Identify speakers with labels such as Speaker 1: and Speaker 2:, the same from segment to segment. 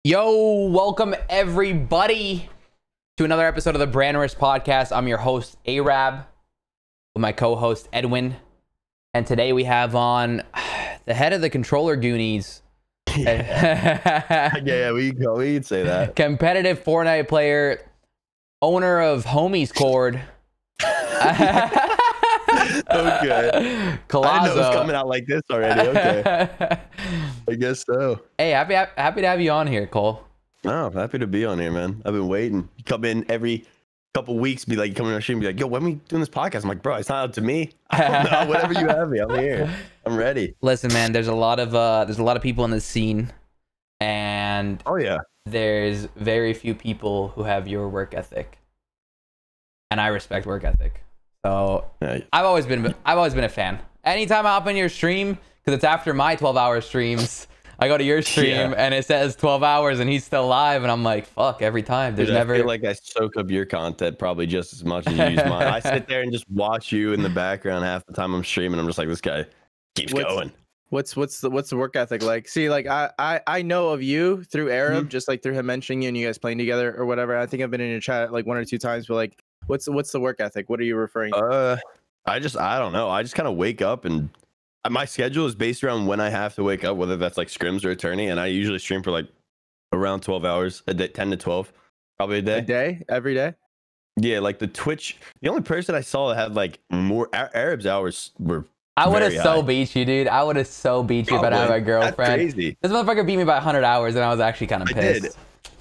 Speaker 1: Yo, welcome everybody to another episode of the Branders Podcast. I'm your host, Arab, with my co-host, Edwin. And today we have on the head of the controller Goonies.
Speaker 2: Yeah, we can say that.
Speaker 1: Competitive Fortnite player, owner of Homies Cord.
Speaker 2: Okay.
Speaker 1: Co1azo.
Speaker 2: I didn't know it was coming out like this already. Okay. I guess so.
Speaker 1: Hey, happy to have you on here, Cole.
Speaker 2: Oh, happy to be on here, man. I've been waiting. You come in every couple weeks, be like, come in our stream, be like, yo, when are we doing this podcast? I'm like, bro, it's not up to me. I don't know. Whatever you have me, I'm here. I'm ready.
Speaker 1: Listen, man, there's a lot of people in the scene, and
Speaker 2: Oh yeah,
Speaker 1: there's very few people who have your work ethic, and I respect work ethic. So
Speaker 2: yeah.
Speaker 1: I've always been a fan. Anytime I hop in your stream, because it's after my 12-hour streams, I go to your stream and it says 12 hours and he's still live, and I'm like, fuck, every time. There's
Speaker 2: Dude,
Speaker 1: never.
Speaker 2: I feel like I soak up your content probably just as much as you use mine. I sit there and just watch you in the background half the time I'm streaming. I'm just like, this guy keeps going.
Speaker 3: What's the work ethic like? See, like I know of you through Arab, just like through him mentioning you and you guys playing together or whatever. I think I've been in your chat like one or two times, but like, what's the work ethic? What are you referring to?
Speaker 2: I don't know. I just kind of wake up, and my schedule is based around when I have to wake up, whether that's like scrims or attorney, and I usually stream for like around 12 hours a day, 10 to 12 probably a day.
Speaker 3: Every day?
Speaker 2: Yeah, like the Twitch, the only person I saw that had like more Arab's hours were
Speaker 1: I would have
Speaker 2: very
Speaker 1: so
Speaker 2: high.
Speaker 1: beat you, dude. I would have so beat you if I didn't have a girlfriend.
Speaker 2: That's crazy.
Speaker 1: This motherfucker beat me by 100 hours, and I was actually kind of pissed.
Speaker 2: I did.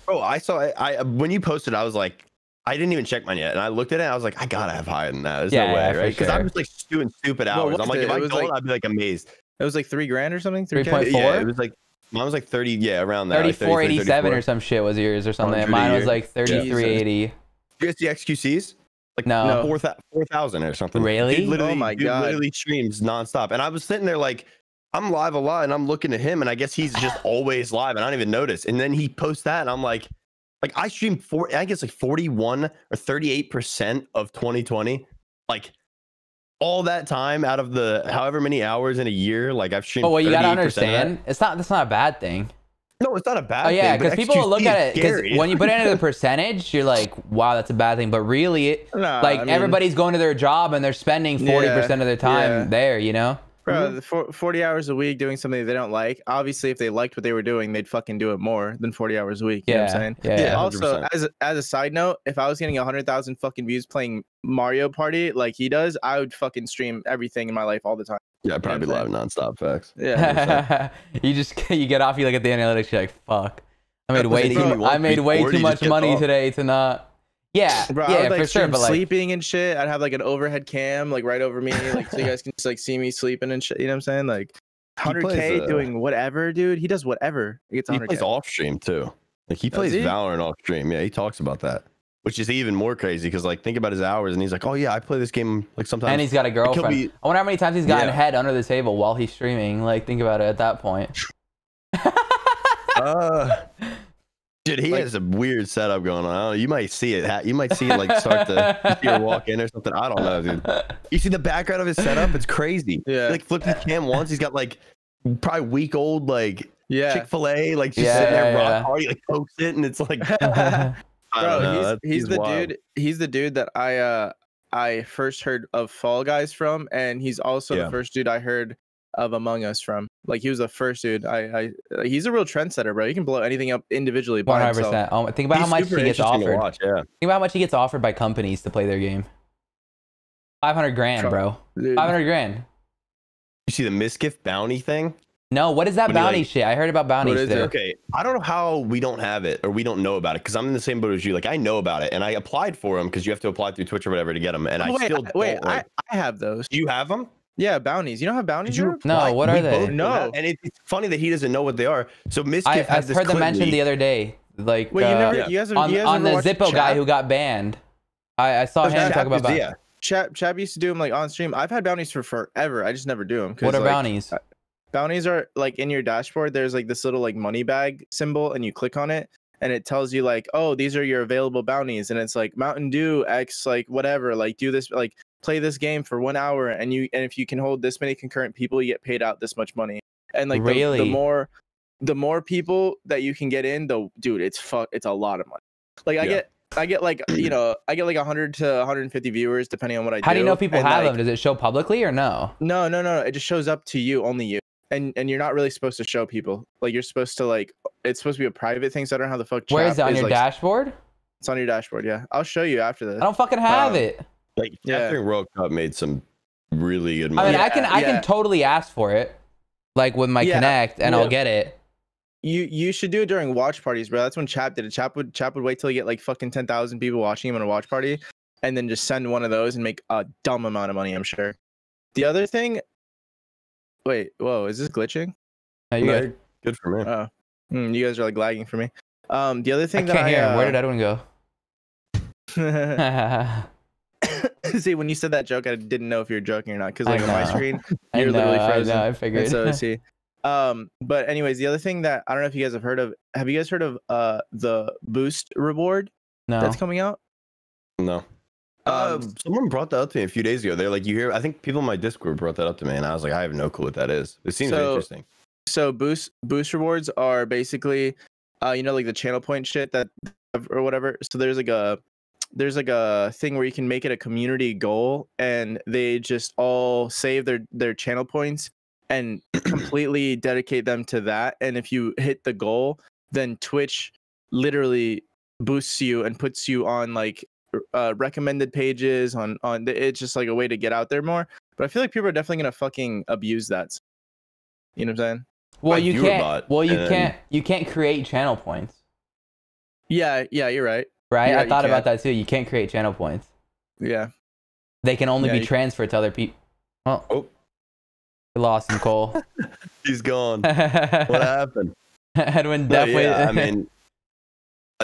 Speaker 2: Bro, I saw I when you posted, I was like, I didn't even check mine yet, and I looked at it and I was like, I gotta have higher than that. There's no way, right? Because I'm just like doing stupid hours. I'm like, if I don't, I'd be like amazed.
Speaker 3: It was like $3,000 or something.
Speaker 1: 3.4.
Speaker 2: Yeah, it was like mine was like 30. Yeah, around that.
Speaker 1: 34.87 or some shit was yours or something. Mine was like 33.80.
Speaker 2: You guys see XQCs? Like
Speaker 1: no
Speaker 2: 4,000 or something.
Speaker 1: Really?
Speaker 2: Dude, literally,
Speaker 3: oh my god!
Speaker 2: Literally streams nonstop, and I was sitting there like, I'm live a lot, and I'm looking at him, and I guess he's just always live, and I don't even notice. And then he posts that, and I'm like I streamed I guess like 41 or 38% of 2020, like all that time out of the however many hours in a year. Like I've streamed.
Speaker 1: Oh, well, you gotta understand, that's not a bad thing.
Speaker 2: No, it's not a bad thing.
Speaker 1: Oh yeah, because people will look at it, because
Speaker 2: scary.
Speaker 1: when you put it into the percentage, you're like, wow, that's a bad thing. But really, everybody's going to their job and they're spending 40% of their time there, you know?
Speaker 3: Bro, 40 hours a week doing something they don't like. Obviously, if they liked what they were doing, they'd fucking do it more than 40 hours a week. You know what I'm saying?
Speaker 1: Yeah.
Speaker 3: Also, as a side note, if I was getting 100,000 fucking views playing Mario Party like he does, I would fucking stream everything in my life all the time.
Speaker 2: Yeah, I'd probably live nonstop. Facts.
Speaker 3: Yeah.
Speaker 1: you get off, you look at the analytics, you're like, fuck. I made way too much money today to not. Yeah,
Speaker 3: bro,
Speaker 1: yeah,
Speaker 3: I would, like,
Speaker 1: for sure. But like
Speaker 3: sleeping and shit, I'd have like an overhead cam like right over me, like so you guys can just like see me sleeping and shit. You know what I'm saying? Like 100K doing whatever, dude. He does whatever. He gets 100K.
Speaker 2: He plays off stream too. Like he plays Valorant off stream. Yeah, he talks about that, which is even more crazy because like think about his hours, and he's like, oh yeah, I play this game like sometimes.
Speaker 1: And he's got a girlfriend. I wonder how many times he's gotten head under the table while he's streaming. Like think about it at that point.
Speaker 2: Dude, he has a weird setup going on. I don't know, you might see it. You might see it like start to see her walk in or something. I don't know, dude. You see the background of his setup? It's crazy.
Speaker 3: Yeah.
Speaker 2: He, like flipped his cam once. He's got like probably week old like Chick-fil-A, like just sitting there rock hard. He like pokes it, and it's like,
Speaker 3: bro, he's the wild dude. He's the dude that I first heard of Fall Guys from, and he's also the first dude I heard of Among Us from. Like he was the first dude. He's a real trendsetter, bro. He can blow anything up individually by 100%. Himself.
Speaker 1: Oh, think about how much he gets offered. Think about how much he gets offered by companies to play their game. 500 grand, bro. Dude. 500 grand.
Speaker 2: You see the misgift bounty thing?
Speaker 1: No, what is that bounty shit? I heard about bounties there.
Speaker 2: Okay, I don't know how we don't have it or we don't know about it, because I'm in the same boat as you. Like I know about it, and I applied for them because you have to apply through Twitch or whatever to get them. And
Speaker 3: I have those.
Speaker 2: Do you have them?
Speaker 3: Yeah, bounties. You don't have bounties?
Speaker 1: No, what are they?
Speaker 3: No.
Speaker 2: And it's funny that he doesn't know what they are. So Misgift
Speaker 1: I heard them mentioned the other day. Like
Speaker 3: wait, you guys
Speaker 1: on the Zippo guy who got banned. I saw him talk about bounties.
Speaker 3: Chap used to do them like on stream. I've had bounties for forever. I just never do them.
Speaker 1: What are bounties?
Speaker 3: Bounties are like in your dashboard. There's like this little like money bag symbol, and you click on it, and it tells you like, oh, these are your available bounties, and it's like Mountain Dew X, like whatever, like do this, like play this game for 1 hour, and if you can hold this many concurrent people, you get paid out this much money. And like
Speaker 1: really?
Speaker 3: the more the more people that you can get in, dude, it's a lot of money. Like I get like, you know, I get like 100 to 150 viewers depending on what I do.
Speaker 1: How do you know people have
Speaker 3: like,
Speaker 1: them? Does it show publicly or no?
Speaker 3: No. It just shows up to you, only you. And you're not really supposed to show people. Like you're supposed to like, it's supposed to be a private thing. So I don't know how the fuck.
Speaker 1: Where is it on your
Speaker 3: like,
Speaker 1: dashboard?
Speaker 3: It's on your dashboard. Yeah. I'll show you after this.
Speaker 1: I don't fucking have it.
Speaker 2: Like during World Cup made some really good money.
Speaker 1: I mean, I can totally ask for it, like with my Connect, and I'll get it.
Speaker 3: You should do it during watch parties, bro. That's when Chap did it. Chap would wait till he get like fucking 10,000 people watching him in a watch party, and then just send one of those and make a dumb amount of money. I'm sure. The other thing. Wait, whoa, is this glitching?
Speaker 1: No, you good?
Speaker 2: Good for me.
Speaker 3: Oh, you guys are like lagging for me. The other thing
Speaker 1: I can't hear him. Where did Edwin go?
Speaker 3: See, when you said that joke, I didn't know if you were joking or not, because like on my screen, you're literally frozen.
Speaker 1: I figured.
Speaker 3: So see. But anyways, the other thing that I don't know if you guys have heard of. Have you guys heard of the boost reward?
Speaker 1: No.
Speaker 3: That's coming out?
Speaker 2: No. Someone brought that up to me a few days ago. They're like, you hear? I think people in my Discord brought that up to me, and I was like, I have no clue what that is. It seems interesting.
Speaker 3: So boost rewards are basically, you know, like the channel point shit that or whatever. So there's like a thing where you can make it a community goal, and they just all save their channel points and completely dedicate them to that. And if you hit the goal, then Twitch literally boosts you and puts you on like recommended pages on it's just like a way to get out there more. But I feel like people are definitely gonna fucking abuse that. You know what I'm saying?
Speaker 1: Well, you can't create channel points.
Speaker 3: Yeah, you're right.
Speaker 1: Right? I thought about that too. You can't create channel points.
Speaker 3: Yeah.
Speaker 1: They can only be transferred to other people. Oh. We lost him, Cole.
Speaker 2: He's gone. What happened?
Speaker 1: Edwin definitely.
Speaker 2: Yeah, I mean,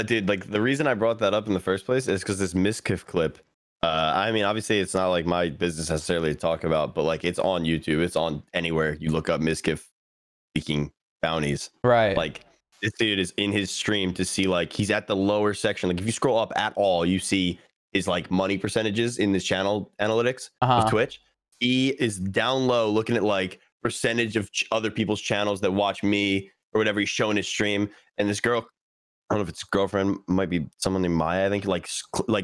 Speaker 2: dude, like the reason I brought that up in the first place is because this Miskiff clip. I mean, obviously, it's not like my business necessarily to talk about, but like it's on YouTube. It's on anywhere you look up Miskiff seeking bounties.
Speaker 1: Right.
Speaker 2: Like this dude is in his stream to see like he's at the lower section. Like if you scroll up at all, you see his like money percentages in this channel analytics of Twitch. He is down low looking at like percentage of other people's channels that watch me or whatever he's showing his stream. And this girl, I don't know if it's girlfriend, might be someone named Maya, I think, like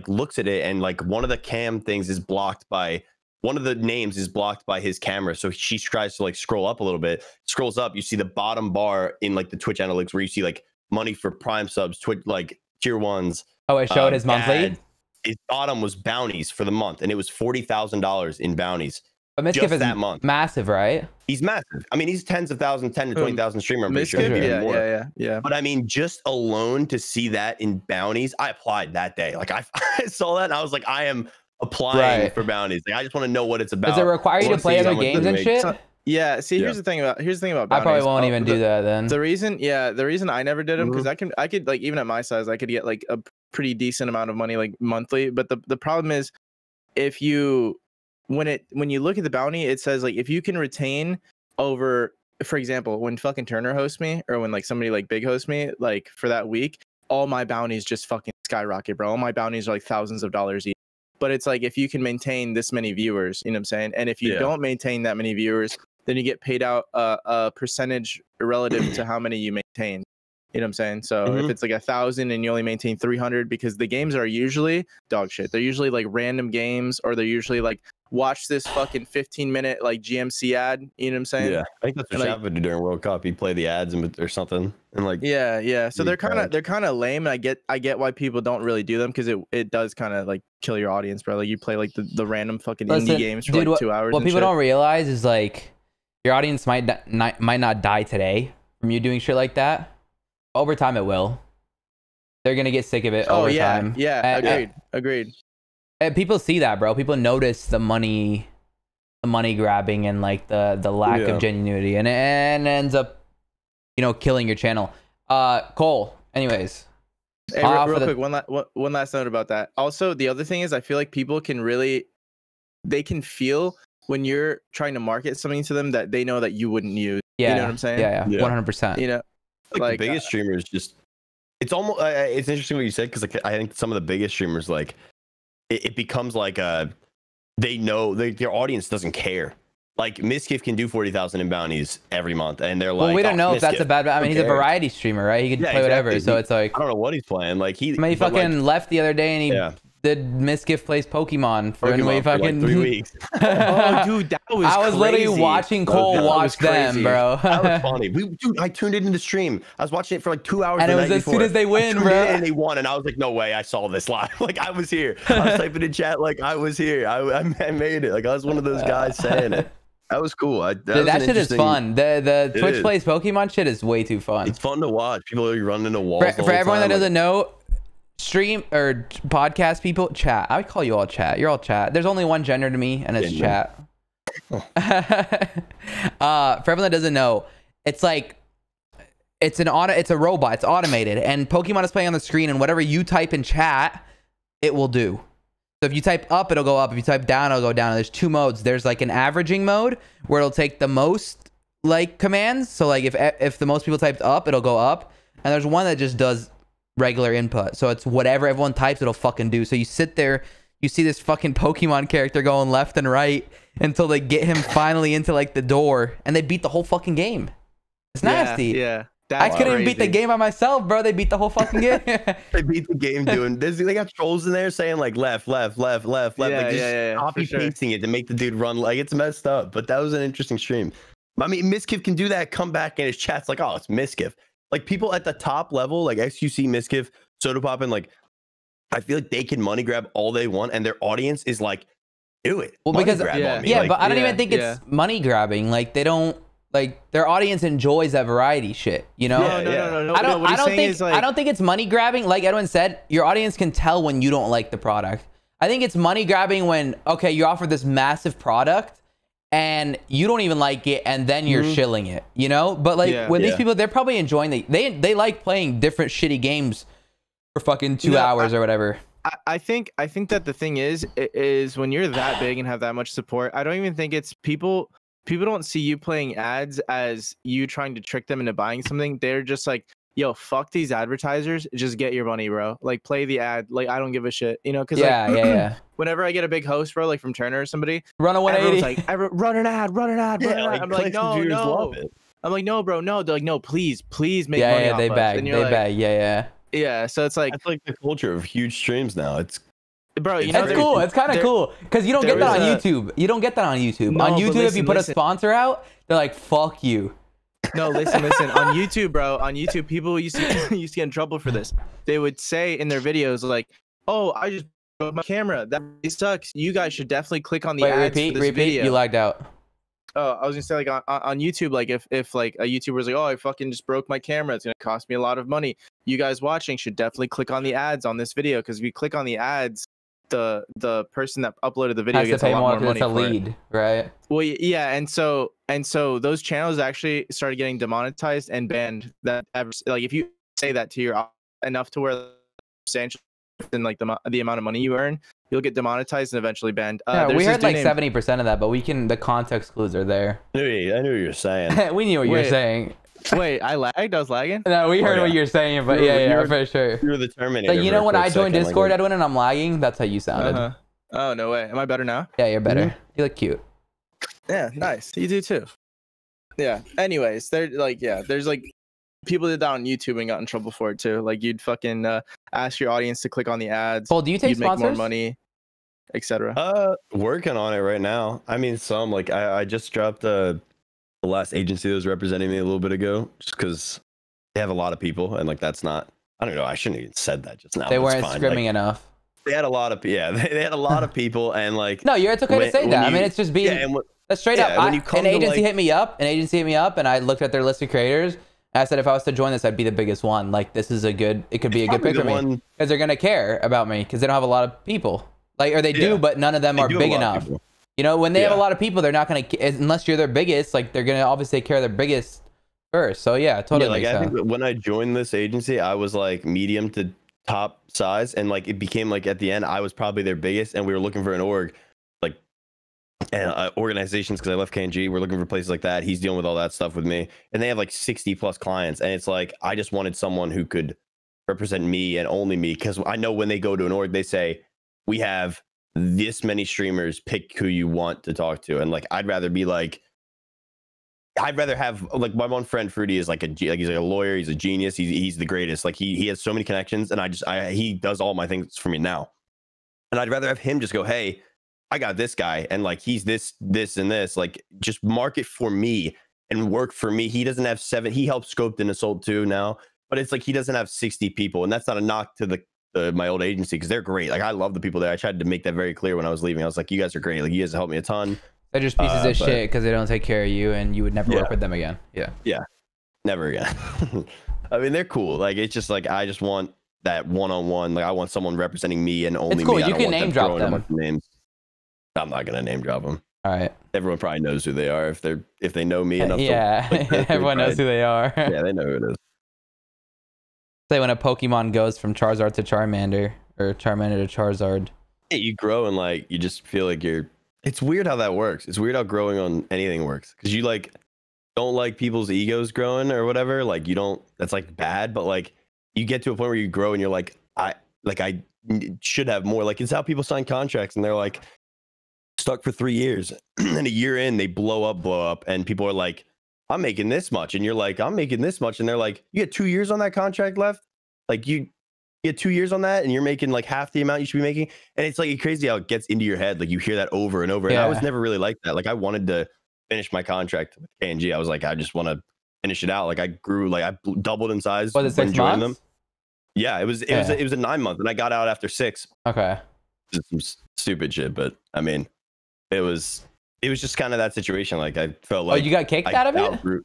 Speaker 2: looks at it, and like one of the cam things is blocked by one of the names is blocked by his camera. So she tries to like scroll up a little bit, scrolls up, you see the bottom bar in like the Twitch analytics where you see like money for Prime subs, Twitch, like tier ones.
Speaker 1: Oh, it showed his monthly.
Speaker 2: His bottom was bounties for the month, and it was $40,000 in bounties.
Speaker 1: But Miskiff is that month. Massive, right?
Speaker 2: He's massive. I mean, he's tens of thousands, 10 to 20,000 streamer. I'm pretty sure.
Speaker 3: Yeah.
Speaker 2: But I mean, just alone to see that in bounties, I applied that day. Like I saw that, and I was like, I am applying for bounties. Like I just want to know what it's about.
Speaker 1: Does it require you to play other games and shit?
Speaker 3: Yeah. See, here's the thing about bounties.
Speaker 1: I probably won't even do that then.
Speaker 3: The reason I never did them because I could like even at my size I could get like a pretty decent amount of money like monthly. But the problem is if you when you look at the bounty, it says like if you can retain over, for example, when fucking Turner hosts me or when like somebody like Big hosts me like for that week, all my bounties just fucking skyrocket, bro. All my bounties are like thousands of dollars each. But it's like if you can maintain this many viewers, you know what I'm saying? And if you don't maintain that many viewers, then you get paid out a percentage relative to how many you maintain. You know what I'm saying? So if it's like 1,000 and you only maintain 300, because the games are usually dog shit. They're usually like random games, or they're usually like watch this fucking 15-minute like GMC ad. You know what I'm saying?
Speaker 2: Yeah, I think that's what Shaq would do during World Cup. He'd play the ads or something, and like
Speaker 3: So they're kind of lame. And I get why people don't really do them, because it does kind of like kill your audience, bro. Like you play like the random fucking indie games for like 2 hours.
Speaker 1: What people don't realize is like your audience might not die today from you doing shit like that. Over time, it will. They're gonna get sick of it over time.
Speaker 3: Yeah, agreed.
Speaker 1: And people see that, bro. People notice the money grabbing and like the lack of genuinity, and it ends up, killing your channel. Cole. Anyways,
Speaker 3: hey, real quick, one last note about that. Also, the other thing is, I feel like people they can feel when you're trying to market something to them that they know that you wouldn't use.
Speaker 1: Yeah,
Speaker 3: you know what I'm saying?
Speaker 1: Yeah, 100%.
Speaker 3: You know.
Speaker 2: Like the biggest streamers it's almost it's interesting what you said, because like I think some of the biggest streamers like it becomes like they know their audience doesn't care. like Miskiff can do 40,000 in bounties every month, and they're like,
Speaker 1: well, we don't know if that's
Speaker 2: Miskiff,
Speaker 1: a bad. I mean, he's a variety streamer, right? He can play whatever.
Speaker 2: exactly.
Speaker 1: So it's like,
Speaker 2: I don't know what he's playing. Like
Speaker 1: I mean, he fucking left the other day and he did Miskiff plays Pokemon for fucking
Speaker 2: like 3 weeks.
Speaker 3: Oh, dude, that was
Speaker 1: I was literally watching Cole watch them, bro.
Speaker 2: That was funny. Dude, I tuned it in the stream. I was watching it for like 2 hours.
Speaker 1: And it was as soon as they win, bro.
Speaker 2: And they won, and I was like, no way, I saw this live. Like I was here. I was typing in chat like I was here. I made it. Like I was one of those guys saying it. That was cool.
Speaker 1: That shit is fun. The Twitch plays Pokemon shit is way too fun.
Speaker 2: It's fun to watch. People are running into walls.
Speaker 1: For everyone that doesn't know, stream or podcast people, chat. I would call you all chat. You're all chat. There's only one gender to me, and it's chat. Oh. For everyone that doesn't know, it's like it's a robot. It's automated, and Pokemon is playing on the screen, and whatever you type in chat, it will do. So if you type up, it'll go up. If you type down, it'll go down. And there's 2 modes. There's like an averaging mode where it'll take the most like commands. So like if the most people typed up, it'll go up. And there's one that just does regular input. So it's whatever everyone types, it'll fucking do. So you sit there, you see this fucking Pokemon character going left and right until they get him finally into like the door, and they beat the whole fucking game. It's nasty.
Speaker 3: Yeah.
Speaker 1: I couldn't even beat the game by myself, bro. They beat the whole fucking game.
Speaker 2: They beat the game doing this. They got trolls in there saying like left.
Speaker 3: Yeah,
Speaker 2: Like just copy pasting it to make the dude run. Like it's messed up. But that was an interesting stream. I mean, Miskiff can do that. Come back and his chat's like, oh, it's Miskiff. Like people at the top level, like XQC, Miskiff, Soda Pop, and like, I feel like they can money grab all they want, and their audience is like, do it.
Speaker 1: Well,
Speaker 2: money
Speaker 1: because
Speaker 2: grab on me.
Speaker 1: yeah,
Speaker 2: like,
Speaker 1: but I don't even think it's money grabbing. Like they don't. Like their audience enjoys that variety shit, you know?
Speaker 3: No.
Speaker 1: I don't think it's money grabbing. Like Edwin said, your audience can tell when you don't like the product. I think it's money grabbing when, okay, you offer this massive product and you don't even like it, and then you're shilling it, you know? But like with these people, they're probably enjoying they like playing different shitty games for fucking 2 hours or whatever.
Speaker 3: I think that the thing is when you're that big and have that much support, I don't even think it's people don't see you playing ads as you trying to trick them into buying something. They're just like, yo, fuck these advertisers. Just get your money, bro. Like, play the ad. Like, I don't give a shit. You know, because whenever I get a big host, bro, like from Turner or somebody,
Speaker 1: run a 180.
Speaker 3: Like, run an ad.
Speaker 2: Like,
Speaker 3: I'm like, no. I'm like, no, bro, no. They're like, no, please make money off
Speaker 1: they
Speaker 3: us.
Speaker 1: bag. They bag.
Speaker 3: Yeah, so it's like...
Speaker 2: That's like the culture of huge streams now. It's...
Speaker 3: Bro, you know,
Speaker 1: that's cool. It's kind of cool because you don't get that on YouTube. You don't get that on YouTube. No, on YouTube, if you put a sponsor out, they're like, "Fuck you."
Speaker 3: No, listen. On YouTube, bro. On YouTube, people used to get in trouble for this. They would say in their videos like, "Oh, I just broke my camera. That sucks. You guys should definitely click on the ads for this video."
Speaker 1: You lagged out.
Speaker 3: Oh, I was gonna say like on YouTube, like if like a YouTuber was like, "Oh, I fucking just broke my camera. It's gonna cost me a lot of money." You guys watching should definitely click on the ads on this video because if you click on the ads, the person that uploaded the video gets a lot more money. It's a lead,
Speaker 1: right?
Speaker 3: Well, yeah, and so those channels actually started getting demonetized and banned. That like if you say that to your enough to where substantial in like the amount of money you earn, you'll get demonetized and eventually banned.
Speaker 1: Yeah, we heard like 70% of that, but the context clues are there.
Speaker 2: I knew what you were saying.
Speaker 1: We knew what you were saying.
Speaker 3: Wait, I lagged? I was lagging?
Speaker 1: No, we heard what you were saying, but yeah, for sure.
Speaker 2: You're the Terminator.
Speaker 1: Like, you know when I joined Discord, Edwin, and I'm lagging? That's how you sounded.
Speaker 3: Oh, no way. Am I better now?
Speaker 1: Yeah, you're better. You look cute.
Speaker 3: Yeah, nice. You do too. Yeah. Anyways, there's like people did that on YouTube and got in trouble for it too. Like you'd fucking ask your audience to click on the ads.
Speaker 1: Well, do you take sponsors?
Speaker 3: Make more money, etc.
Speaker 2: Working on it right now. I mean, some like I just dropped the last agency that was representing me a little bit ago, just because they have a lot of people, and like that's not. I don't know. I shouldn't have even said that just now.
Speaker 1: They weren't scrimming enough.
Speaker 2: They had a lot of they had a lot of people, and like
Speaker 1: no, it's okay to say that. I mean, it's just being that's straight up. An agency hit me up, and I looked at their list of creators. And I said if I was to join this, I'd be the biggest one. Like this is it could be a good pick for me because they're gonna care about me because they don't have a lot of people. Like or they do, but none of them are big enough. You know, when they have a lot of people, they're not gonna unless you're their biggest. Like they're gonna obviously take care of their biggest first. So yeah, totally.
Speaker 2: I think when I joined this agency, I was like medium to top size, and like it became like at the end, I was probably their biggest, and we were looking for an org, like and organizations because I left KNG. We're looking for places like that. He's dealing with all that stuff with me, and they have like 60 plus clients, and it's like I just wanted someone who could represent me and only me because I know when they go to an org, they say we have this many streamers, pick who you want to talk to. And like, I'd rather have like my one friend Fruity is like he's like a lawyer, he's a genius, he's the greatest. Like he has so many connections, and he does all my things for me now. And I'd rather have him just go, hey, I got this guy, and like he's this and this, like just market for me and work for me. He doesn't have 7, he helps Scoped and Assault too now, but it's like he doesn't have 60 people, and that's not a knock to my old agency, because they're great. Like I love the people there. I tried to make that very clear when I was leaving. I was like, you guys are great, like you guys helped me a ton.
Speaker 1: They're just pieces of shit because they don't take care of you, and you would never work with them again.
Speaker 2: Yeah, never again. I mean, they're cool. Like it's just like I just want that one-on-one. Like I want someone representing me and only
Speaker 1: it's cool.
Speaker 2: me.
Speaker 1: You can name drop them.
Speaker 2: Names. I'm not gonna name drop them.
Speaker 1: All right.
Speaker 2: Everyone probably knows who they are if they know me enough.
Speaker 1: Yeah, everyone knows who they are.
Speaker 2: Yeah, they know who it is.
Speaker 1: Say when a Pokemon goes from Charizard to Charmander, or Charmander to Charizard.
Speaker 2: Hey, you grow and like you just feel like you're. It's weird how that works. It's weird how growing on anything works, because you like don't like people's egos growing or whatever. Like you don't. That's like bad, but like you get to a point where you grow and you're like I should have more. Like it's how people sign contracts and they're like stuck for 3 years, and a year in they blow up, and people are like, I'm making this much, and you're like, I'm making this much, and they're like, you get 2 years on that contract left, like you get 2 years on that, and you're making like half the amount you should be making. And it's like crazy how it gets into your head. Like you hear that over and over. And I was never really like that. Like I wanted to finish my contract with KNG. I was like, I just want to finish it out. Like I grew, like I doubled in size
Speaker 1: when joining them.
Speaker 2: Yeah, it was a 9 month, and I got out after 6.
Speaker 1: Okay.
Speaker 2: Just some stupid shit, but I mean, it was just kind of that situation. Like I felt like,
Speaker 1: you got kicked out of it?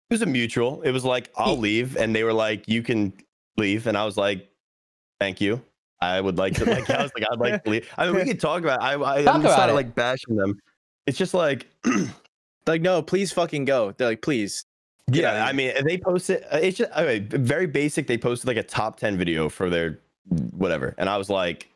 Speaker 2: It was a mutual. It was like, I'll leave, and they were like, you can leave, and I was like, thank you. I would like to like. I was like, I'd like to leave. I mean, we could talk about. I'm not like bashing them. It's just like,
Speaker 3: like no, please fucking go. They're like, please.
Speaker 2: Yeah, I mean, they posted. It's just okay, very basic. They posted like a top 10 video for their whatever, and I was like,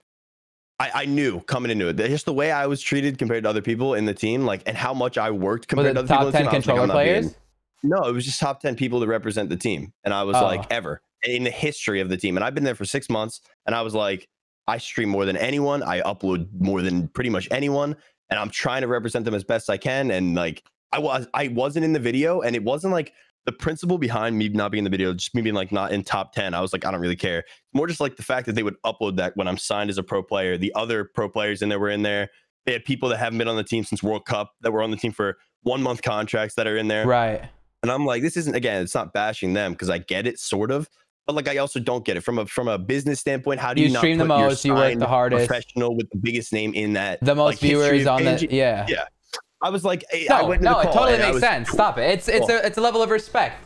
Speaker 2: I knew coming into it, just the way I was treated compared to other people in the team, like, and how much I worked compared to other people in the team.
Speaker 1: Top 10 controller players.
Speaker 2: No, it was just top 10 people to represent the team. And I was like, ever in the history of the team. And I've been there for 6 months. And I was like, I stream more than anyone. I upload more than pretty much anyone. And I'm trying to represent them as best I can. And like, I wasn't in the video. And it wasn't like the principle behind me not being in the video, just me being like not in top 10. I was like, I don't really care. More just like the fact that they would upload that when I'm signed as a pro player. The other pro players in there were in there. They had people that haven't been on the team since World Cup that were on the team for 1 month contracts that are in there.
Speaker 1: Right.
Speaker 2: And I'm like, this isn't, again, it's not bashing them, because I get it sort of, but like I also don't get it from a business standpoint. How do you not
Speaker 1: stream the most, you work the hardest,
Speaker 2: professional with the biggest name in that,
Speaker 1: the most
Speaker 2: like,
Speaker 1: viewers on the
Speaker 2: yeah. I was like,
Speaker 1: no,
Speaker 2: I went to the call,
Speaker 1: it totally makes sense. Stop it. It's a level of respect.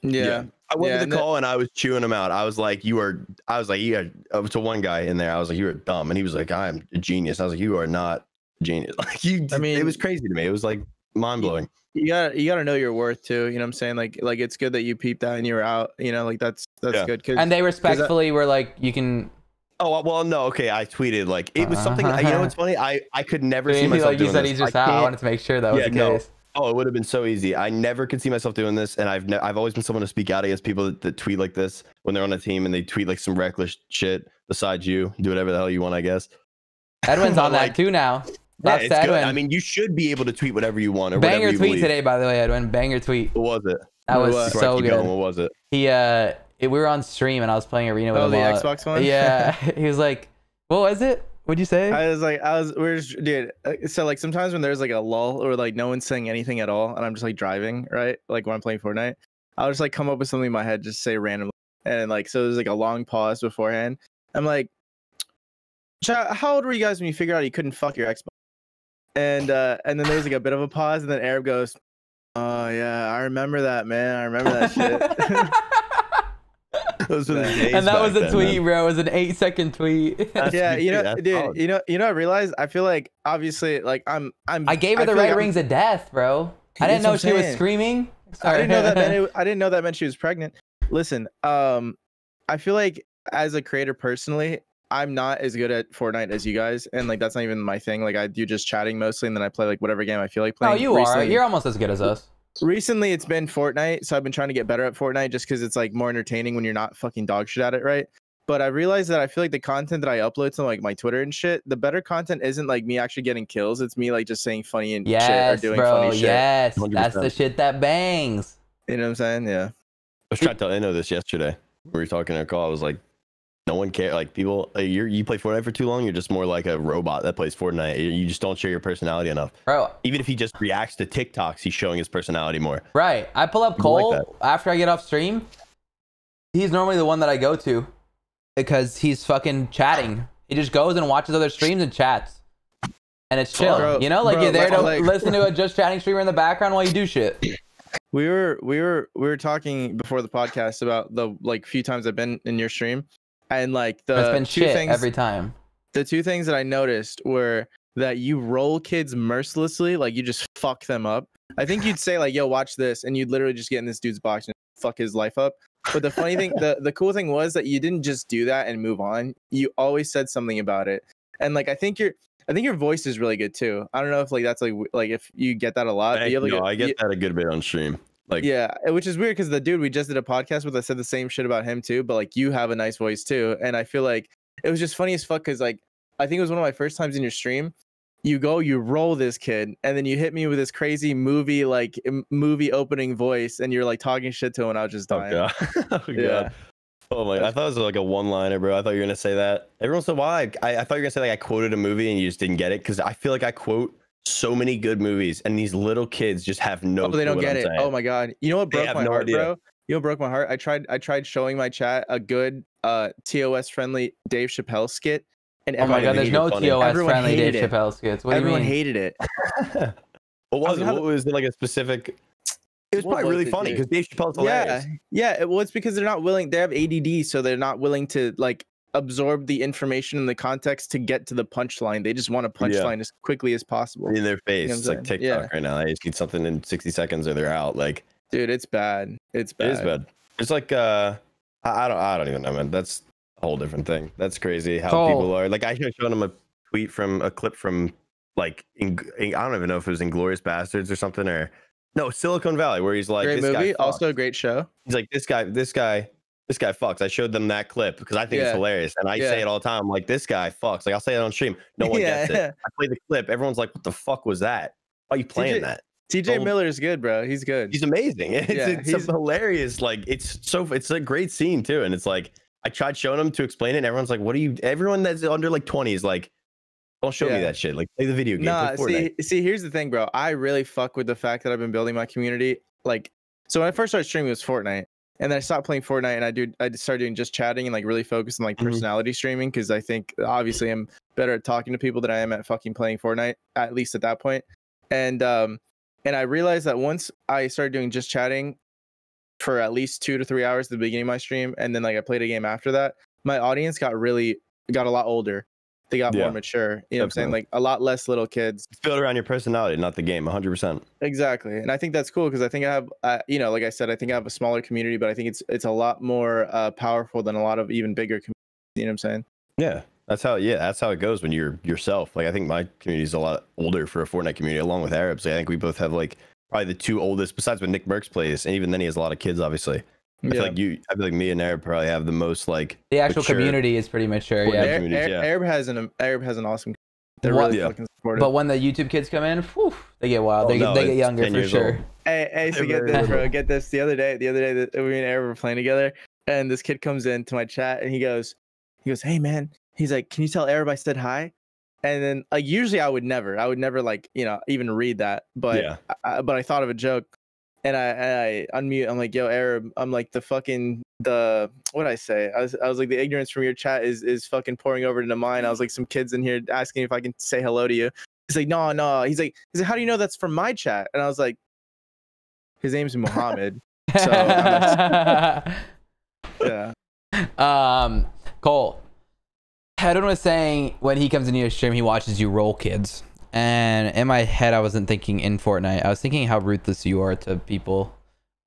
Speaker 2: Yeah. I went to the call and I was chewing him out. I was like, to one guy in there, I was like, you are dumb, and he was like, I am a genius. I was like, you are not a genius. Like I mean, it was crazy to me. It was like mind blowing.
Speaker 3: You gotta know your worth too. You know what I'm saying? Like it's good that you peeped that and you were out. You know, like that's good.
Speaker 1: And they respectfully were like, you can.
Speaker 2: Oh well, no, okay. I tweeted like it was something. You know what's funny? I could never see myself
Speaker 1: like
Speaker 2: doing
Speaker 1: you said
Speaker 2: this.
Speaker 1: He's just out. I wanted to make sure that was the case.
Speaker 2: Oh, it would have been so easy. I never could see myself doing this, and I've always been someone to speak out against people that tweet like this when they're on a team and they tweet like some reckless shit. Besides you, do whatever the hell you want, I guess.
Speaker 1: Edwin's on that too now.
Speaker 2: Yeah, it's good. I mean, you should be able to tweet whatever you want or
Speaker 1: Banger
Speaker 2: whatever you
Speaker 1: tweet
Speaker 2: believe.
Speaker 1: today, by the way, Edwin. Banger tweet.
Speaker 2: What was it?
Speaker 1: That was so good.
Speaker 2: What was it?
Speaker 1: We were on stream and I was playing Arena with him.
Speaker 3: Oh, the Xbox one?
Speaker 1: Yeah. He was like, what was it? What'd you say?
Speaker 3: Dude. So like sometimes when there's like a lull or like no one's saying anything at all, and I'm just like driving, right? Like when I'm playing Fortnite, I'll just like come up with something in my head, just say randomly, and like so there's like a long pause beforehand. I'm like, how old were you guys when you figured out you couldn't fuck your Xbox? And then there's like a bit of a pause, and then Arab goes, "Oh yeah, I remember that, man. I remember that shit."
Speaker 2: Those were the days
Speaker 1: and that was a tweet,
Speaker 2: man.
Speaker 1: bro. It was an 8-second tweet.
Speaker 3: Yeah, dude, you know, I realized. I feel like obviously, like
Speaker 1: I gave her the red rings of death, bro. I didn't know she was screaming. Sorry.
Speaker 3: I didn't know that meant she was pregnant. Listen, I feel like as a creator personally, I'm not as good at Fortnite as you guys, and like that's not even my thing. Like I do just chatting mostly, and then I play like whatever game I feel like playing.
Speaker 1: Oh, you are. You're almost as good as us.
Speaker 3: Recently, it's been Fortnite, so I've been trying to get better at Fortnite just because it's like more entertaining when you're not fucking dog shit at it, right? But I realized that I feel like the content that I upload to like my Twitter and shit, the better content isn't like me actually getting kills. It's me like just saying funny and shit or doing funny shit.
Speaker 1: Yes,
Speaker 2: 100%.
Speaker 1: that's the shit that bangs.
Speaker 3: You know what I'm saying? Yeah.
Speaker 2: I was trying to tell Eno this yesterday. We were talking in a call. I was like, no one cares. Like people, you play Fortnite for too long. You're just more like a robot that plays Fortnite. You just don't share your personality enough,
Speaker 1: Bro.
Speaker 2: Even if he just reacts to TikToks, he's showing his personality more.
Speaker 1: Right. I pull up
Speaker 2: People
Speaker 1: Cole
Speaker 2: like
Speaker 1: after I get off stream. He's normally the one that I go to because he's fucking chatting. He just goes and watches other streams and chats, and it's chill.
Speaker 3: Bro,
Speaker 1: you know, like you're there to
Speaker 3: like,
Speaker 1: listen to a just chatting streamer in the background while you do shit.
Speaker 3: We were talking before the podcast about the like few times I've been in your stream, and like
Speaker 1: It's been
Speaker 3: two
Speaker 1: shit
Speaker 3: things
Speaker 1: every time.
Speaker 3: The two things that I noticed were that you roll kids mercilessly, like you just fuck them up. I think you'd say like, "Yo, watch this," and you'd literally just get in this dude's box and fuck his life up. But the funny thing, the cool thing was that you didn't just do that and move on. You always said something about it, and like I think your voice is really good too. I don't know if like that's like if you get that a lot.
Speaker 2: I get that a good bit on stream. Like
Speaker 3: yeah, which is weird because the dude we just did a podcast with, I said the same shit about him too. But like you have a nice voice too, and I feel like it was just funny as fuck because like I think it was one of my first times in your stream. You roll this kid, and then you hit me with this crazy movie opening voice, and you're like talking shit to him, and I was just dying.
Speaker 2: Oh god, oh
Speaker 3: yeah.
Speaker 2: God. Oh my! I thought it was like a one-liner, bro. I thought you were gonna say that. Every once in a while, I thought you were gonna say like I quoted a movie and you just didn't get it because I feel like I quote so many good movies, and these little kids just have no.
Speaker 3: Oh, they don't get it. Saying. Oh my god! You know what broke my heart, bro? You know what broke my heart? I tried showing my chat a good TOS friendly Dave Chappelle skit. And
Speaker 1: oh my god, there's no TOS friendly Dave Chappelle skits. What do you mean?
Speaker 3: Everyone hated it.
Speaker 2: What was it? What was it like a specific? It was probably really funny because Dave Chappelle's hilarious.
Speaker 3: Yeah. Well, it's because they're not willing. They have ADD, so they're not willing to like absorb the information and the context to get to the punchline. They just want a punchline as quickly as possible
Speaker 2: in their face. It's like TikTok right now. They just need something in 60 seconds or they're out. Like,
Speaker 3: dude, it's bad. It's bad.
Speaker 2: It is bad. It's like I don't even know, man. That's a whole different thing. That's crazy how people are. Like I showed him a clip from like I don't even know if it was Inglourious Bastards or something or no Silicon Valley where he's like
Speaker 3: great
Speaker 2: this
Speaker 3: movie,
Speaker 2: guy
Speaker 3: also a great show.
Speaker 2: He's like this guy fucks. I showed them that clip because I think it's hilarious and I say it all the time. I'm like this guy fucks. Like I'll say it on stream. No one gets it. I play the clip. Everyone's like, what the fuck was that? Why are you playing that?
Speaker 3: TJ Miller is good, bro. He's good.
Speaker 2: He's amazing. It's hilarious. Like it's a great scene too. And it's like I tried showing him to explain it. And everyone's like, what do you? Everyone that's under like 20 is like, don't show me that shit. Like play the video game.
Speaker 3: Nah, see, here's the thing, bro. I really fuck with the fact that I've been building my community. Like, so when I first started streaming, it was Fortnite, and then I stopped playing Fortnite, and I started doing just chatting and like really focused on like personality streaming because I think obviously I'm better at talking to people than I am at fucking playing Fortnite, at least at that point. And I realized that once I started doing just chatting for at least 2 to 3 hours at the beginning of my stream, and then like I played a game after that, my audience got a lot older. They got more mature. You know what I'm saying? Like a lot less little kids.
Speaker 2: It's built around your personality, not the game. 100%.
Speaker 3: Exactly. And I think that's cool because I think I have, like I said, I think I have a smaller community, but I think it's a lot more powerful than a lot of even bigger communities. You know what I'm saying?
Speaker 2: Yeah. That's how it goes when you're yourself. Like I think my community is a lot older for a Fortnite community, along with Arabs. I think we both have like probably the two oldest, besides when Nick Merckx plays, and even then he has a lot of kids, obviously. I feel like me and Arab probably have the most like
Speaker 1: the actual community is pretty mature.
Speaker 3: Arab has an awesome. They're really fucking supportive.
Speaker 1: But when the YouTube kids come in, they get wild. They get younger for sure.
Speaker 3: Hey, so get this, bro. Get this. The other day that we and Arab were playing together, and this kid comes into my chat and he goes, "Hey man," he's like, "Can you tell Arab I said hi?" And then like usually I would never like even read that, but I thought of a joke. And I unmute. I'm like, yo, Arab. I'm like what'd I say? I was like, the ignorance from your chat is fucking pouring over into mine. I was like, some kids in here asking if I can say hello to you. He's like, no. He's like, how do you know that's from my chat? And I was like, his name's Muhammad. So
Speaker 1: Cole. Hedon was saying when he comes into your stream, he watches you roll kids. And in my head, I wasn't thinking in Fortnite. I was thinking how ruthless you are to people.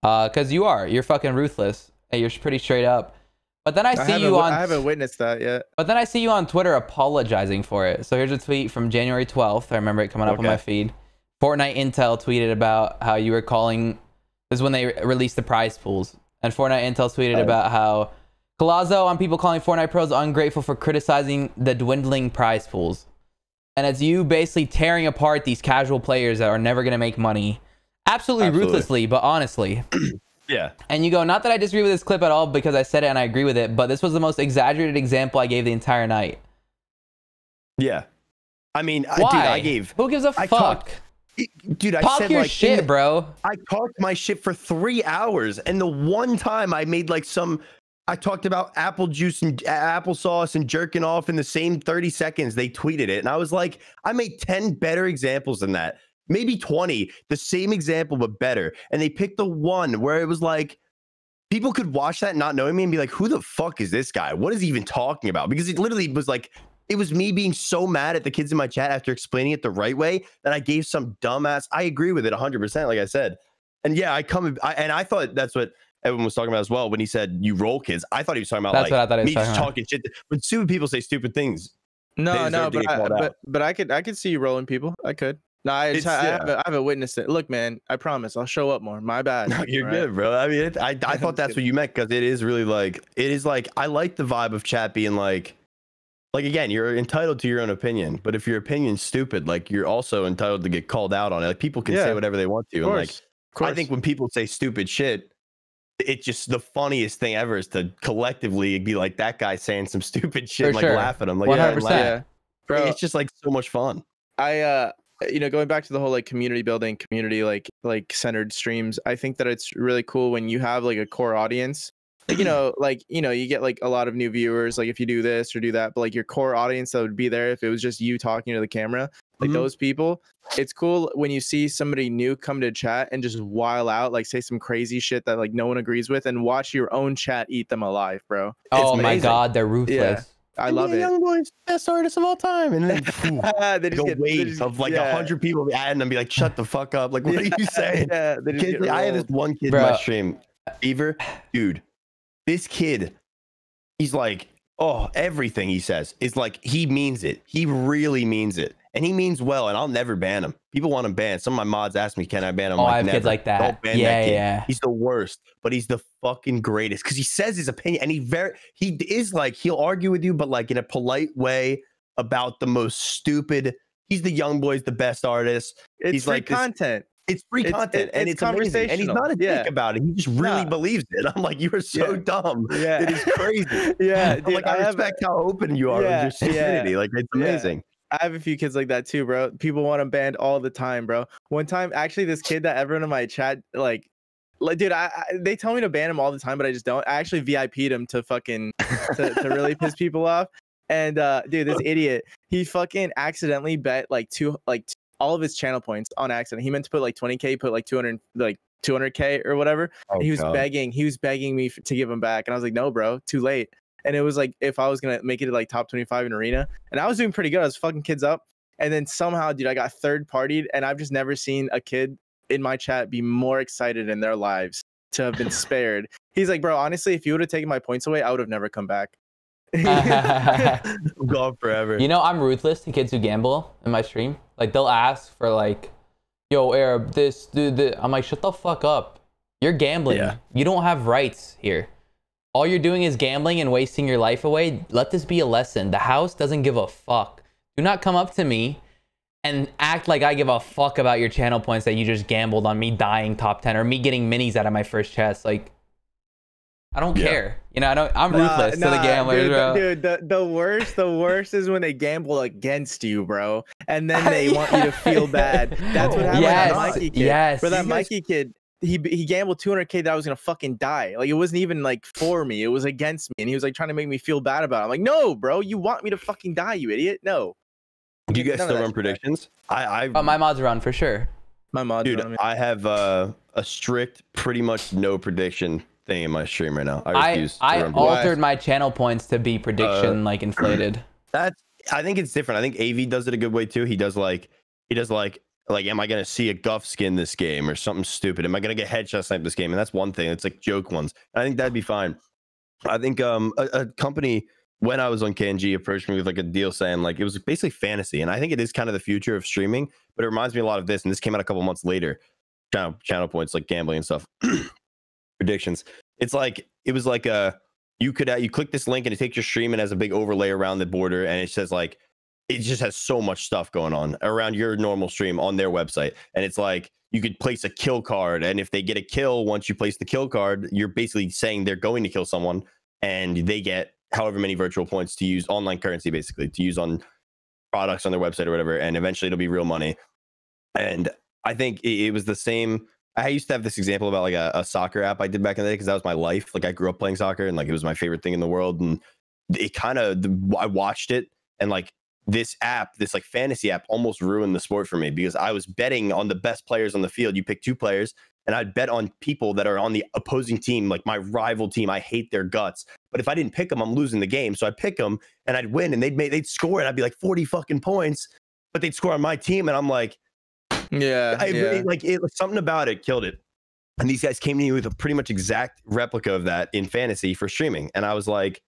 Speaker 1: Because you're fucking ruthless. And you're pretty straight up. But then I
Speaker 3: haven't witnessed that yet.
Speaker 1: But then I see you on Twitter apologizing for it. So here's a tweet from January 12th. I remember it coming up on my feed. Fortnite Intel tweeted about how you were calling... This is when they released the prize pools. And Fortnite Intel tweeted about how Co1azo on people calling Fortnite pros ungrateful for criticizing the dwindling prize pools. And it's you basically tearing apart these casual players that are never going to make money. Absolutely ruthlessly, but honestly.
Speaker 2: Yeah.
Speaker 1: And you go, not that I disagree with this clip at all because I said it and I agree with it, but this was the most exaggerated example I gave the entire night.
Speaker 2: Yeah. I mean,
Speaker 1: why?
Speaker 2: Dude, I gave...
Speaker 1: Who gives a fuck?
Speaker 2: Dude, I
Speaker 1: Talk
Speaker 2: said
Speaker 1: your
Speaker 2: like
Speaker 1: shit, bro.
Speaker 2: I talked my shit for 3 hours, and the one time I made like I talked about apple juice and applesauce and jerking off in the same 30 seconds. They tweeted it, and I was like, I made 10 better examples than that, maybe 20, the same example but better. And they picked the one where it was like people could watch that not knowing me and be like, who the fuck is this guy? What is he even talking about? Because it literally was like, it was me being so mad at the kids in my chat after explaining it the right way that I gave some dumbass. I agree with it 100%, like I said. And yeah, I thought that's what everyone was talking about as well when he said you roll kids. I thought he was talking about
Speaker 1: that's
Speaker 2: like
Speaker 1: what I thought
Speaker 2: me just talking shit. When stupid people say stupid things.
Speaker 3: No, but I could see you rolling people. I could. No, I haven't witnessed it. Look, man, I promise I'll show up more. My bad.
Speaker 2: No, you're good, bro. I mean, I thought that's what you meant because it is really like I like the vibe of chat being like again, you're entitled to your own opinion, but if your opinion's stupid, like you're also entitled to get called out on it. Like people can say whatever they want to, and like I think when people say stupid shit, it's just the funniest thing ever is to collectively be like that guy saying some stupid shit, and, like laugh at him, like
Speaker 1: 100%.
Speaker 2: Yeah, bro. It's just like so much fun.
Speaker 3: Going back to the whole like community building, community like centered streams, I think that it's really cool when you have like a core audience. Like, you get like a lot of new viewers, like if you do this or do that, but like your core audience that would be there if it was just you talking to the camera, like those people. It's cool when you see somebody new come to chat and just while out, like say some crazy shit that like no one agrees with and watch your own chat eat them alive, bro.
Speaker 1: Oh my God, they're ruthless.
Speaker 3: Yeah. I love it.
Speaker 2: Young boys, best artist of all time, and then they just get waves of like 100 people adding and be like, "Shut the fuck up!" Like, what are you saying? I had this one kid in my stream, Beaver, dude. This kid, he's like, oh, everything he says is like he means it. He really means it, and he means well. And I'll never ban him. People want him banned. Some of my mods ask me, "Can I ban him?"
Speaker 1: Oh,
Speaker 2: like,
Speaker 1: I have
Speaker 2: never.
Speaker 1: kids like that.
Speaker 2: Don't ban that kid.
Speaker 1: Yeah.
Speaker 2: He's the worst, but he's the fucking greatest because he says his opinion, and he is like he'll argue with you, but like in a polite way about the most stupid. He's the young boy's the best artist.
Speaker 3: He's free like content.
Speaker 2: It's free content, and it's amazing. And he's not a dick about it. He just really believes it. I'm like, you are so dumb. Yeah, it is crazy.
Speaker 3: Dude,
Speaker 2: like I respect how open you are with your stupidity. Like it's amazing.
Speaker 3: I have a few kids like that too, bro. People want them banned all the time, bro. One time, actually, this kid that everyone in my chat like dude, they tell me to ban him all the time, but I just don't. I actually VIP'd him to fucking to really piss people off. And dude, this idiot, he fucking accidentally bet all of his channel points on accident. He meant to put like 20K, he put like 200K or whatever. And he was begging me to give him back. And I was like, no, bro, too late. And it was like, if I was going to make it to like top 25 in arena, and I was doing pretty good. I was fucking kids up. And then somehow, dude, I got third partied, and I've just never seen a kid in my chat be more excited in their lives to have been spared. He's like, bro, honestly, if you would have taken my points away, I would have never come back.
Speaker 2: I'm gone forever.
Speaker 1: I'm ruthless to kids who gamble in my stream. Like they'll ask for like, yo, Arab, this, dude, I'm like, shut the fuck up. You're gambling. Yeah. You don't have rights here. All you're doing is gambling and wasting your life away. Let this be a lesson. The house doesn't give a fuck. Do not come up to me and act like I give a fuck about your channel points that you just gambled on me dying top 10 or me getting minis out of my first chest. Like, I don't care. I'm ruthless to the gamblers,
Speaker 3: dude,
Speaker 1: bro.
Speaker 3: Dude, the worst is when they gamble against you, bro. And then they want you to feel bad. That's what happened to Mikey kid.
Speaker 1: Yes.
Speaker 3: For that Mikey kid, he gambled 200K that I was going to fucking die. Like, it wasn't even like for me. It was against me. And he was like trying to make me feel bad about it. I'm like, no, bro, you want me to fucking die, you idiot? No.
Speaker 2: Do you guys still run predictions?
Speaker 1: My mods run for sure.
Speaker 3: My mods
Speaker 2: run. Dude, I have a strict, pretty much no prediction thing in my stream right now. I
Speaker 1: altered my channel points to be prediction like inflated.
Speaker 2: I think it's different. I think AV does it a good way too. He does like am I gonna see a Guff skin this game or something stupid? Am I gonna get headshot sniped this game? And that's one thing. It's like joke ones. I think that'd be fine. I think a company when I was on KNG approached me with like a deal saying like it was basically fantasy, and I think it is kind of the future of streaming. But it reminds me a lot of this, and this came out a couple months later. Channel points like gambling and stuff. Predictions. It was like a you click this link and it takes your stream and has a big overlay around the border, and it says like, it just has so much stuff going on around your normal stream on their website. And it's like, you could place a kill card, and if they get a kill, once you place the kill card, you're basically saying they're going to kill someone, and they get however many virtual points to use, online currency basically, to use on products on their website or whatever, and eventually it'll be real money. And I think it was the same. I used to have this example about like a soccer app I did back in the day, because that was my life. Like I grew up playing soccer, and like it was my favorite thing in the world. And it kind of, I watched it, and like this app, this like fantasy app, almost ruined the sport for me, because I was betting on the best players on the field. You pick 2 players, and I'd bet on people that are on the opposing team, like my rival team. I hate their guts, but if I didn't pick them, I'm losing the game. So I'd pick them, and I'd win, and they'd score, and I'd be like 40 fucking points, but they'd score on my team, and I'm like, really, like it, something about it killed it. And these guys came to me with a pretty much exact replica of that in fantasy for streaming, and I was like,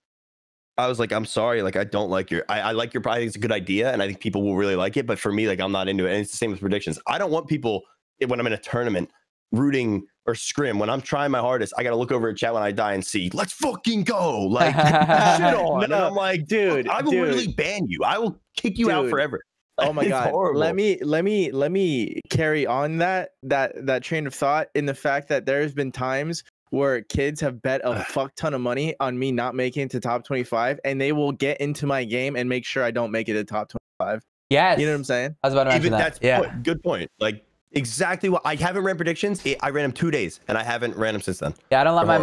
Speaker 2: I'm sorry, like I don't like your, I like your, I think it's a good idea, and I think people will really like it, but for me, like I'm not into it. And it's the same with predictions. I don't want people, when I'm in a tournament, rooting or scrim. When I'm trying my hardest, I gotta look over at chat when I die and see, let's fucking go, like shit on. And I'm like, dude, I will literally ban you. I will kick you out forever.
Speaker 3: Oh my god! Horrible. Let me carry on that train of thought, in the fact that there's been times where kids have bet a fuck ton of money on me not making it to top 25, and they will get into my game and make sure I don't make it to top 25.
Speaker 1: Yes.
Speaker 3: You know what I'm saying?
Speaker 1: I was about to mention that. Yeah.
Speaker 2: Good point. Like exactly what I haven't ran predictions. I ran them 2 days, and I haven't ran them since then.
Speaker 1: Yeah, I don't let my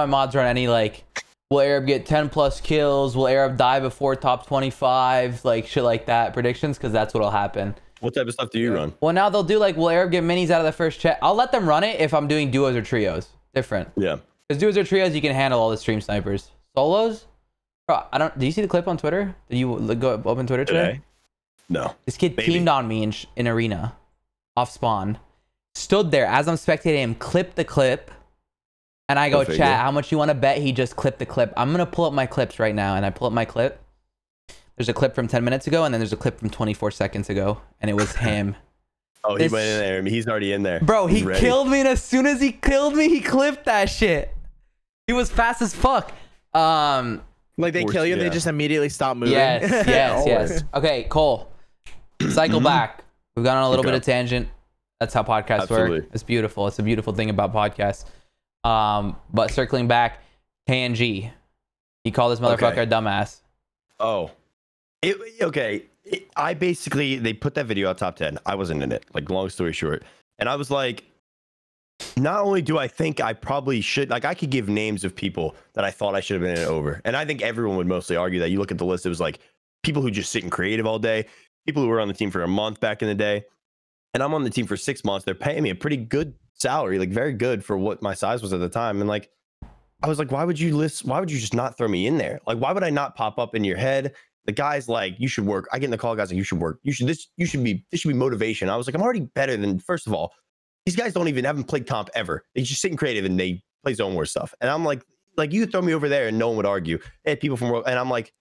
Speaker 1: mods run any like, will Arab get 10 plus kills? Will Arab die before top 25? Like shit like that, predictions, because that's what'll happen.
Speaker 2: What type of stuff do you run?
Speaker 1: Well, now they'll do like, will Arab get minis out of the first chat? I'll let them run it if I'm doing duos or trios. Different.
Speaker 2: Yeah.
Speaker 1: Because duos or trios, you can handle all the stream snipers. Solos? Bro, I don't. Do you see the clip on Twitter? Did you go open Twitter today?
Speaker 2: No.
Speaker 1: This kid teamed on me in arena, off spawn, stood there as I'm spectating him, clipped the clip, and I go, chat, how much you want to bet he just clipped the clip? I'm gonna pull up my clips right now, and I pull up my clip. There's a clip from 10 minutes ago, and then there's a clip from 24 seconds ago, and it was him.
Speaker 2: Oh, he went in there. I mean, he's already in there.
Speaker 1: Bro, he killed me, and as soon as he killed me, he clipped that shit. He was fast as fuck.
Speaker 3: Like they kill you, and they just immediately stop moving.
Speaker 1: Yes, yes. Okay, Cole. Cycle back. We've gone on a little bit of tangent. That's how podcasts work. It's beautiful. It's a beautiful thing about podcasts. But circling back, KNG. He called this motherfucker a dumbass.
Speaker 2: Oh. I basically, they put that video out top 10. I wasn't in it, like long story short. And I was like, not only do I think I probably should, like I could give names of people that I thought I should have been in it over. And I think everyone would mostly argue that. You look at the list, it was like people who just sit in creative all day, people who were on the team for a month back in the day. And I'm on the team for 6 months. They're paying me a pretty good salary, like very good for what my size was at the time. And like, I was like, why would you just not throw me in there? Like, why would I not pop up in your head? The guy's like, you should work. I get in the call, guys like, you should work. This should be motivation. I was like, I'm already better than, first of all, these guys haven't played comp ever. They just sit in creative and they play Zone War stuff. And I'm like you throw me over there and no one would argue. They had people from world, and I'm like,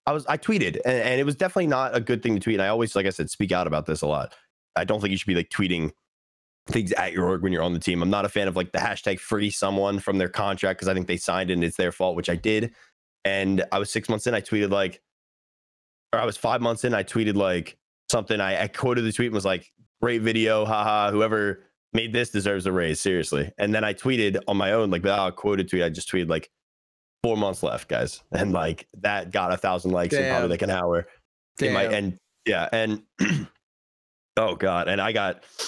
Speaker 2: I tweeted, and it was definitely not a good thing to tweet. And I always, like I said, speak out about this a lot. I don't think you should be like tweeting things at your org when you're on the team. I'm not a fan of like the hashtag free someone from their contract, because I think they signed it and it's their fault, which I did. And I was 6 months in, I tweeted like, or I was 5 months in, I tweeted like something. I quoted the tweet and was like, great video, haha, whoever made this deserves a raise, seriously. And then I tweeted on my own, like without a quoted tweet, I just tweeted like 4 months left, guys. And like that got 1,000 likes in probably like an hour. And oh god. And I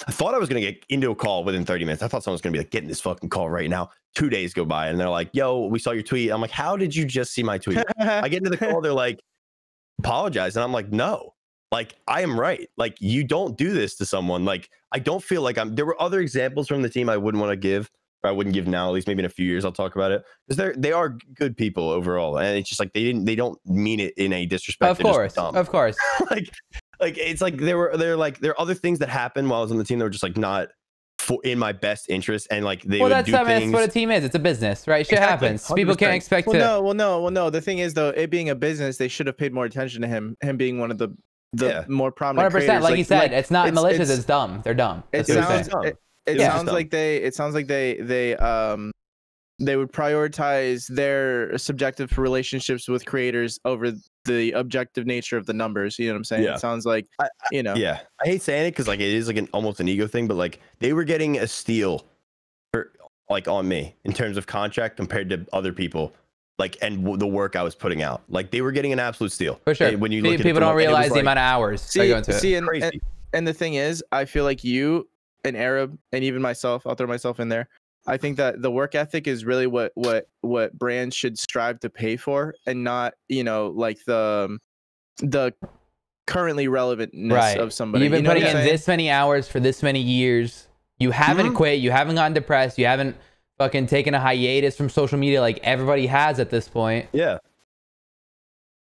Speaker 2: thought I was gonna get into a call within 30 minutes. I thought someone was gonna be like, getting this fucking call right now. 2 days go by and they're like, yo, we saw your tweet. I'm like, how did you just see my tweet? I get into the call, they're like, apologize. And I'm like, no, like I am right. Like you don't do this to someone. Like I don't feel like there were other examples from the team I wouldn't want to give, or I wouldn't give now, at least maybe in a few years I'll talk about it, because they are good people overall. And it's just like they don't mean it in a disrespect.
Speaker 1: Of course.
Speaker 2: like it's like there are other things that happened while I was on the team that were just like not in my best interest, and like they would do things.
Speaker 1: That's what a team is. It's a business, right? Shit happens. 100%. People can't expect
Speaker 3: Well, no. The thing is, though, it being a business, they should have paid more attention to him being one of the more prominent 100%.
Speaker 1: Creators. Like you said, it's not malicious. It's dumb. They're dumb.
Speaker 3: It sounds like they prioritize their subjective relationships with creators over the objective nature of the numbers. You know what I'm saying?
Speaker 2: Yeah.
Speaker 3: It sounds like, you know.
Speaker 2: Yeah, I hate saying it because like it is like almost an ego thing, but like they were getting a steal for like on me in terms of contract compared to other people. Like, and the work I was putting out, like they were getting an absolute steal.
Speaker 1: For sure.
Speaker 2: When you look at
Speaker 1: people don't realize the amount of hours.
Speaker 3: And the thing is, I feel like you, an Arab, and even myself, I'll throw myself in there. I think that the work ethic is really what brands should strive to pay for, and not, you know, like the currently relevantness of somebody.
Speaker 1: You've been putting in this many hours for this many years. You haven't quit. You haven't gotten depressed. You haven't fucking taken a hiatus from social media like everybody has at this point.
Speaker 2: Yeah.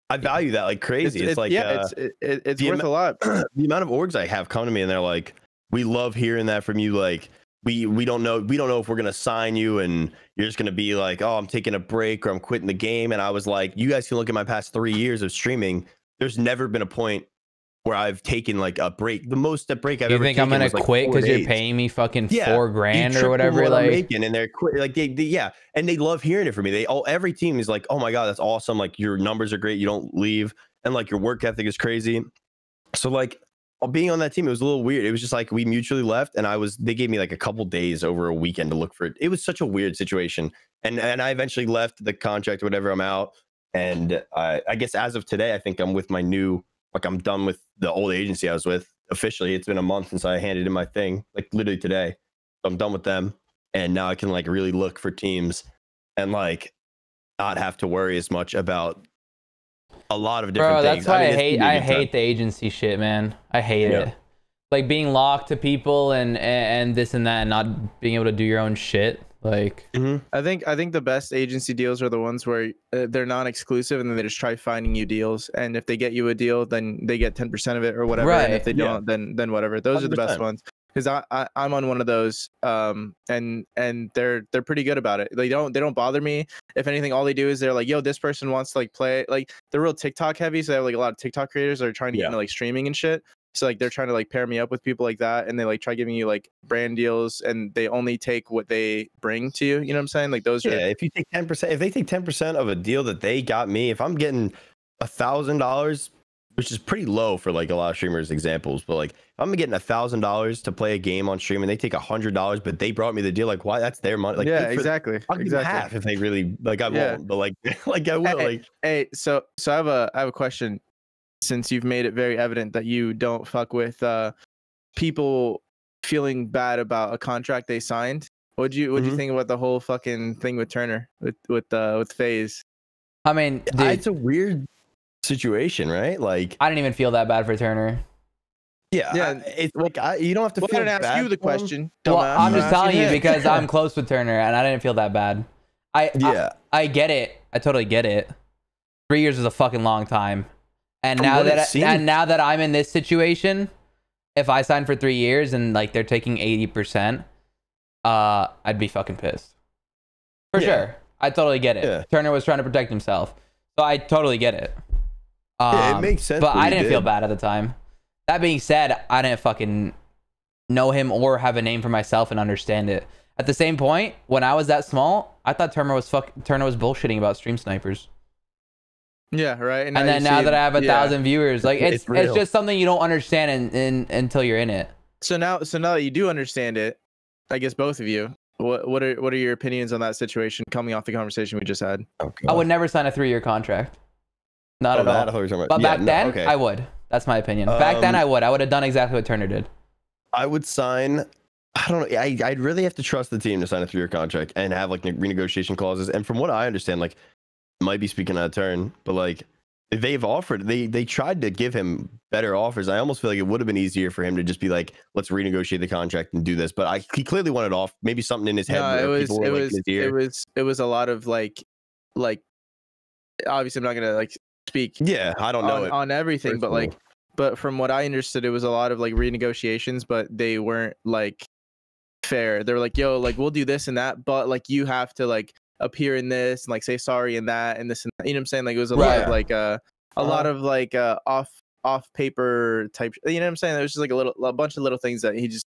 Speaker 2: I value that like crazy. It's like,
Speaker 3: it's worth a lot.
Speaker 2: The amount of orgs I have come to me and they're like, we love hearing that from you. Like, we don't know if we're going to sign you and you're just going to be like, oh, I'm taking a break or I'm quitting the game. And I was like, you guys can look at my past 3 years of streaming. There's never been a point where I've taken like a break. The most break I've ever taken. You think I'm gonna
Speaker 1: quit because you're paying me fucking $4,000 or whatever?
Speaker 2: Like, making, and they're quit. Like they and they love hearing it from me. Every team is like, oh my god, that's awesome. Like your numbers are great. You don't leave, and like your work ethic is crazy. So like being on that team, it was a little weird. It was just like we mutually left, and they gave me like a couple days over a weekend to look for it. It was such a weird situation, and I eventually left the contract or whatever. I'm out, and I guess as of today, I think I'm with my new. Like I'm done with the old agency I was with officially. It's been a month since I handed in my thing, like literally today. So I'm done with them. And now I can like really look for teams and like not have to worry as much about a lot of different things.
Speaker 1: That's why I hate the agency shit, man. I hate it. Like being locked to people and this and that and not being able to do your own shit. Like
Speaker 3: I think the best agency deals are the ones where they're non-exclusive and then they just try finding you deals, and if they get you a deal then they get 10% of it or whatever, and if they don't then whatever. Those 100%. Are the best ones, because I'm on one of those, and they're pretty good about it. They don't bother me. If anything, all they do is they're like, yo, this person wants to like play, like they're real TikTok heavy, so they have like a lot of TikTok creators that are trying to get into like streaming and shit. So like they're trying to like pair me up with people like that, and they like try giving you like brand deals, and they only take what they bring to you. You know what I'm saying? Like those.
Speaker 2: Yeah. If you take 10%, if they take 10% of a deal that they got me, if I'm getting $1,000, which is pretty low for like a lot of streamers examples, but like if I'm getting $1,000 to play a game on stream and they take $100, but they brought me the deal, like why? That's their money. Like
Speaker 3: exactly.
Speaker 2: I'll give them half if they really like. I won't, but like like I will.
Speaker 3: So I have a question. Since you've made it very evident that you don't fuck with people feeling bad about a contract they signed, what'd you think about the whole fucking thing with Turner with FaZe?
Speaker 1: I mean, dude,
Speaker 2: it's a weird situation, right? Like
Speaker 1: I didn't even feel that bad for Turner.
Speaker 2: Yeah. It's like you don't have to feel bad.
Speaker 3: I didn't ask you the question.
Speaker 1: Well, I'm just telling you because I'm close with Turner and I didn't feel that bad. I get it. I totally get it. 3 years is a fucking long time. And now that I'm in this situation, if I sign for 3 years and like they're taking 80%, I'd be fucking pissed. For sure. I totally get it. Yeah. Turner was trying to protect himself. So I totally get it.
Speaker 2: It makes sense.
Speaker 1: But I didn't feel bad at the time. That being said, I didn't fucking know him or have a name for myself and understand it. At the same point, when I was that small, I thought Turner was bullshitting about stream snipers.
Speaker 3: Yeah, right.
Speaker 1: And then now that I have 1,000 viewers, like it's just something you don't understand until you're in it.
Speaker 3: So now that you do understand it, I guess both of you, what are your opinions on that situation coming off the conversation we just had?
Speaker 2: Okay.
Speaker 1: I would never sign a 3-year contract. Not at all. But back then, I would. That's my opinion. Back then, I would. I would have done exactly what Turner did.
Speaker 2: I would sign. I don't know. I'd really have to trust the team to sign a 3-year contract and have like renegotiation clauses. And from what I understand, like. Might be speaking out of turn, but like they've offered, they tried to give him better offers. I almost feel like it would have been easier for him to just be like, let's renegotiate the contract and do this. But he clearly wanted off. Maybe something in his head.
Speaker 3: No, it was a lot of like obviously I'm not gonna like speak.
Speaker 2: Yeah, I don't know
Speaker 3: on everything, but from what I understood, it was a lot of like renegotiations, but they weren't like fair. They were like, yo, like we'll do this and that, but like you have to like appear in this and like say sorry in that and this and that. You know what I'm saying? Like it was a lot of like a lot of like off paper type. You know what I'm saying? It was just like a bunch of little things that he just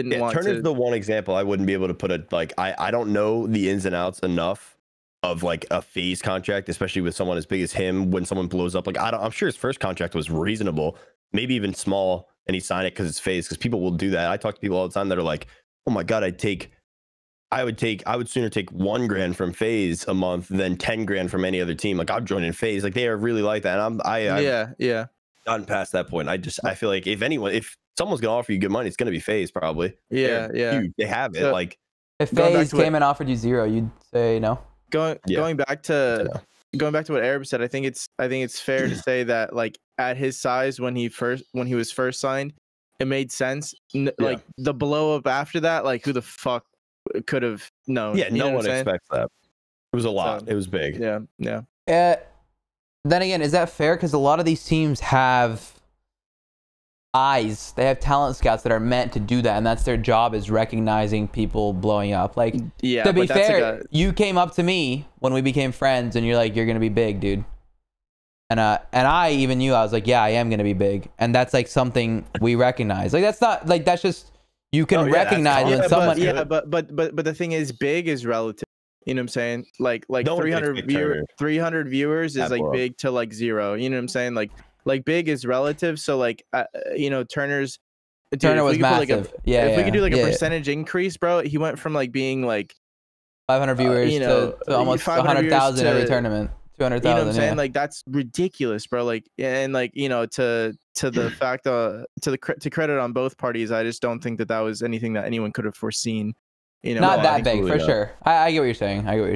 Speaker 3: didn't want
Speaker 2: Turner's
Speaker 3: to.
Speaker 2: the one example I wouldn't be able to put it like I don't know the ins and outs enough of like a FaZe contract, especially with someone as big as him. When someone blows up, like I'm sure his first contract was reasonable, maybe even small, and he signed it because it's FaZe. Because people will do that. I talk to people all the time that are like, "Oh my god, I would sooner take $1 grand from FaZe a month than 10 grand from any other team. Like I'm joining FaZe. Like they are really like that. And I've gotten past that point. I feel like if someone's gonna offer you good money, it's gonna be FaZe probably.
Speaker 3: Yeah.
Speaker 2: Huge. They have it.
Speaker 3: So,
Speaker 2: like
Speaker 1: if FaZe came and offered you 0, you'd say no.
Speaker 3: Going back to what Arab said, I think it's fair to say that like at his size when he was first signed, it made sense. Like the blow up after that, like who the fuck could have known?
Speaker 2: Yeah, no one expects that. It was a lot. It was big.
Speaker 3: Yeah.
Speaker 1: Then again, is that fair? Because a lot of these teams have eyes. They have talent scouts that are meant to do that, and that's their job, is recognizing people blowing up. Like, to be fair, you came up to me when we became friends, and you're like, "You're gonna be big, dude." And I even knew, I was like, "Yeah, I am gonna be big," and that's like something we recognize. Like that's not like that's just you can recognize when someone.
Speaker 3: But the thing is, big is relative. You know what I'm saying? Like 300 viewers is like big to like 0. You know what I'm saying? Like big is relative. So like Turner
Speaker 1: was massive.
Speaker 3: If we could do like a percentage increase, bro, he went from like being like
Speaker 1: 500 viewers to almost 100,000 every tournament. 200,000.
Speaker 3: You know what I'm saying? Like that's ridiculous, bro. Like and like to the fact to credit on both parties, I just don't think that was anything that anyone could have foreseen.
Speaker 1: Not that big for sure. I get what you're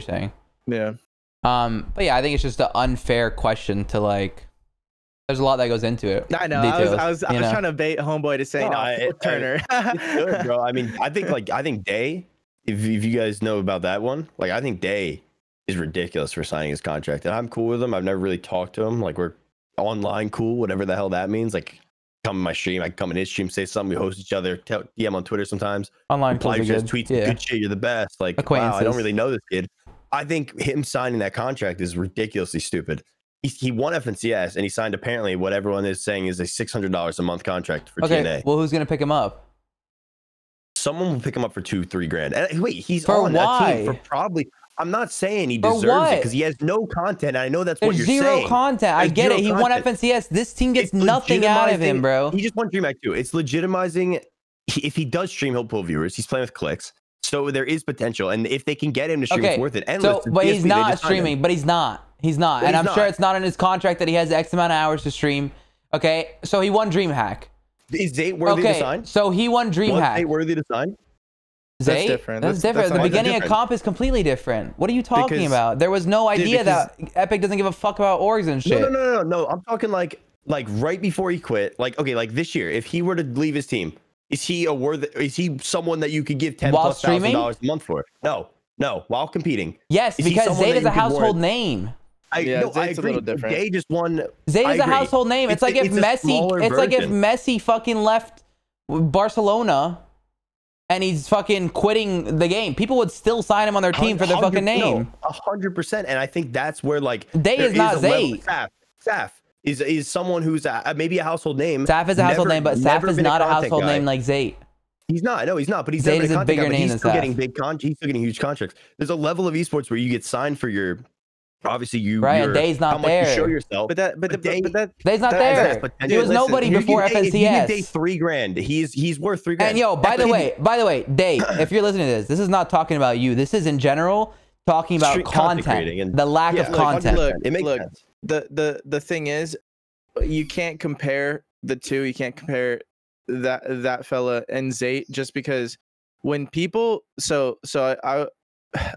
Speaker 1: saying.
Speaker 3: Yeah.
Speaker 1: But yeah, I think it's just an unfair question to like. There's a lot that goes into it.
Speaker 3: I know. Details, I was trying to bait homeboy to say Turner.
Speaker 2: It's good, bro. I mean, I think Day. If you guys know about that one, like I think Day is ridiculous for signing his contract, and I'm cool with him. I've never really talked to him. Like we're online cool, whatever the hell that means. Like come in my stream, I can come in his stream, say something. We host each other, DM on Twitter sometimes.
Speaker 1: Online
Speaker 2: reply to his tweets, good shit. You're the best. Like wow, I don't really know this kid. I think him signing that contract is ridiculously stupid. He won FNCS and he signed apparently what everyone is saying is a $600 a month contract for TNA.
Speaker 1: Well, who's gonna pick him up?
Speaker 2: Someone will pick him up for $2-3 grand. And wait, he's
Speaker 1: for
Speaker 2: on
Speaker 1: why?
Speaker 2: that team for probably. I'm not saying he deserves it because he has no content. I know that's what you're saying.
Speaker 1: Zero content. I get it. He won FNCS. This team gets nothing out of him, bro.
Speaker 2: He just won DreamHack too. It's legitimizing. If he does stream, he'll pull viewers. He's playing with clicks, so there is potential. And if they can get him to stream, it's worth it. And
Speaker 1: but he's not streaming. But he's not. And I'm sure it's not in his contract that he has X amount of hours to stream. Okay, so he won DreamHack.
Speaker 2: Is Zate worthy to sign?
Speaker 1: So he won DreamHack.
Speaker 2: Was Zate worthy to sign?
Speaker 1: That's different. That's different. The beginning of comp is completely different. What are you talking about? There was no idea that Epic doesn't give a fuck about orgs and shit.
Speaker 2: No. I'm talking like right before he quit. Like this year, if he were to leave his team, is he someone that you could give $10,000+ a month for? No. While competing.
Speaker 1: Yes, because Zate is a household name.
Speaker 2: I agree. A little different. They just won.
Speaker 1: Zate is a household name. It's like if Messi fucking left Barcelona. And he's fucking quitting the game. People would still sign him on their team for their fucking name.
Speaker 2: 100%. And I think that's where like
Speaker 1: Day is not Zate.
Speaker 2: Saf is someone who's maybe a household name.
Speaker 1: Saf is a household name, but Saf is not a household name like Zate.
Speaker 2: He's not. No, he's not. But he's
Speaker 1: Zate is a bigger name than Saf.
Speaker 2: He's still getting huge contracts. There's a level of esports where you get signed for your. Obviously,
Speaker 1: and Day's not there.
Speaker 2: You show yourself,
Speaker 1: but Day's not there. He was nobody before FNCS.
Speaker 2: You give Day $3 grand. He's worth $3 grand.
Speaker 1: And by the way, Day, if you're listening to this is not talking about you. This is in general talking about content, the lack of content.
Speaker 2: It makes sense.
Speaker 3: The thing is, you can't compare the two. You can't compare that fella and Zate just because when people I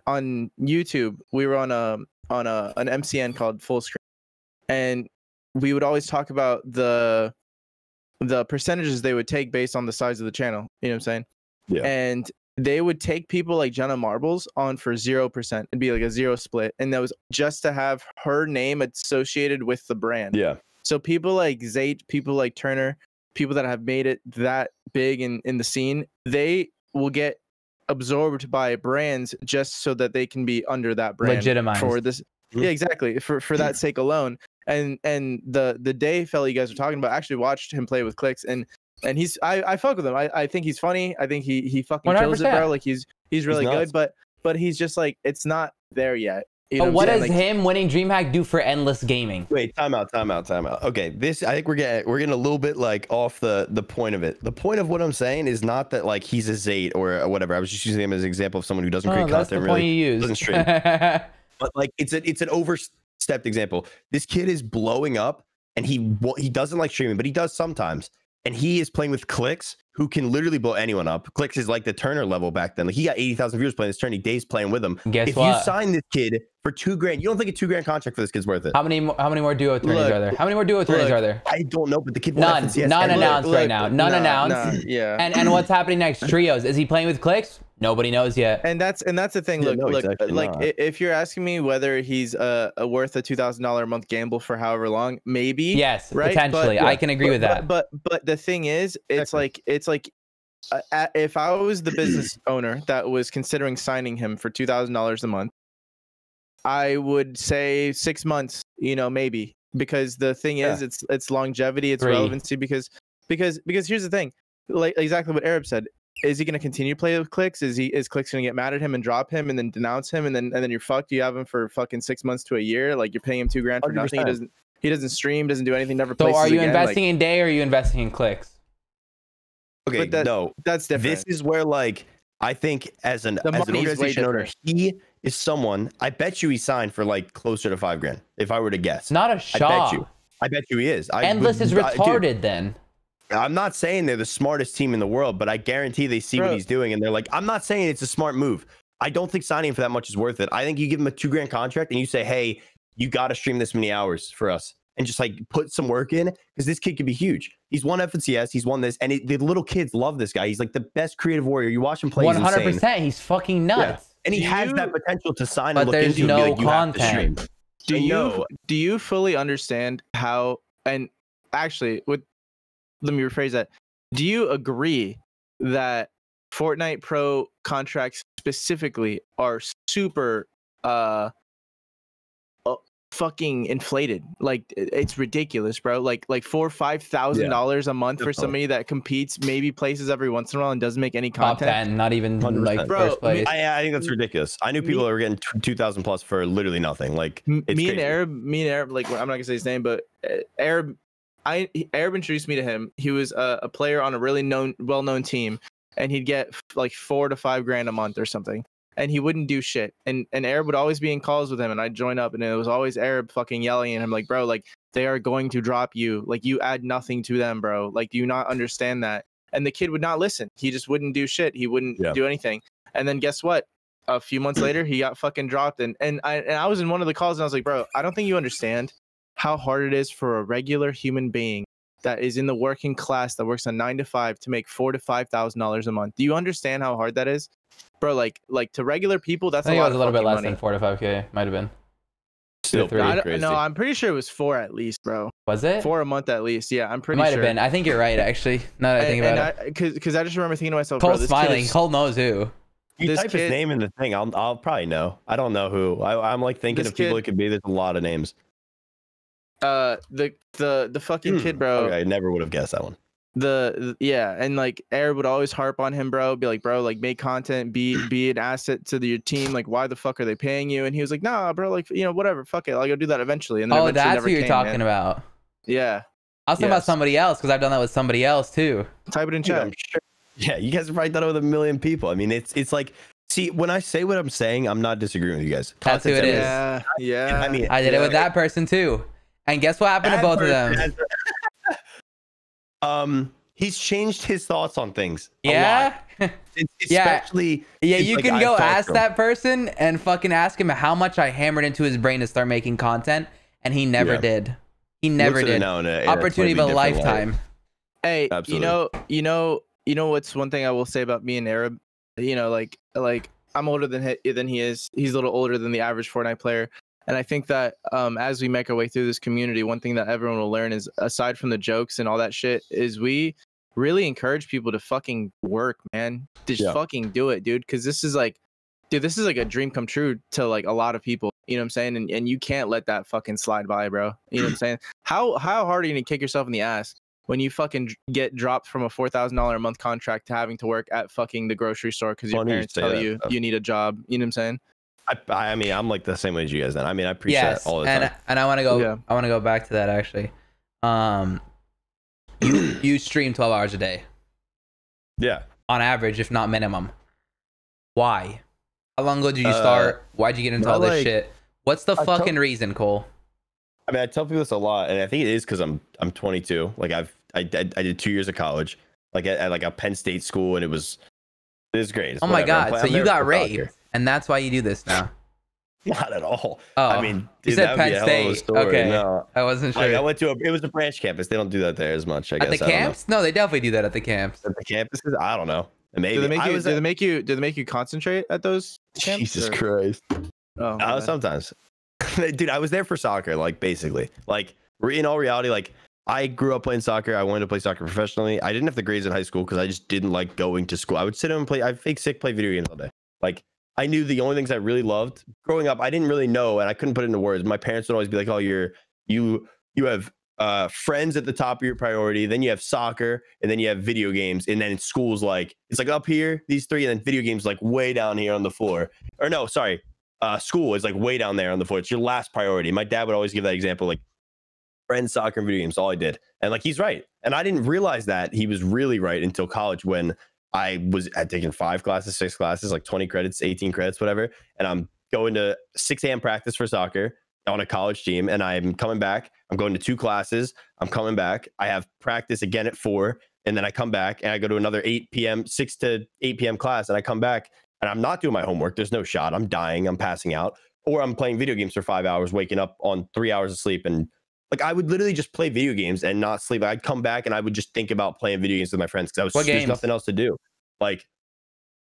Speaker 3: on YouTube we were on an MCN called Full Screen, and we would always talk about the percentages they would take based on the size of the channel. You know what I'm saying?
Speaker 2: Yeah.
Speaker 3: And they would take people like Jenna Marbles on for 0%. It'd be like a 0 split, and that was just to have her name associated with the brand.
Speaker 2: Yeah.
Speaker 3: So people like Zate, people like Turner, people that have made it that big in the scene, they will get absorbed by brands just so that they can be under that brand.
Speaker 1: Legitimized.
Speaker 3: For this. Yeah, exactly. For that sake alone. And the Day fella you guys were talking about, I actually watched him play with Clicks, and And I fuck with him. I think he's funny. I think he fucking kills it,
Speaker 1: 100%.
Speaker 3: bro. Like he's really good, but he's just like, it's not there yet.
Speaker 1: But what does him winning DreamHack do for endless gaming?
Speaker 2: Wait, time out. Okay, I think we're getting a little bit like off the point of it. The point of what I'm saying is not that like he's a Zate or whatever. I was just using him as an example of someone who doesn't create content, really doesn't stream. But like it's an overstepped example. This kid is blowing up, and he doesn't like streaming, but he does sometimes. And he is playing with Clicks, who can literally blow anyone up. Clicks is like the Turner level back then. Like he got 80,000 viewers playing this tourney. Dave's playing with him. If you sign this kid for $2,000, you don't think a $2,000 contract for this kid's worth it?
Speaker 1: How many more duo tourneys are there? How many more duo tourneys are there?
Speaker 2: I don't know, but the kid
Speaker 1: none announced right now. None announced.
Speaker 3: Yeah.
Speaker 1: And what's happening next? Trios. Is he playing with Clicks? Nobody knows yet.
Speaker 3: And that's the thing.
Speaker 2: Yeah,
Speaker 3: look, like
Speaker 2: not.
Speaker 3: if you're asking me whether he's worth a $2,000 a month gamble for however long, maybe.
Speaker 1: Yes,
Speaker 3: right?
Speaker 1: potentially. I can agree with that.
Speaker 3: But the thing is, it's like if I was the business owner that was considering signing him for $2,000 a month, I would say 6 months, maybe, because the thing is, it's longevity, it's relevancy, because here's the thing, like exactly what Arab said. Is he going to continue to play with Clicks? Is Clicks going to get mad at him and drop him and then denounce him and then you're fucked? You have him for fucking 6 months to a year. Like you're paying him $2,000 for 100%. Nothing. He doesn't stream, doesn't do anything, never plays.
Speaker 1: So are you
Speaker 3: again.
Speaker 1: investing in Day or are you investing in Clicks?
Speaker 2: Okay, no,
Speaker 3: that's different.
Speaker 2: This is where like I think as an organization owner, he is someone. I bet you he signed for like closer to $5,000 if I were to guess.
Speaker 1: Not a shot.
Speaker 2: I bet you he is.
Speaker 1: Endless is retarded then.
Speaker 2: I'm not saying they're the smartest team in the world, but I guarantee they see what he's doing and they're like, I'm not saying it's a smart move. I don't think signing him for that much is worth it. I think you give him a $2,000 contract and you say, hey, you got to stream this many hours for us and just like put some work in, because this kid could be huge. He's won FNCS, he's won this, and the little kids love this guy. He's like the best creative warrior. You watch him play,
Speaker 1: 100%. He's fucking nuts.
Speaker 2: Yeah. And he has that potential to sign and look
Speaker 1: there's
Speaker 2: into
Speaker 1: no
Speaker 2: and be like,
Speaker 1: content.
Speaker 3: Do you fully understand how? And actually, let me rephrase that. Do you agree that Fortnite Pro contracts specifically are super fucking inflated? Like it's ridiculous, bro. Like $4,000 or $5,000 a month for somebody that competes, maybe places every once in a while and doesn't make any content.
Speaker 1: Top 10, not even
Speaker 2: 100%.
Speaker 1: like first place.
Speaker 2: I think that's ridiculous. I knew people that were getting 2,000 plus for literally nothing. Like
Speaker 3: me and Arab, like I'm not gonna say his name, but Arab introduced me to him. He was a player on a really well-known team, and he'd get like $4,000 to $5,000 a month or something, and he wouldn't do shit. And Arab would always be in calls with him, and I'd join up, and it was always Arab fucking yelling at him like, bro, like they are going to drop you. Like you add nothing to them, bro. Like do you not understand that? And the kid would not listen. He just wouldn't do shit. He wouldn't do anything. And then guess what? A few months later, he got fucking dropped. And I was in one of the calls, and I was like, bro, I don't think you understand how hard it is for a regular human being that is in the working class that works a 9 to 5 to make $4,000 to $5,000 a month. Do you understand how hard that is, bro? Like to regular people, that's a lot.
Speaker 1: A little bit less than 4 to 5K. Might have been.
Speaker 2: Still crazy.
Speaker 3: No, I'm pretty sure it was 4 at least, bro.
Speaker 1: Was it
Speaker 3: 4 a month at least? Yeah, I'm pretty sure.
Speaker 1: Might have been. I think you're right, actually. Now that I think about it.
Speaker 3: Because I just remember thinking to myself,
Speaker 1: Cole's
Speaker 3: bro, this
Speaker 1: smiling.
Speaker 3: kid is,
Speaker 1: Cole knows who.
Speaker 2: You type his name in the thing, I'll probably know. I don't know who. I'm like thinking of people it could be. There's a lot of names.
Speaker 3: The fucking kid, bro.
Speaker 2: Okay, I never would have guessed that one.
Speaker 3: Yeah, and like Arab would always harp on him, bro. Be like, bro, like make content, be an asset to your team. Like, why the fuck are they paying you? And he was like, nah, bro, like whatever, fuck it, I'll go do that eventually. And then
Speaker 1: that's who you're talking about.
Speaker 3: Yeah,
Speaker 1: I was talking about somebody else because I've done that with somebody else too.
Speaker 3: Type it in chat.
Speaker 2: I'm sure. Yeah, you guys have probably done it with a million people. I mean, it's like, see, when I say what I'm saying, I'm not disagreeing with you guys.
Speaker 1: That's who it is.
Speaker 3: Yeah.
Speaker 2: I mean,
Speaker 1: I did it with that person too. And guess what happened to both of them?
Speaker 2: He's changed his thoughts on things.
Speaker 1: Yeah.
Speaker 2: Especially.
Speaker 1: Yeah, you can go ask that person and fucking ask him how much I hammered into his brain to start making content, and he never did. He never did. Opportunity of a lifetime.
Speaker 3: Hey, absolutely. You know what's one thing I will say about me and Arab? Like I'm older than he is. He's a little older than the average Fortnite player. And I think that as we make our way through this community, one thing that everyone will learn is, aside from the jokes and all that shit, is we really encourage people to fucking work, man. Just fucking do it, dude. Because this is like a dream come true to like a lot of people. You know what I'm saying? And you can't let that fucking slide by, bro. You know what I'm saying? How hard are you gonna kick yourself in the ass when you fucking get dropped from a $4,000 a month contract to having to work at fucking the grocery store because your parents tell you you need a job. You know what I'm saying?
Speaker 2: I mean, I'm like the same way as you guys. Then I mean, I appreciate that all the time.
Speaker 1: And I want to go. Yeah. I want to go back to that actually. You stream 12 hours a day.
Speaker 2: Yeah.
Speaker 1: On average, if not minimum. Why? How long ago did you start? Why'd you get into all this shit? What's the fucking reason, Cole?
Speaker 2: I mean, I tell people this a lot, and I think it is because I'm 22. Like I did 2 years of college, like at like a Penn State school, and it was great.
Speaker 1: Oh my god! So you got raped, and that's why you do this now?
Speaker 2: Not at all.
Speaker 1: Oh,
Speaker 2: I mean,
Speaker 1: you said Penn State. Okay, no, I wasn't sure.
Speaker 2: Like, I went to it was a branch campus. They don't do that there as much. I guess
Speaker 1: at the camps? No, they definitely do that at the camps.
Speaker 2: At the campuses, I don't know. Maybe.
Speaker 3: Do they make you concentrate at those camps?
Speaker 2: Jesus Christ.
Speaker 3: Oh,
Speaker 2: sometimes. Dude, I was there for soccer, like basically. Like in all reality, like I grew up playing soccer. I wanted to play soccer professionally. I didn't have the grades in high school because I just didn't like going to school. I would sit down and play. I'd fake sick, play video games all day. Like I knew the only things I really loved growing up. I didn't really know, and I couldn't put it into words. My parents would always be like, "Oh, you have friends at the top of your priority. Then you have soccer, and then you have video games, and then in school's like it's like up here, these three, and then video games like way down here on the floor. Or no, sorry." School is like way down there on the floor. It's your last priority. My dad would always give that example, like friends, soccer, and video games, all I did. And like, he's right. And I didn't realize that he was really right until college when I had taken 5 classes, 6 classes, like 20 credits, 18 credits, whatever. And I'm going to 6 a.m. practice for soccer on a college team. And I'm coming back. I'm going to 2 classes. I'm coming back. I have practice again at 4. And then I come back and I go to another 8 p.m., 6 to 8 p.m. class. And I come back. And I'm not doing my homework. There's no shot. I'm dying. I'm passing out. Or I'm playing video games for 5 hours, waking up on 3 hours of sleep. And like, I would literally just play video games and not sleep. I'd come back and I would just think about playing video games with my friends because there's nothing else to do. Like,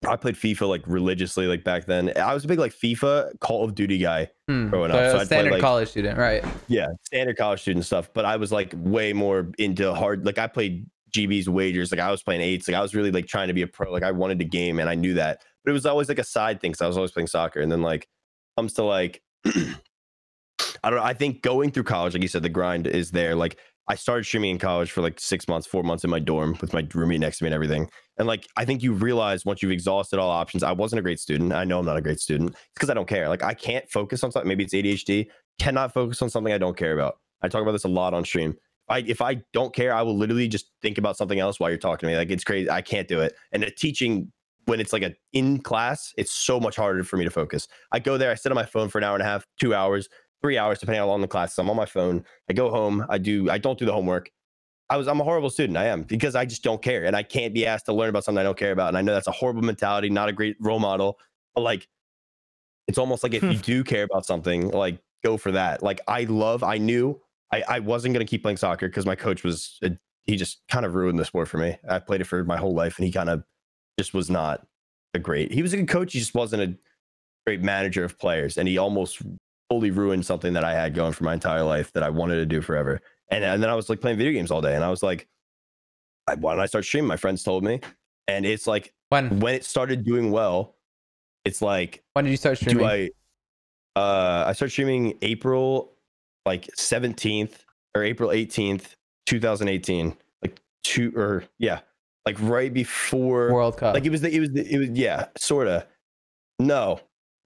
Speaker 2: I played FIFA like religiously, like back then. I was a big like FIFA, Call of Duty guy growing up.
Speaker 1: So standard play, like, college student, right?
Speaker 2: Yeah, standard college student stuff. But I was like way more into hard. Like I played GB's wagers. Like I was playing 8s. Like I was really like trying to be a pro. Like I wanted to game, and I knew that. But it was always like a side thing because I was always playing soccer. And then like comes to like I don't know. I think going through college, like you said, the grind is there. Like I started streaming in college for like 6 months, 4 months in my dorm with my roommate next to me and everything. And like I think you realize once you've exhausted all options, I wasn't a great student. I know I'm not a great student. It's because I don't care. Like I can't focus on something. Maybe it's ADHD. Cannot focus on something I don't care about. I talk about this a lot on stream. If I don't care, I will literally just think about something else while you're talking to me. Like it's crazy. I can't do it. And teaching, when it's like in class, it's so much harder for me to focus. I go there, I sit on my phone for an hour and a half, 2 hours, 3 hours, depending on how long the class is. I'm on my phone. I go home. I don't do the homework. I'm a horrible student. I am, because I just don't care. And I can't be asked to learn about something I don't care about. And I know that's a horrible mentality, not a great role model. But like, it's almost like if you do care about something, like go for that. Like I knew I wasn't going to keep playing soccer because my coach he just kind of ruined the sport for me. I played it for my whole life, and he kind of just was not he was a good coach. He just wasn't a great manager of players. And he almost fully ruined something that I had going for my entire life that I wanted to do forever. And then I was like playing video games all day. And I was like, why don't I start streaming? My friends told me. And it's like, when it started doing well, it's like,
Speaker 1: when did you start streaming?
Speaker 2: I started streaming April like 17th or April 18th, 2018, like right before
Speaker 1: World Cup.
Speaker 2: Like it was yeah, sort of. No,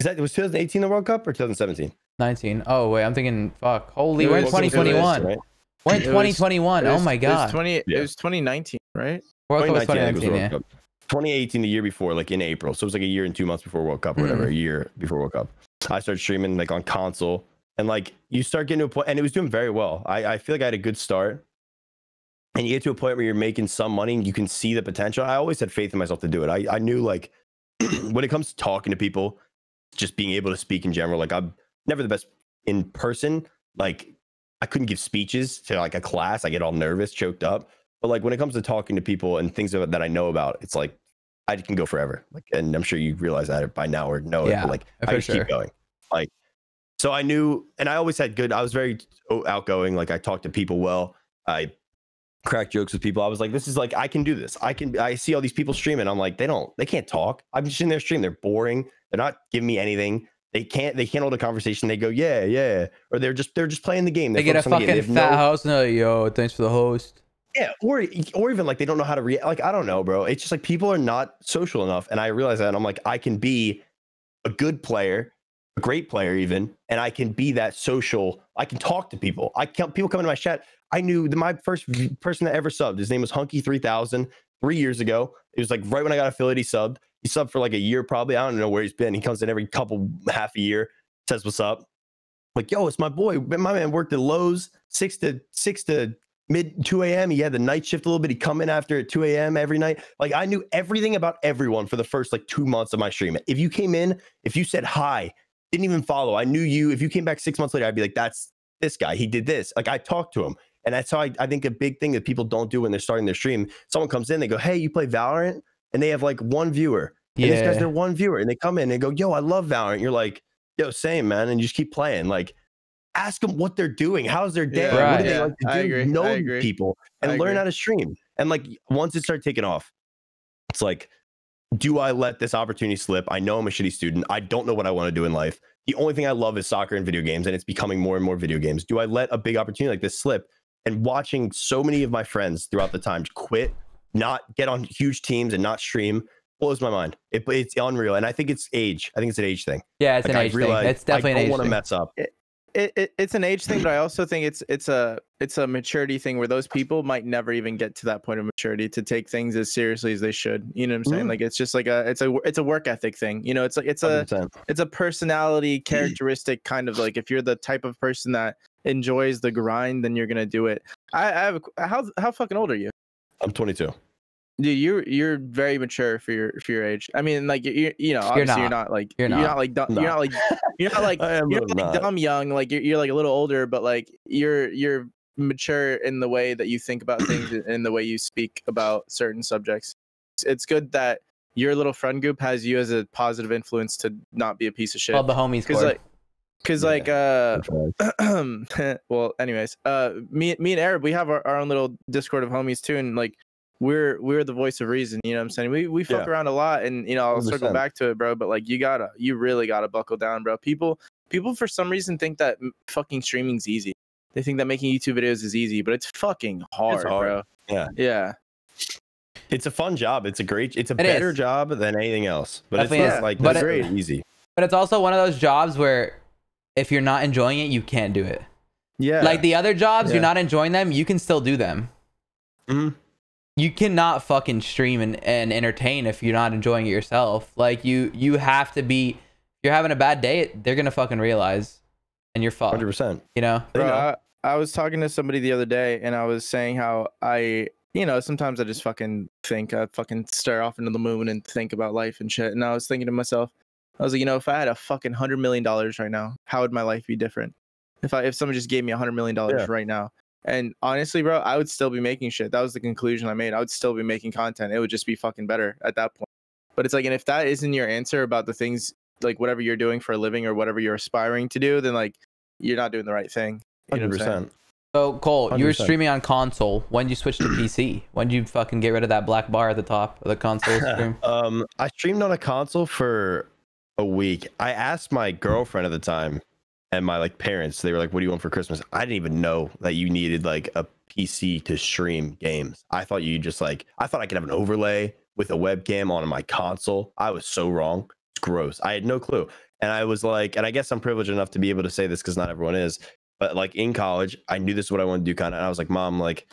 Speaker 2: was 2018 the World Cup or 2017?
Speaker 1: 19. Oh wait, I'm thinking. Fuck. Holy, we're in 2021. Right? We're in 2021. Oh my god.
Speaker 3: It was 2019, right?
Speaker 1: World Cup was 2019. Yeah.
Speaker 2: 2018, the year before, like in April. So it was like a year and 2 months before World Cup or whatever. A year before World Cup. I started streaming like on console, and like you start getting to a point, and it was doing very well. I feel like I had a good start. And you get to a point where you're making some money and you can see the potential. I always had faith in myself to do it. I knew like when it comes to talking to people, just being able to speak in general, like I'm never the best in person. Like I couldn't give speeches to like a class. I get all nervous, choked up. But like when it comes to talking to people and things that I know about, it's like I can go forever. Like, and I'm sure you realize that by now or know it. But like I just keep going. Like, so I knew, and I always had I was very outgoing. Like I talked to people well. I crack jokes with people. I was like, this is like, I can do this. I see all these people streaming. I'm like, they can't talk. I'm just in their stream. They're boring. They're not giving me anything. They can't hold a conversation. They go, yeah. Or they're just playing the game.
Speaker 1: They get a fucking fat house and like, yo, thanks for the host.
Speaker 2: Yeah, or even like they don't know how to react. Like, I don't know, bro. It's just like people are not social enough. And I realize that, and I'm like, I can be a good player, a great player even, and I can be that social. I can talk to people. People come into my chat. I knew my first person that ever subbed. His name was Hunky 3000 3 years ago. It was like right when I got affiliate, he subbed. He subbed for like a year probably. I don't know where he's been. He comes in every half a year, says what's up. Like, yo, it's my boy. My man worked at Lowe's 6 to mid 2 a.m. He had the night shift a little bit. He'd come in after at 2 a.m. every night. Like, I knew everything about everyone for the first like 2 months of my stream. If you came in, if you said hi, didn't even follow, I knew you. If you came back 6 months later, I'd be like, that's this guy. He did this. Like, I talked to him. And that's how I think a big thing that people don't do when they're starting their stream. Someone comes in, they go, hey, you play Valorant? And they have like one viewer. And this guy's their one viewer. And they come in and go, yo, I love Valorant. You're like, yo, same, man. And you just keep playing. Like, ask them what they're doing. How's their day?
Speaker 1: Yeah,
Speaker 2: what do they like to do?
Speaker 3: I agree.
Speaker 2: Know people and learn how to stream. And like, once it started taking off, it's like, do I let this opportunity slip? I know I'm a shitty student. I don't know what I want to do in life. The only thing I love is soccer and video games, and it's becoming more and more video games. Do I let a big opportunity like this slip? And watching so many of my friends throughout the time quit, not get on huge teams and not stream, blows my mind. It's unreal. And I think it's age. I think it's an age thing.
Speaker 1: Yeah, it's like, an age thing. It's definitely an age thing. I don't want to
Speaker 2: mess up.
Speaker 3: It's an age thing, but I also think it's a maturity thing where those people might never even get to that point of maturity to take things as seriously as they should. You know what I'm saying? Like, it's just like it's a work ethic thing. You know, it's like it's a personality characteristic kind of like, if you're the type of person that enjoys the grind, then you're gonna do it. I have how fucking old are you?
Speaker 2: I'm 22.
Speaker 3: Dude, you're very mature for your age. I mean, like you know, obviously you're not like dumb young. Like you're like a little older, but like you're mature in the way that you think about things and the way you speak about certain subjects. It's good that your little friend group has you as a positive influence to not be a piece of shit.
Speaker 1: Called the homies,
Speaker 3: because well, anyways, me and Arab, we have our own little Discord of homies too, and like we're the voice of reason. You know what I'm saying? We fuck around a lot, and you know, I'll 100%. Circle back to it, bro. But like, you really gotta buckle down, bro. People for some reason think that fucking streaming's easy. They think that making YouTube videos is easy, but it's fucking hard, bro. Yeah.
Speaker 2: It's a fun job. It's a better job than anything else. But definitely it's not like very easy. But
Speaker 1: it's also one of those jobs where if you're not enjoying it, you can't do it.
Speaker 3: Yeah.
Speaker 1: Like the other jobs, you're not enjoying them, you can still do them.
Speaker 2: Mm-hmm.
Speaker 1: You cannot fucking stream and entertain if you're not enjoying it yourself. Like you have to be. If you're having a bad day, they're gonna fucking realize, and you're fucked.
Speaker 2: 100%.
Speaker 1: You know.
Speaker 3: Bro, I was talking to somebody the other day, and I was saying how sometimes I just fucking think. I fucking stare off into the moon and think about life and shit. And I was thinking to myself, I was like, if I had a fucking $100 million right now, how would my life be different? If someone just gave me $100 million right now. And honestly, bro, I would still be making shit. That was the conclusion I made. I would still be making content. It would just be fucking better at that point. But it's like, and if that isn't your answer about the things, like whatever you're doing for a living or whatever you're aspiring to do, then like you're not doing the right thing. You know
Speaker 2: 100%.
Speaker 1: So Cole,
Speaker 2: 100%.
Speaker 1: you were streaming on console. When did you switch to PC? When did you fucking get rid of that black bar at the top of the console stream?
Speaker 2: I streamed on a console for a week. I asked my girlfriend at the time and my like parents, they were like, what do you want for Christmas? I didn't even know that you needed like a PC to stream games. I thought you just like, I thought I could have an overlay with a webcam on my console. I was so wrong. It's gross. I had no clue. And I was like, and I guess I'm privileged enough to be able to say this because not everyone is, but like in college, I knew this is what I wanted to do kind of. And I was like, Mom, like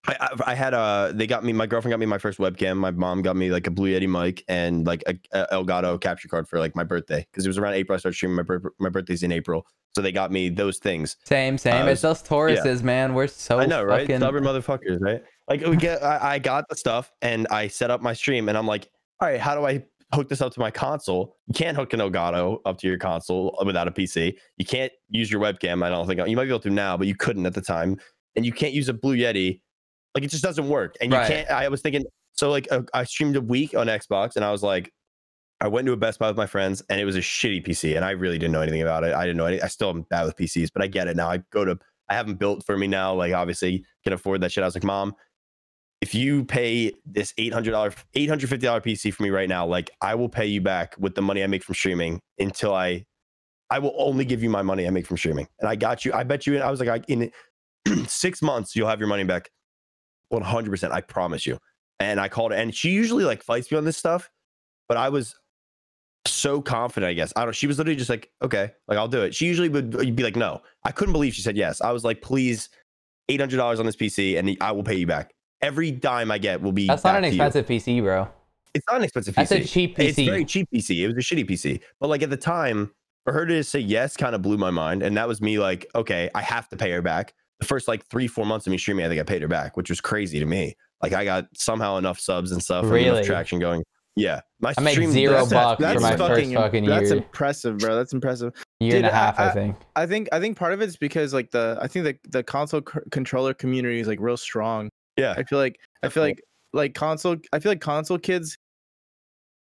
Speaker 2: I had my girlfriend got me my first webcam. My mom got me like a Blue Yeti mic and like a Elgato capture card for like my birthday. Cause it was around April. I started streaming. My birthday's in April. So they got me those things.
Speaker 1: Same. It's us Tauruses, man. We're so
Speaker 2: I know, right?
Speaker 1: fucking...
Speaker 2: Stubborn motherfuckers, right? Like I got the stuff and I set up my stream and I'm like, all right, how do I hook this up to my console? You can't hook an Elgato up to your console without a PC. You can't use your webcam. I don't think you might be able to now, but you couldn't at the time. And you can't use a Blue Yeti. Like it just doesn't work. And you can't, I was thinking, so like I streamed a week on Xbox and I was like, I went to a Best Buy with my friends and it was a shitty PC and I really didn't know anything about it. I didn't know anything. I still am bad with PCs, but I get it now. I have them built for me now. Like obviously can afford that shit. I was like, Mom, if you pay this $850 PC for me right now, like I will pay you back with the money I make from streaming until I will only give you my money I make from streaming. And I got you. I bet you, I was like, in 6 months, you'll have your money back. 100%. I promise you. And I called her, and she usually like fights me on this stuff, but I was so confident, I guess. I don't. She was literally just like, okay, like I'll do it. She usually would be like, no. I couldn't believe she said yes. I was like, please, $800 on this PC, and I will pay you back. Every dime I get will be.
Speaker 1: That's not an expensive PC, bro.
Speaker 2: It's not an expensive PC.
Speaker 1: That's a cheap PC.
Speaker 2: It's a very cheap PC. It was a shitty PC, but like at the time, for her to say yes kind of blew my mind, and that was me like, okay, I have to pay her back. The first like 3-4 months of me streaming, I think I paid her back, which was crazy to me. Like I got somehow enough subs and stuff,
Speaker 1: really?
Speaker 2: And enough traction going. Yeah,
Speaker 1: I make $0 for my first fucking year.
Speaker 3: That's impressive, bro. That's impressive.
Speaker 1: Year and a half, I think.
Speaker 3: I think part of it's because like I think the console controller community is like real strong.
Speaker 2: Yeah,
Speaker 3: I feel like console kids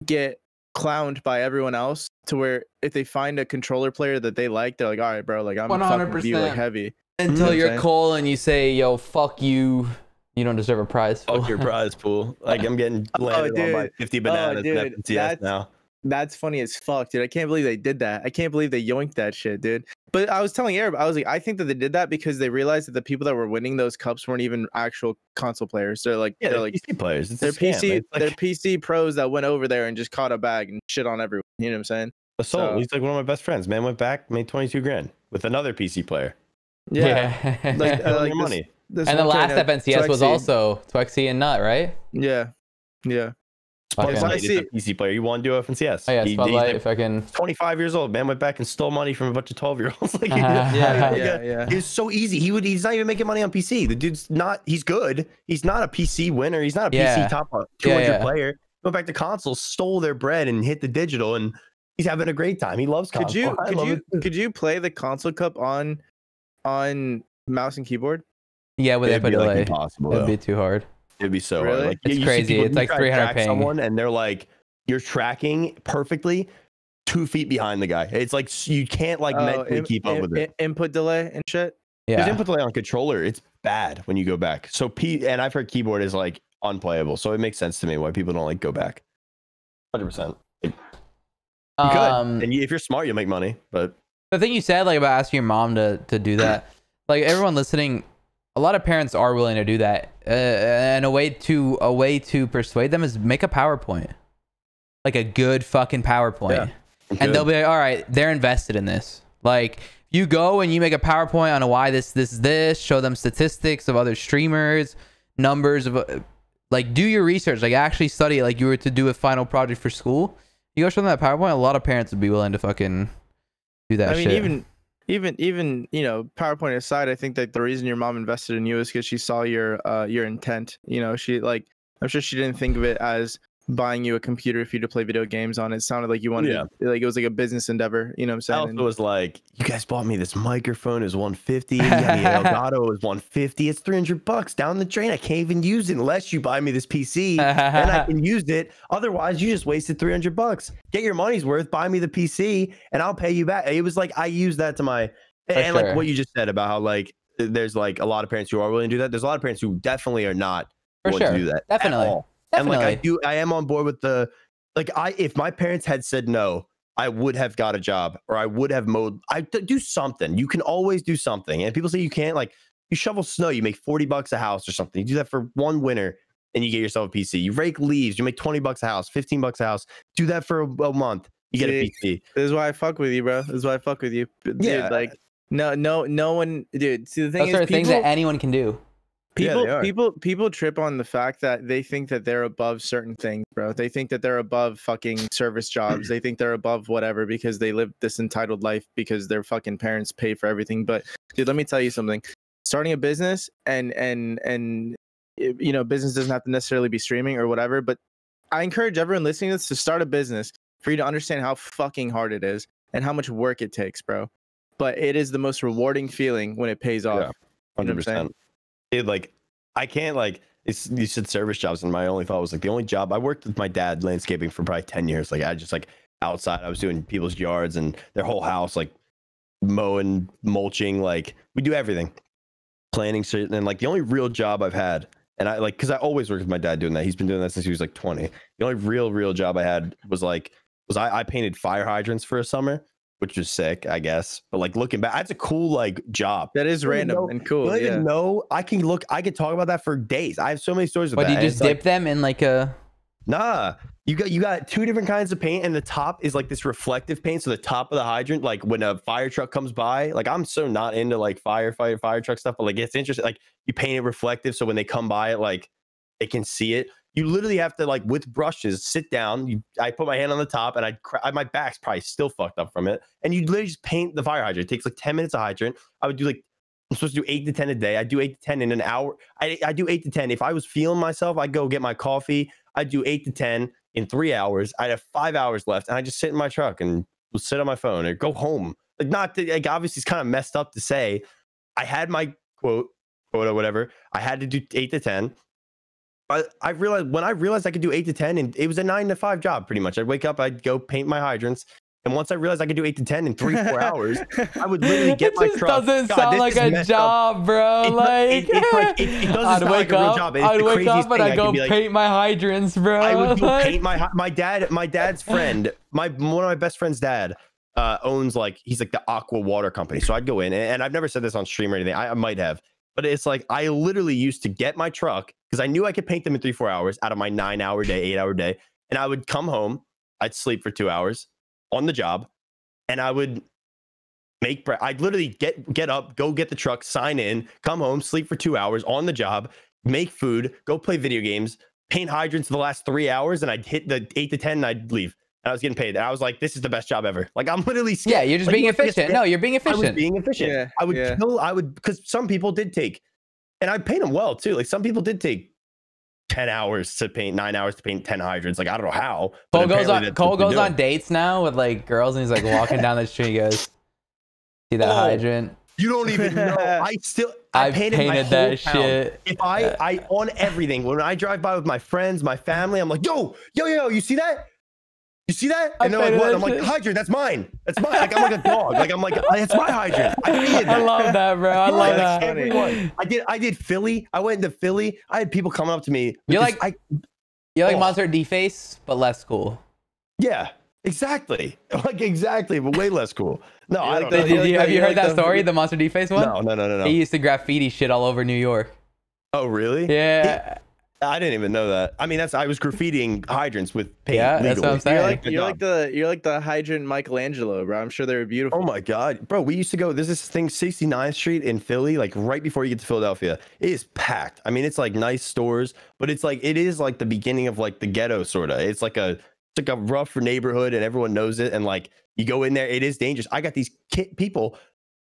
Speaker 3: get clowned by everyone else to where if they find a controller player that they like, they're like, all right, bro, like I'm 100%. Fucking with you like heavy.
Speaker 1: Until you're Cole and you say, yo, fuck you. You don't deserve a prize pool.
Speaker 2: Fuck your prize pool. Like I'm getting landed on by 50 bananas in FNCS now.
Speaker 3: That's funny as fuck, dude. I can't believe they did that. I can't believe they yoinked that shit, dude. But I was telling Arab, I was like, I think that they did that because they realized that the people that were winning those cups weren't even actual console players. They're like,
Speaker 2: they're like PC players.
Speaker 3: They're PC pros that went over there and just caught a bag and shit on everyone. You know what I'm saying?
Speaker 2: So he's like one of my best friends. Man went back, made 22 grand with another PC player.
Speaker 3: Yeah.
Speaker 2: like money.
Speaker 1: And the last FNCS was also Twexy and Nut, right?
Speaker 3: Yeah.
Speaker 2: Spotlight is a PC player. He won duo FNCS.
Speaker 1: Oh yeah, Spotlight. If I can.
Speaker 2: 25 years old. Man went back and stole money from a bunch of 12-year-olds. Like,
Speaker 3: yeah.
Speaker 2: It was so easy. He's not even making money on PC. The dude's not. He's good. He's not a PC winner. He's not a PC top 200 player. Went back to console, stole their bread, and hit the digital, and he's having a great time. He loves console.
Speaker 3: Could you play the console cup on mouse and keyboard?
Speaker 1: Yeah, with input delay.
Speaker 2: Like impossible.
Speaker 1: It'd be too hard.
Speaker 2: It'd be so hard. Like,
Speaker 1: it's crazy. It's like 300 ping.
Speaker 2: Someone and they're like, you're tracking perfectly 2 feet behind the guy. It's like you can't like mentally keep up with it.
Speaker 3: Input delay and shit.
Speaker 2: Yeah. There's input delay on controller. It's bad when you go back. So and I've heard keyboard is like unplayable. So it makes sense to me why people don't like go back. 100%. You could. And if you're smart, you'll make money. But
Speaker 1: the thing you said like about asking your mom to do that, like everyone listening. A lot of parents are willing to do that, and a way to persuade them is make a PowerPoint, like a good fucking PowerPoint, and they'll be like, all right, they're invested in this. Like you go and you make a PowerPoint on why this, show them statistics of other streamers, numbers of, like do your research, like actually study it, like you were to do a final project for school. You go show them that PowerPoint. A lot of parents would be willing to fucking do that. I mean,
Speaker 3: even you know, PowerPoint aside, I think that the reason your mom invested in you is because she saw your intent. You know, she like, I'm sure she didn't think of it as buying you a computer for you to play video games on. It sounded like you wanted like it was like a business endeavor. You know what I'm saying?
Speaker 2: It was like, you guys bought me this microphone, it was $150. You got me an Elgato, it was $150. It's $300 down the drain. I can't even use it unless you buy me this PC and I can use it. Otherwise, you just wasted $300. Get your money's worth. Buy me the PC and I'll pay you back. It was like I used that to my like what you just said about how like there's like a lot of parents who are willing to do that. There's a lot of parents who definitely are not willing to do that.
Speaker 1: Definitely.
Speaker 2: And like I am on board with the like if my parents had said no, I would have got a job or I would have mowed. I do something. You can always do something. And people say you can't. Like you shovel snow, you make $40 a house or something. You do that for one winter and you get yourself a PC. You rake leaves, you make $20 a house, $15 a house. Do that for a month, you get a PC.
Speaker 3: This is why I fuck with you, bro. This is why I fuck with you. Dude,
Speaker 2: yeah,
Speaker 3: like no one, dude. See, the thing
Speaker 1: is, things that anyone can do.
Speaker 3: People trip on the fact that they think that they're above certain things, bro. They think that they're above fucking service jobs. They think they're above whatever because they live this entitled life because their fucking parents pay for everything. But dude, let me tell you something. Starting a business and you know, business doesn't have to necessarily be streaming or whatever, but I encourage everyone listening to this to start a business for you to understand how fucking hard it is and how much work it takes, bro. But it is the most rewarding feeling when it pays off.
Speaker 2: 100%. Like I can't like you said service jobs, and my only thought was like the only job I worked with my dad landscaping for probably 10 years. Like I just like outside I was doing people's yards and their whole house, like mowing, mulching, like we do everything, planting certain. And like the only real job I've had, and I like because I always worked with my dad doing that. He's been doing that since he was like 20. The only real job I had was I painted fire hydrants for a summer which was sick, I guess. But like looking back, that's a cool like job.
Speaker 3: That is random and cool.
Speaker 2: I don't even know. I could talk about that for days. I have so many stories of that.
Speaker 1: But you just dip them in like a.
Speaker 2: Nah, you got two different kinds of paint, and the top is like this reflective paint. So the top of the hydrant, like when a fire truck comes by, like I'm so not into like fire truck stuff, but like it's interesting. Like you paint it reflective, so when they come by it, like they can see it. You literally have to like with brushes sit down. I put my hand on the top, and my back's probably still fucked up from it. And you literally just paint the fire hydrant. It takes like 10 minutes a hydrant. I would do like I'm supposed to do 8 to 10 a day. I do 8 to 10 in an hour. I do 8 to 10. If I was feeling myself, I'd go get my coffee. I'd do 8 to 10 in 3 hours. I'd have 5 hours left, and I just sit in my truck and would sit on my phone or go home. Like not to, like obviously it's kind of messed up to say. I had my quota, whatever. I had to do 8 to 10. But I realized I could do 8 to 10, and it was a 9 to 5 job pretty much. I'd wake up, I'd go paint my hydrants. And once I realized I could do 8 to 10 in 3-4 hours, I would literally get my truck.
Speaker 1: Doesn't sound like a job, bro. Like
Speaker 2: it doesn't sound like a real job.
Speaker 1: I'd wake up and I'd go paint my hydrants, bro.
Speaker 2: I would go paint my dad's friend, one of my best friend's dad, owns like he's like the aqua water company. So I'd go in, and I've never said this on stream or anything. I might have, but it's like I literally used to get my truck because I knew I could paint them in 3-4 hours out of my 9-hour day, 8-hour day, and I would come home. I'd sleep for 2 hours on the job, and I would make I'd literally get up, go get the truck, sign in, come home, sleep for 2 hours on the job, make food, go play video games, paint hydrants the last 3 hours, and I'd hit the 8 to 10 and I'd leave. And I was getting paid. And I was like, this is the best job ever. Like I'm literally scared.
Speaker 1: Yeah, you're just being efficient. No, you're being efficient.
Speaker 2: I was being efficient. Yeah, I would because some people did take, and I paint them well too. Like some people did take 10 hours to paint, 9 hours to paint 10 hydrants. Like I don't know how.
Speaker 1: Cole goes on dates now with like girls, and he's like walking down the street. He goes, see that hydrant?
Speaker 2: You don't even know. I painted that shit. If I on everything, when I drive by with my friends, my family, I'm like, yo, you see that? You see that? And they're like, what? I'm like, hydrant, that's mine. That's mine. Like I'm like a dog. Like I'm like, that's my hydrant.
Speaker 1: I love that, bro. I love that.
Speaker 2: Everyone. I did Philly. I went into Philly. I had people coming up to me.
Speaker 1: You're like Monster D-Face, but less cool.
Speaker 2: Yeah, exactly. Like exactly, but way less cool. No, I don't
Speaker 1: know. Have you heard that story, the Monster D-Face one?
Speaker 2: No.
Speaker 1: He used to graffiti shit all over New York.
Speaker 2: Oh, really?
Speaker 1: Yeah.
Speaker 2: I didn't even know that. I mean, I was graffitiing hydrants with paint.
Speaker 1: Yeah, that's what I'm saying.
Speaker 3: You're like the hydrant Michelangelo, bro. I'm sure they were beautiful.
Speaker 2: Oh my god, bro. We used to go. There's this thing, 69th Street in Philly, like right before you get to Philadelphia. It is packed. I mean, it's like nice stores, but it is like the beginning of like the ghetto, sort of. It's like a rough neighborhood, and everyone knows it. And like you go in there, it is dangerous. I got these people,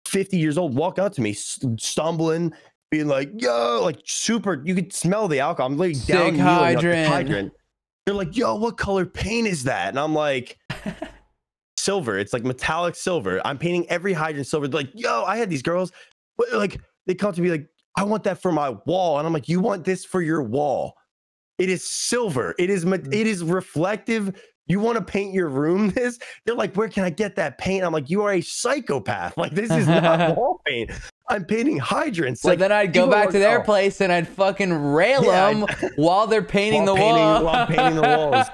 Speaker 2: 50 years old, walk out to me, stumbling, being like, yo, like super, you could smell the alcohol. I'm like down hydrant. They're like, yo, what color paint is that? And I'm like, silver. It's like metallic silver. I'm painting every hydrant silver. They're like, yo, I had these girls, like they come to me like, I want that for my wall. And I'm like, you want this for your wall? It is silver. It is reflective. You want to paint your room this? They're like, where can I get that paint? I'm like, you are a psychopath. Like, this is not wall paint. I'm painting hydrants.
Speaker 1: So like, then I'd go back to their place and I'd fucking rail them while they're painting the wall.
Speaker 2: While painting the walls.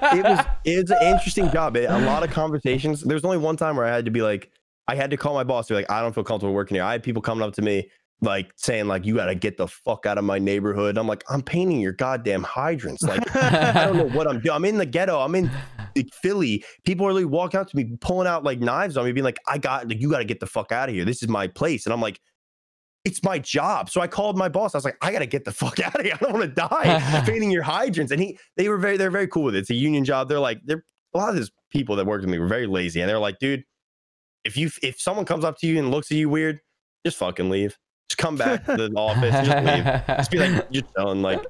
Speaker 2: It was an interesting job. A lot of conversations. There was only one time where I had to be like, I had to call my boss. Be like, I don't feel comfortable working here. I had people coming up to me like saying like, you got to get the fuck out of my neighborhood. I'm like, I'm painting your goddamn hydrants. Like, I don't know what I'm doing. I'm in the ghetto. I'm in Philly. People are really walking out to me, pulling out like knives on me, being like, you got to get the fuck out of here. This is my place. And I'm like, it's my job. So I called my boss. I was like, I got to get the fuck out of here. I don't want to die painting your hydrants. And they're very cool with it. It's a union job. They're like, a lot of these people that worked with me were very lazy. And they're like, dude, if someone comes up to you and looks at you weird, just fucking leave. Just come back to the office. Just leave. Just be like, you're telling like,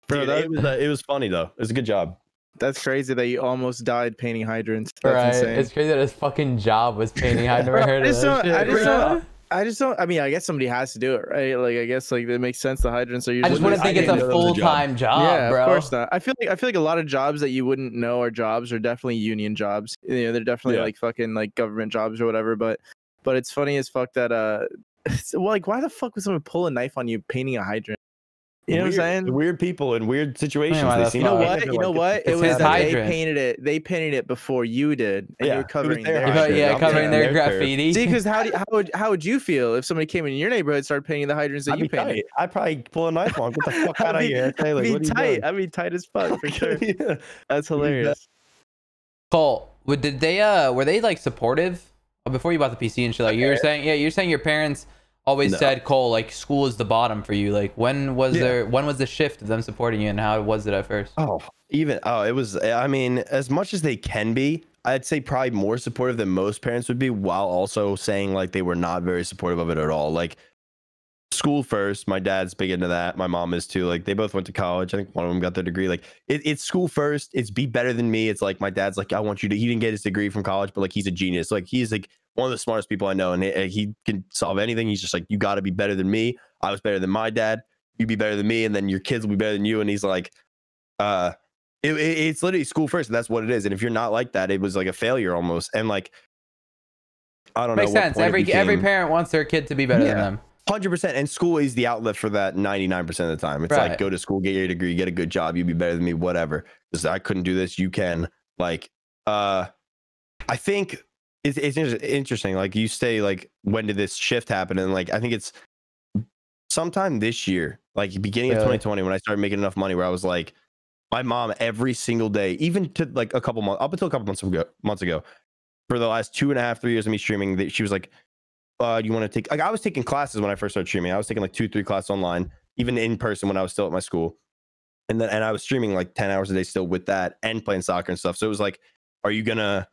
Speaker 2: bro. Dude, it was funny though. It was a good job.
Speaker 3: That's crazy that you almost died painting hydrants.
Speaker 1: That's insane. It's crazy that his fucking job was painting hydrants.
Speaker 3: I just don't. I mean, I guess somebody has to do it, right? Like, I guess like it makes sense. The hydrants are usually.
Speaker 1: I just wouldn't think it's a full-time job,
Speaker 3: yeah,
Speaker 1: bro.
Speaker 3: Of course not. I feel like a lot of jobs that you wouldn't know are jobs are definitely union jobs. You know, they're definitely like fucking like government jobs or whatever. But it's funny as fuck that like, why the fuck would someone pull a knife on you painting a hydrant? You know what I'm saying?
Speaker 2: Weird people in weird situations.
Speaker 3: You know what? It was that they painted it before you did, and you're covering their
Speaker 1: covering their graffiti.
Speaker 3: See, because how would you feel if somebody came in your neighborhood and started painting the hydrants that you painted?
Speaker 2: I'd probably pull a knife on. Get the fuck out of here!
Speaker 3: I'd be tight as fuck for sure. Yeah. That's hilarious.
Speaker 1: Cole, did they were they like supportive before you bought the PC and shit? Like you're saying your parents always said, Cole, like school is the bottom for you. Like when was the shift of them supporting you, and how was it at first?
Speaker 2: It was, I mean, as much as they can be, I'd say probably more supportive than most parents would be, while also saying like they were not very supportive of it at all. Like school first, my dad's big into that, my mom is too. Like they both went to college. I think one of them got their degree. Like it's school first, it's be better than me. It's like my dad's like, I want you to, he didn't get his degree from college, but like he's a genius. Like he's like one of the smartest people I know, and he can solve anything. He's just like, you got to be better than me. I was better than my dad. You be better than me, and then your kids will be better than you. And he's like, it's literally school first, and that's what it is. And if you're not like that, it was like a failure almost. And like, I don't know.
Speaker 1: Makes sense. Every parent wants their kid to be better than them.
Speaker 2: 100%. And school is the outlet for that 99% of the time. It's like, go to school, get your degree, get a good job. You be better than me, whatever. Because I couldn't do this, you can. Like, I think it's interesting. Like you say, like, when did this shift happen? And like, I think it's sometime this year, like beginning of 2020, when I started making enough money where I was like, my mom every single day, even to like a couple months, up until a couple months ago, for the last 2.5, 3 years of me streaming, she was like, do you want to take, like, I was taking classes when I first started streaming. I was taking like 2-3 classes online, even in person when I was still at my school. And I was streaming like 10 hours a day still with that and playing soccer and stuff. So it was like, are you gonna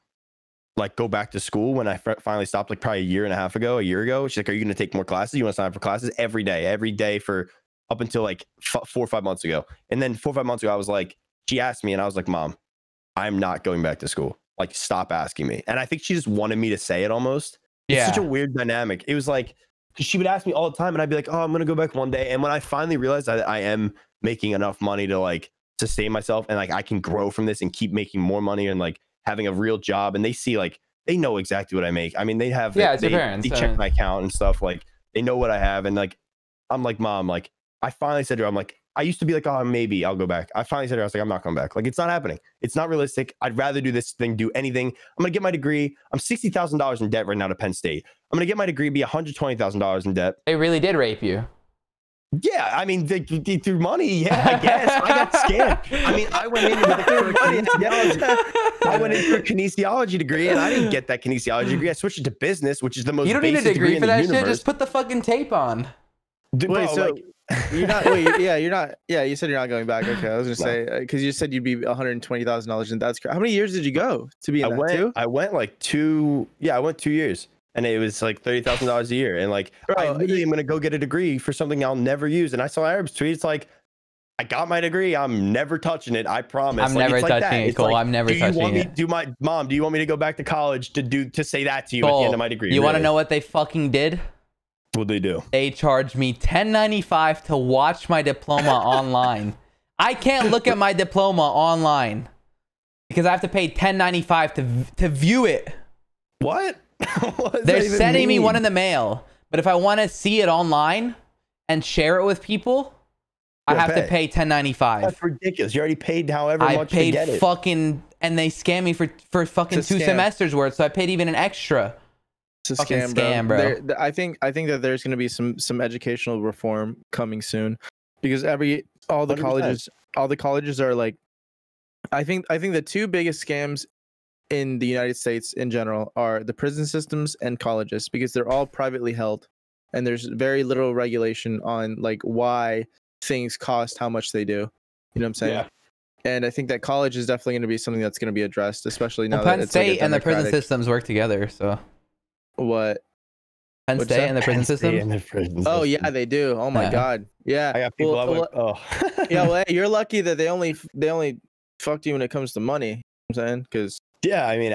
Speaker 2: like go back to school? When I finally stopped, like probably a year ago, she's like, are you gonna take more classes? You want to sign up for classes every day for up until like 4 or 5 months ago. And then 4 or 5 months ago, I was like, she asked me and I was like, Mom, I'm not going back to school. Like, stop asking me. And I think she just wanted me to say it almost. It's such a weird dynamic. It was like, because she would ask me all the time and I'd be like, oh, I'm going to go back one day. And when I finally realized that I am making enough money to like sustain myself and like I can grow from this and keep making more money and like having a real job, and they see like, they know exactly what I make. I mean, they have,
Speaker 1: it's your parents.
Speaker 2: They check my account and stuff. Like, they know what I have. And like, I'm like, Mom, like, I finally said to her, I'm like, I used to be like, oh, maybe I'll go back. I finally said to her, I was like, I'm not coming back. Like, it's not happening. It's not realistic. I'd rather do this than do anything. I'm going to get my degree. I'm $60,000 in debt right now to Penn State. I'm going to get my degree, be $120,000 in debt.
Speaker 1: They really did rape you.
Speaker 2: Yeah, I mean, they threw money. Yeah, I guess. I got scammed. I mean, I went in with a kinesiology. I went in for a kinesiology degree, and I didn't get that kinesiology degree. I switched it to business, which is the most.
Speaker 1: You don't need a degree for that shit. Just put the fucking tape on.
Speaker 2: Dude,
Speaker 3: wait, so like, you're not. You're not. Yeah, you said you're not going back. Okay, I was gonna say because you said you'd be $120,000, and that's how many years did you go to be in that too?
Speaker 2: I went like 2. Yeah, I went 2 years. And it was like $30,000 a year. And like, bro, I literally am going to go get a degree for something I'll never use. And I saw Arab's tweet. It's like, I got my degree. I'm never touching it. I promise.
Speaker 1: I'm never touching it, Cole. I'm never touching it.
Speaker 2: Do you want me to go back to college to say that to you at the end of my degree?
Speaker 1: You want to know what they fucking did?
Speaker 2: What'd they do?
Speaker 1: They charged me $10.95 to watch my diploma online. I can't look at my diploma online because I have to pay $10.95 to view it.
Speaker 2: What?
Speaker 1: They're sending me one in the mail, but if I want to see it online and share it with people, I have to pay $10.95.
Speaker 2: That's ridiculous. You already paid however much to get it.
Speaker 1: Fucking, and they scam me for fucking 2 semesters worth, so I paid even an extra.
Speaker 3: It's a scam, bro. I think that there's going to be some educational reform coming soon, because all the 100%. colleges are like, I think the 2 biggest scams in the United States in general are the prison systems and colleges, because they're all privately held and there's very little regulation on like why things cost how much they do. You know what I'm saying? Yeah. And I think that college is definitely going to be something that's going to be addressed, especially now that
Speaker 1: Penn State and the prison systems work together. So
Speaker 3: what?
Speaker 1: Penn State and the prison system?
Speaker 3: Oh yeah, they do. Oh my God. Yeah.
Speaker 2: I got people.
Speaker 3: Yeah. Well, hey, you're lucky that they only fucked you when it comes to money. You know what I'm saying? Because
Speaker 2: yeah, I mean,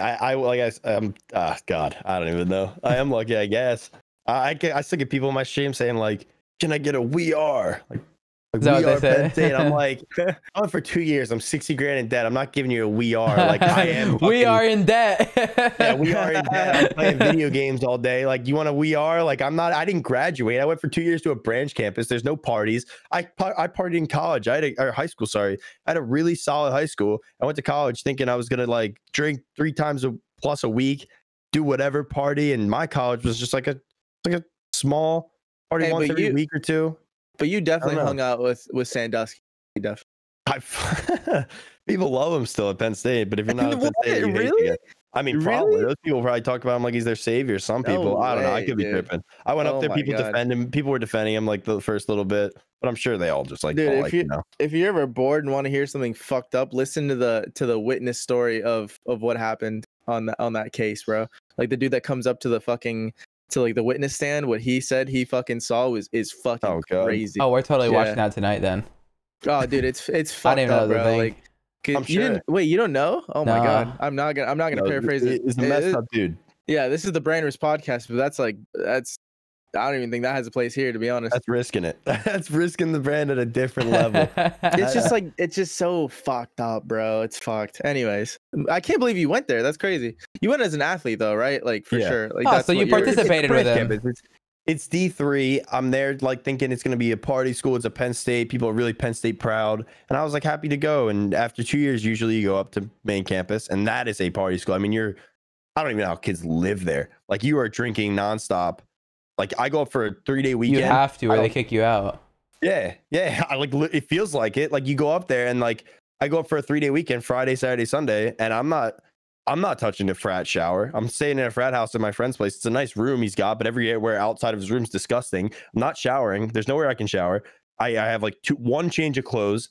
Speaker 2: God, I don't even know. I am lucky, I guess. I still get people in my stream saying like, "Can I get a We Are?" Like, We are Penn State. I'm like, I went for 2 years. I'm 60 grand in debt. I'm not giving you a we are. Like I am.
Speaker 1: We are in debt.
Speaker 2: Yeah, we are in debt. I'm playing video games all day. Like you want a we are? Like I'm not. I didn't graduate. I went for 2 years to a branch campus. There's no parties. I partied in college. Or high school. Sorry, I had a really solid high school. I went to college thinking I was gonna like drink 3 times plus a week, do whatever party. And my college was just like a small party once every week or two.
Speaker 3: But you definitely hung out with Sandusky.
Speaker 2: Definitely. People love him still at Penn State, but if you're not at Penn State, you hate it. I mean, probably those people probably talk about him like he's their savior. Some people, I don't know. I could be tripping. I went up there, people defend him. People were defending him like the first little bit, but I'm sure they all just like.
Speaker 3: Dude, if you're ever bored and want to hear something fucked up, listen to the witness story of what happened on that case, bro. Like the dude that comes up to the witness stand, what he said he fucking saw is fucking crazy.
Speaker 1: Oh, we're totally watching that tonight then.
Speaker 3: Oh, dude, it's fucked up, bro. Like,
Speaker 2: I'm sure.
Speaker 3: You don't know? Oh my god, I'm not gonna paraphrase it.
Speaker 2: It's a messed up dude.
Speaker 3: Yeah, this is the Branders podcast, but that's I don't even think that has a place here, to be honest.
Speaker 2: That's risking it. That's risking the brand at a different level.
Speaker 3: It's just so fucked up, bro. It's fucked. Anyways, I can't believe you went there. That's crazy. You went as an athlete though, right? Like for sure. Like
Speaker 1: so you participated with him.
Speaker 2: It's D3. I'm there like thinking it's going to be a party school. It's a Penn State. People are really Penn State proud. And I was like happy to go. And after 2 years, usually you go up to main campus and that is a party school. I mean, I don't even know how kids live there. Like you are drinking nonstop. Like I go up for a 3-day weekend.
Speaker 1: You have to, or they kick you out.
Speaker 2: Yeah. I like it feels like it. Like you go up there and like I go up for a 3-day weekend, Friday, Saturday, Sunday, and I'm not touching the frat shower. I'm staying in a frat house at my friend's place. It's a nice room he's got, but everywhere outside of his room is disgusting. I'm not showering. There's nowhere I can shower. I have like one change of clothes.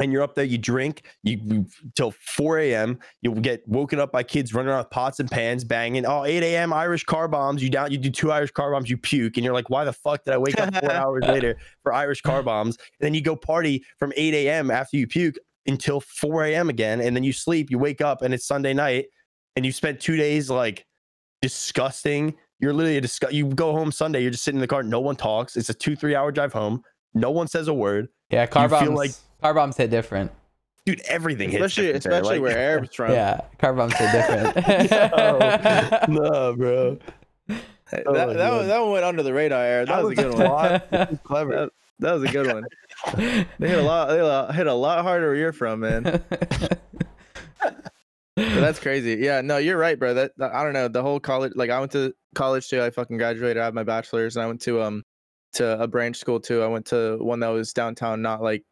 Speaker 2: And you're up there, you drink, you till 4 a.m. You'll get woken up by kids running around with pots and pans, banging. Oh, 8 a.m. Irish car bombs. You do 2 Irish car bombs, you puke, and you're like, why the fuck did I wake up 4 hours later for Irish car bombs? And then you go party from 8 a.m. after you puke until 4 a.m. again, and then you sleep. You wake up, and it's Sunday night, and you spent 2 days like disgusting. You're literally you go home Sunday, you're just sitting in the car, no one talks. It's a 2-3 hour drive home. No one says a word.
Speaker 1: Yeah, car bombs hit different.
Speaker 2: Dude, everything hits different.
Speaker 3: Especially where Arab's from.
Speaker 1: Yeah, car bombs hit different.
Speaker 2: no, bro.
Speaker 3: That one went under the radar, Arab. That was a good one.
Speaker 2: That was clever.
Speaker 3: That was a good one. They hit a lot harder where you're from, man. But that's crazy. Yeah, no, you're right, bro. That I don't know. The whole college, like I went to college too. I fucking graduated. I have my bachelor's, and I went to a branch school too. I went to one that was downtown, not like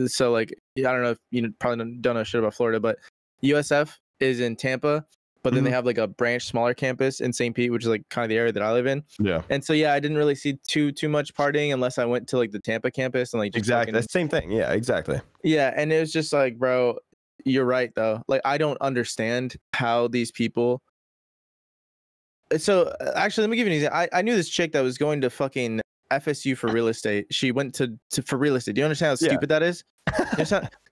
Speaker 3: so like I don't know if you probably don't know shit about Florida, but USF is in Tampa, but then they have like a branch smaller campus in St. Pete, which is like kind of the area that I live in.
Speaker 2: Yeah.
Speaker 3: And so yeah, I didn't really see too much partying unless I went to like the Tampa campus and like just
Speaker 2: exactly that's the same thing. Yeah, exactly.
Speaker 3: Yeah, and it was just like, bro, you're right though. Like I don't understand how these people. So actually, let me give you an example. I knew this chick that was going to fucking FSU for real estate. She went to for real estate. Do you understand how stupid that is?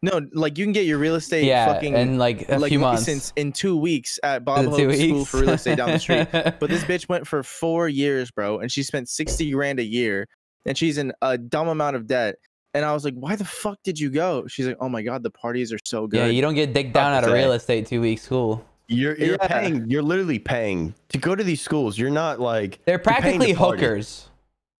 Speaker 3: No, like you can get your real estate fucking
Speaker 1: in like a few months.
Speaker 3: License in 2 weeks at Bob Hope's school for real estate down the street. But this bitch went for 4 years, bro, and she spent 60 grand a year, and she's in a dumb amount of debt. And I was like, why the fuck did you go? She's like, oh my god, the parties are so good.
Speaker 1: Yeah, you don't get digged down out of real estate 2 weeks school.
Speaker 2: You're paying. You're literally paying to go to these schools. You're not like
Speaker 1: they're practically hookers.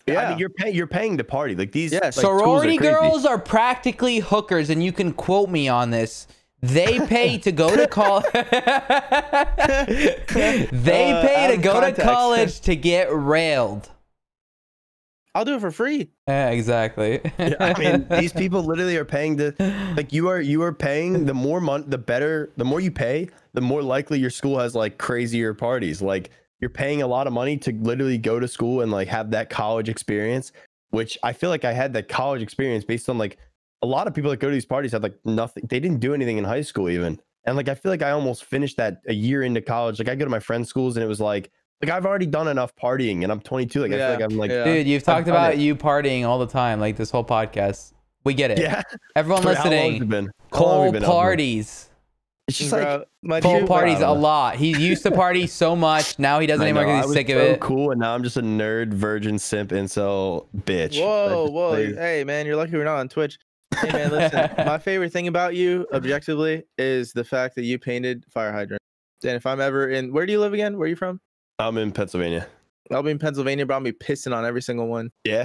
Speaker 2: Yeah, I mean, you're paying to party. Like these
Speaker 1: sorority girls are practically hookers, and you can quote me on this. They pay to go to college. They pay to go to college to get railed.
Speaker 3: I'll do it for free.
Speaker 1: Yeah, exactly.
Speaker 2: Yeah, I mean, these people literally are paying to like you are paying. The more money, the better. The more you pay, the more likely your school has like crazier parties. Like you're paying a lot of money to literally go to school and like have that college experience, which I feel like I had that college experience based on like a lot of people that go to these parties had like nothing. They didn't do anything in high school even. And like I feel like I almost finished that a year into college. Like I go to my friends' schools and it was like I've already done enough partying and I'm 22. Like I feel like I'm like
Speaker 1: dude, you've talked about you partying all the time, like this whole podcast. We get it.
Speaker 2: Yeah.
Speaker 1: Everyone listening. Cold parties.
Speaker 2: It's just
Speaker 3: Bro,
Speaker 2: like
Speaker 1: full parties a lot. He used to party so much. Now he doesn't anymore because he's sick of it.
Speaker 2: Cool, and now I'm just a nerd, virgin, simp, incel bitch.
Speaker 3: Whoa. Hey, man, you're lucky we're not on Twitch. Hey, man, listen. My favorite thing about you, objectively, is the fact that you painted fire hydrant. And if I'm ever in, where do you live again? Where are you from?
Speaker 2: I'm in Pennsylvania.
Speaker 3: I'll be in Pennsylvania, but I'll be pissing on every single one.
Speaker 2: Yeah,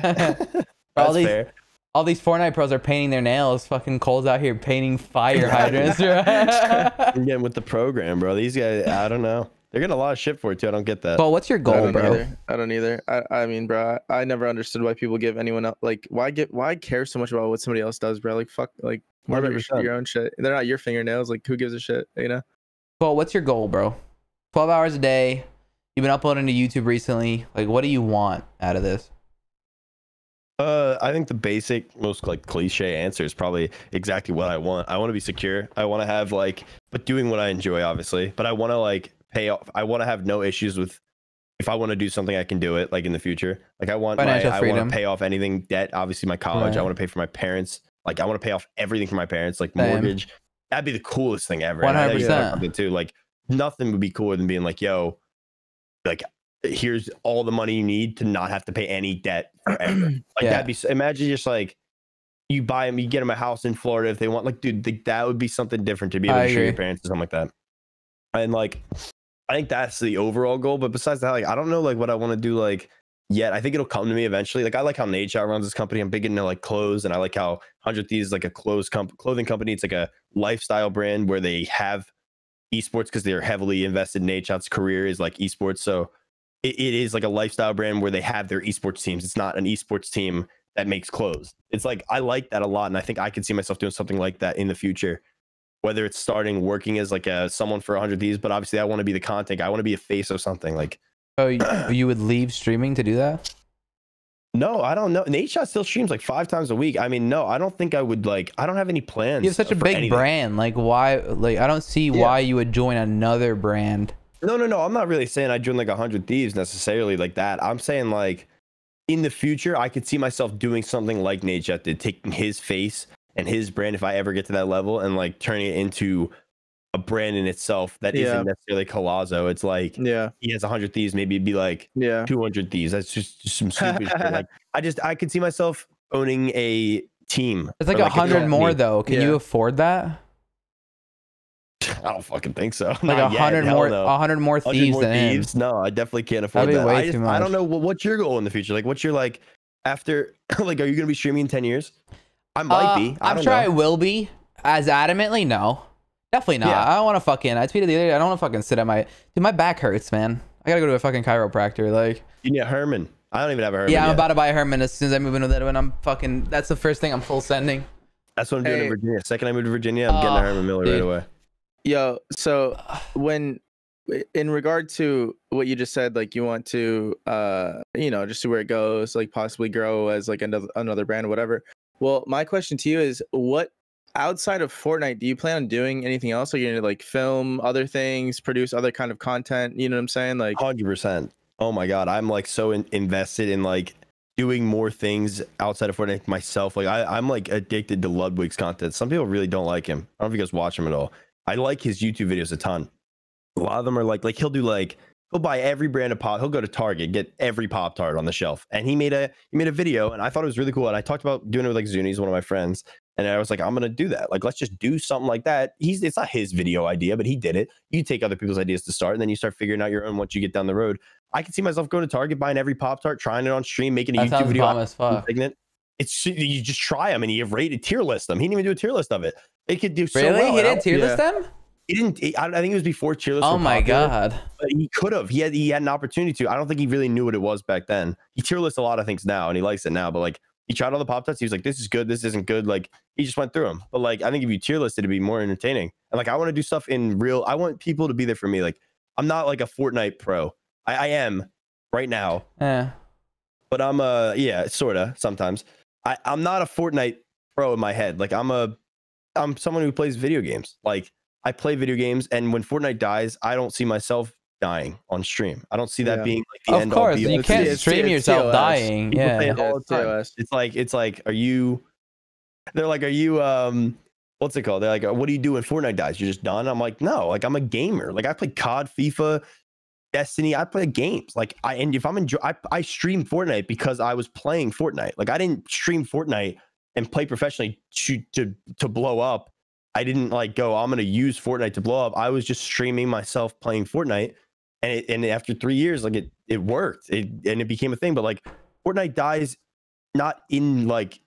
Speaker 2: that's fair.
Speaker 1: All these Fortnite pros are painting their nails. Fucking Cole's out here painting fire hydrants.
Speaker 2: Again with the program, bro. These guys, I don't know. They're getting a lot of shit for it too. I don't get that.
Speaker 1: Well, what's your goal, bro?
Speaker 3: I don't either. I mean, bro, I never understood why people give anyone else, like, why care so much about what somebody else does, bro? Like, fuck, like, more about your own shit. They're not your fingernails. Like, who gives a shit, you know?
Speaker 1: Well, what's your goal, bro? 12 hours a day. You've been uploading to YouTube recently. Like, what do you want out of this?
Speaker 2: I think the basic, most like cliche answer is probably exactly what I want. I want to be secure. I want to have like, but doing what I enjoy, obviously. But I want to like pay off. I want to have no issues with. If I want to do something, I can do it. Like in the future, like I want to pay off anything debt. Obviously, my college. Right. I want to pay for my parents. Like I want to pay off everything for my parents. Like mortgage. That'd be the coolest thing ever.
Speaker 1: 100%.
Speaker 2: Too. Like nothing would be cooler than being like, yo, like. Here's all the money you need to not have to pay any debt forever. Like that'd be, imagine just like you buy them, you get them a house in Florida if they want, like, dude, that would be something different to be able to show your parents or something like that. And like, I think that's the overall goal. But besides that, like, I don't know like what I want to do like yet. I think it'll come to me eventually. Like I like how Nate Shot runs this company. I'm big into like clothes, and I like how 100 Thieves is like a clothing company. It's like a lifestyle brand where they have esports because they're heavily invested. Nate Shot's career is like esports. So it is like a lifestyle brand where they have their esports teams. It's not an esports team that makes clothes. It's like, I like that a lot. And I think I could see myself doing something like that in the future, whether it's starting working as like someone for 100 Thieves, but obviously I want to be the content. I want to be a face of something like.
Speaker 1: Oh, you would leave streaming to do that?
Speaker 2: No, I don't know. Nate Shot still streams like 5 times a week. I mean, no, I don't think I would like, I don't have any plans.
Speaker 1: You have such a big brand. Like why, like, I don't see why you would join another brand.
Speaker 2: No. I'm not really saying I join like 100 Thieves necessarily like that. I'm saying like in the future, I could see myself doing something like Nate Jet did, taking his face and his brand, if I ever get to that level, and like turning it into a brand in itself that isn't necessarily Co1azo. It's like, he has 100 Thieves, maybe it'd be like 200 Thieves. That's just some stupid shit. Like I could see myself owning a team.
Speaker 1: It's like 100 more though. Can you afford that?
Speaker 2: I don't fucking think so.
Speaker 1: Like 100 more, 100 more Thieves than
Speaker 2: Thieves? No, I definitely can't afford that. I don't know what's your goal in the future. Like, what's your like after? Like, are you gonna be streaming in 10 years? I might be.
Speaker 1: I'm sure I will be. As adamantly, no, definitely not. I don't want to fucking. I tweeted the other day. I don't want to fucking sit at my. Dude, my back hurts, man. I gotta go to a fucking chiropractor. Like,
Speaker 2: you need a Herman. I don't even have a Herman.
Speaker 1: Yeah, I'm about to buy a Herman as soon as I move into that one. I'm fucking. That's the first thing I'm full sending.
Speaker 2: That's what I'm doing in Virginia. Second I move to Virginia, I'm getting a Herman Miller right away.
Speaker 3: Yo, so when in regard to what you just said, like you want to you know, just see where it goes, like possibly grow as like another brand or whatever. Well, my question to you is, what outside of Fortnite do you plan on doing anything else? Are you gonna like film other things, produce other kind of content? You know what I'm saying? Like
Speaker 2: 100%. Oh my god, I'm like so invested in like doing more things outside of Fortnite myself. Like I'm like addicted to Ludwig's content. Some people really don't like him. I don't know if you guys watch him at all. I like his YouTube videos a ton. A lot of them are like he'll do like, he'll buy every brand of pop. He'll go to Target, get every Pop-Tart on the shelf. And he made a video, and I thought it was really cool. And I talked about doing it with like Zuni's, one of my friends. And I was like, I'm gonna do that. Like, let's just do something like that. It's not his video idea, but he did it. You take other people's ideas to start, and then you start figuring out your own once you get down the road. I can see myself going to Target, buying every Pop-Tart, trying it on stream, making a YouTube video.
Speaker 1: As fuck.
Speaker 2: It's, you just try them and you rated tier list them. He didn't even do a tier list of it. It could do so well.
Speaker 1: Really? He didn't tier list them?
Speaker 2: He didn't. I think it was before tier list.
Speaker 1: Oh my god!
Speaker 2: But he could have. He had an opportunity to. I don't think he really knew what it was back then. He tier lists a lot of things now, and he likes it now. But like, he tried all the Pop-Tarts. He was like, "This is good. This isn't good." Like, he just went through them. But like, I think if you tier listed, it'd be more entertaining. And like, I want to do stuff in real. I want people to be there for me. Like, I'm not like a Fortnite pro. I am right now.
Speaker 1: Yeah.
Speaker 2: But I'm sorta sometimes. I'm not a Fortnite pro in my head. Like, I'm someone who plays video games. Like, I play video games, and when Fortnite dies, I don't see myself dying on stream. I don't see that being like the end all.
Speaker 1: Of course, you can't stream yourself dying.
Speaker 2: It's like, are you? They're like, are you? what's it called? They're like, what do you do when Fortnite dies? You're just done. I'm like, no, like I'm a gamer. Like I play COD, FIFA, Destiny. I play games. Like I stream Fortnite because I was playing Fortnite. Like I didn't stream Fortnite and play professionally to blow up. I didn't like go, I'm gonna use Fortnite to blow up. I was just streaming myself playing Fortnite, and after 3 years, like it worked. It became a thing. But like Fortnite dies not in like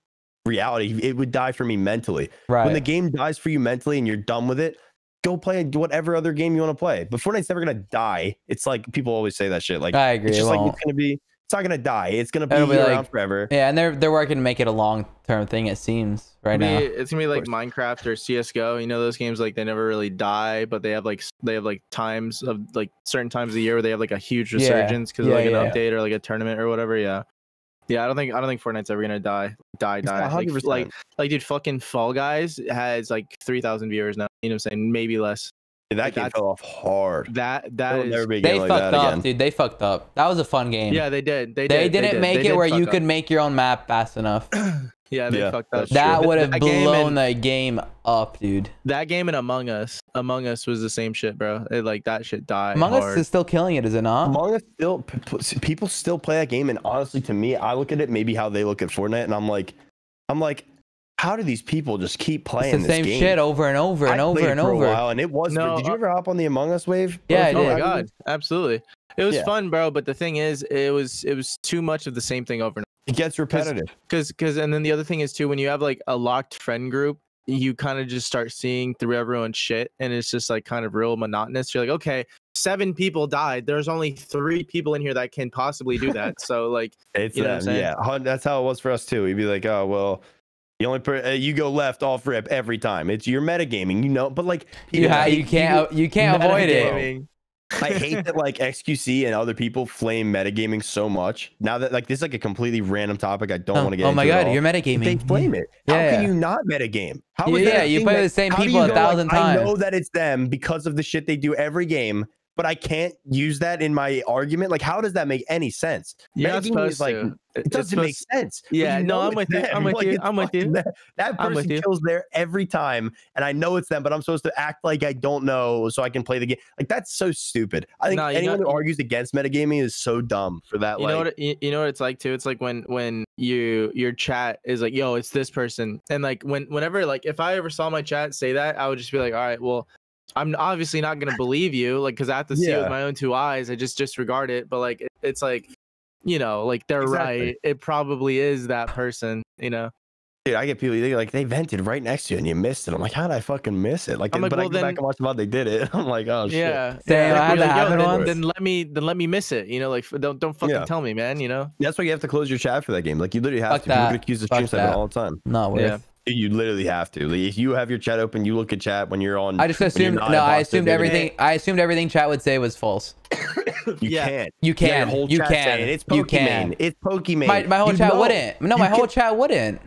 Speaker 2: reality. It would die for me mentally.
Speaker 1: Right.
Speaker 2: When the game dies for you mentally and you're done with it, go play whatever other game you want to play. But Fortnite's never gonna die. It's like people always say that shit. Like
Speaker 1: I agree.
Speaker 2: It's just like it's not gonna die. It's gonna be around forever.
Speaker 1: Yeah, and they're working to make it a long-term thing. It seems now.
Speaker 3: It's gonna be like Minecraft or CS:GO. You know those games, like they never really die, but they have like times of like certain times of the year where they have like a huge resurgence because like an update or like a tournament or whatever. Yeah. I don't think Fortnite's ever gonna die. Like, dude, fucking Fall Guys has like 3,000 viewers now. You know what I'm saying? Maybe less.
Speaker 2: Dude, that game fell off hard.
Speaker 3: That is.
Speaker 2: Never be
Speaker 1: they
Speaker 2: like
Speaker 1: fucked
Speaker 2: that
Speaker 1: up,
Speaker 2: again.
Speaker 1: Dude. They fucked up. That was a fun game.
Speaker 3: Yeah, they did. They
Speaker 1: didn't make it where you could make your own map fast enough.
Speaker 3: Yeah, they fucked up.
Speaker 1: That would have blown the game up, dude.
Speaker 3: That game and Among Us was the same shit, bro. That shit died.
Speaker 1: Among Us is still killing it, is it not?
Speaker 2: Among Us people still play that game, and honestly, to me, I look at it maybe how they look at Fortnite, and I'm like, how do these people just keep playing
Speaker 1: it's the same shit over and over and over and over?
Speaker 2: And it was.
Speaker 3: No,
Speaker 2: did you ever hop on the Among Us wave?
Speaker 1: Yeah, I did.
Speaker 3: Oh my god, absolutely. It was fun, bro. But the thing is, it was too much of the same thing over and over.
Speaker 2: It gets repetitive.
Speaker 3: Because and then the other thing is too, when you have like a locked friend group, you kind of just start seeing through everyone's shit, and it's just like kind of real monotonous. You're like, okay, 7 people died. There's only 3 people in here that can possibly do that. So like,
Speaker 2: it's that's how it was for us too. We'd be like, oh well. The only you go left off rip every time. It's your metagaming, you know. But like,
Speaker 1: you can't avoid it.
Speaker 2: I hate that like XQC and other people flame metagaming so much. Now that like this is like a completely random topic, I don't want to get.
Speaker 1: Oh my god, you're metagaming.
Speaker 2: They flame it. How can you not metagame? How is that
Speaker 1: you play the same people 1,000 times.
Speaker 2: I know that it's them because of the shit they do every game, but I can't use that in my argument. Like, how does that make any sense?
Speaker 3: Metagaming
Speaker 2: is like it doesn't make sense.
Speaker 3: Yeah, no, I'm with you. I'm with you.
Speaker 2: That person kills there every time, and I know it's them, but I'm supposed to act like I don't know so I can play the game. Like that's so stupid. I think anyone who argues against metagaming is so dumb for that.
Speaker 3: You know what it's like too? It's like when your chat is like, yo, it's this person, and like whenever like if I ever saw my chat say that, I would just be like, all right, well, I'm obviously not gonna believe you, like, because I have to see it with my own 2 eyes. I just disregard it. But like, it's like, you know, like they're right. It probably is that person, you know.
Speaker 2: Dude, I get people like they vented right next to you and you missed it. I'm like, how did I fucking miss it? Like,
Speaker 3: I go
Speaker 2: back and watch how they did it. I'm like, oh shit.
Speaker 3: Yeah. Then let me miss it. You know, like don't fucking tell me, man. You know.
Speaker 2: That's why you have to close your chat for that game. Like you literally have to. People get accused of stream sniping all the time.
Speaker 1: Not worth.
Speaker 2: You literally have to. Like, if you have your chat open, you look at chat when you're on.
Speaker 1: I just assumed. No, I assumed everything. I assumed everything chat would say was false.
Speaker 2: You can't.
Speaker 1: You can. You can.
Speaker 2: It's Pokemon. It's Pokemon.
Speaker 1: My whole chat wouldn't. No, my whole chat wouldn't.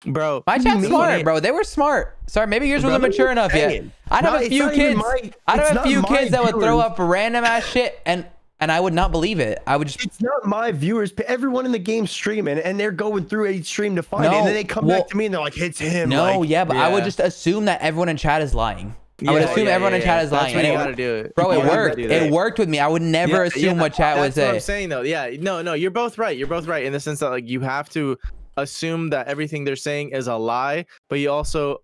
Speaker 3: Bro,
Speaker 1: my chat's smart, bro. They were smart. Sorry, maybe yours wasn't mature enough yet. I'd have a few kids. I'd have a few kids that would throw up random ass shit and I would not believe it. I would just.
Speaker 2: It's not my viewers. Everyone in the game streaming, and they're going through a stream to find it, and then they come back to me and they're like, "It's him."
Speaker 1: No, but I would just assume that everyone in chat is lying. I would assume everyone in chat is lying.
Speaker 3: That's what you gotta do it.
Speaker 1: Bro, it worked. It worked with me. I would never assume what chat would say.
Speaker 3: That's what I'm saying, though. Yeah, no, you're both right. You're both right in the sense that like you have to assume that everything they're saying is a lie, but you also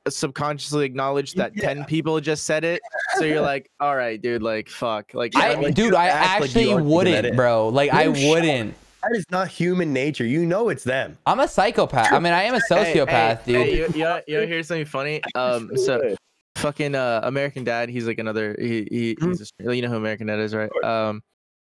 Speaker 3: subconsciously acknowledge that 10 people just said it, so you're like, all right, dude, like fuck, like
Speaker 1: I actually wouldn't, bro. Like I wouldn't.
Speaker 2: That is not human nature. You know it's them.
Speaker 1: I'm a psychopath. I mean, I am a sociopath, dude.
Speaker 3: Hey, you know, here's something funny. So fucking American Dad, he's like another he's you know who American Dad is, right?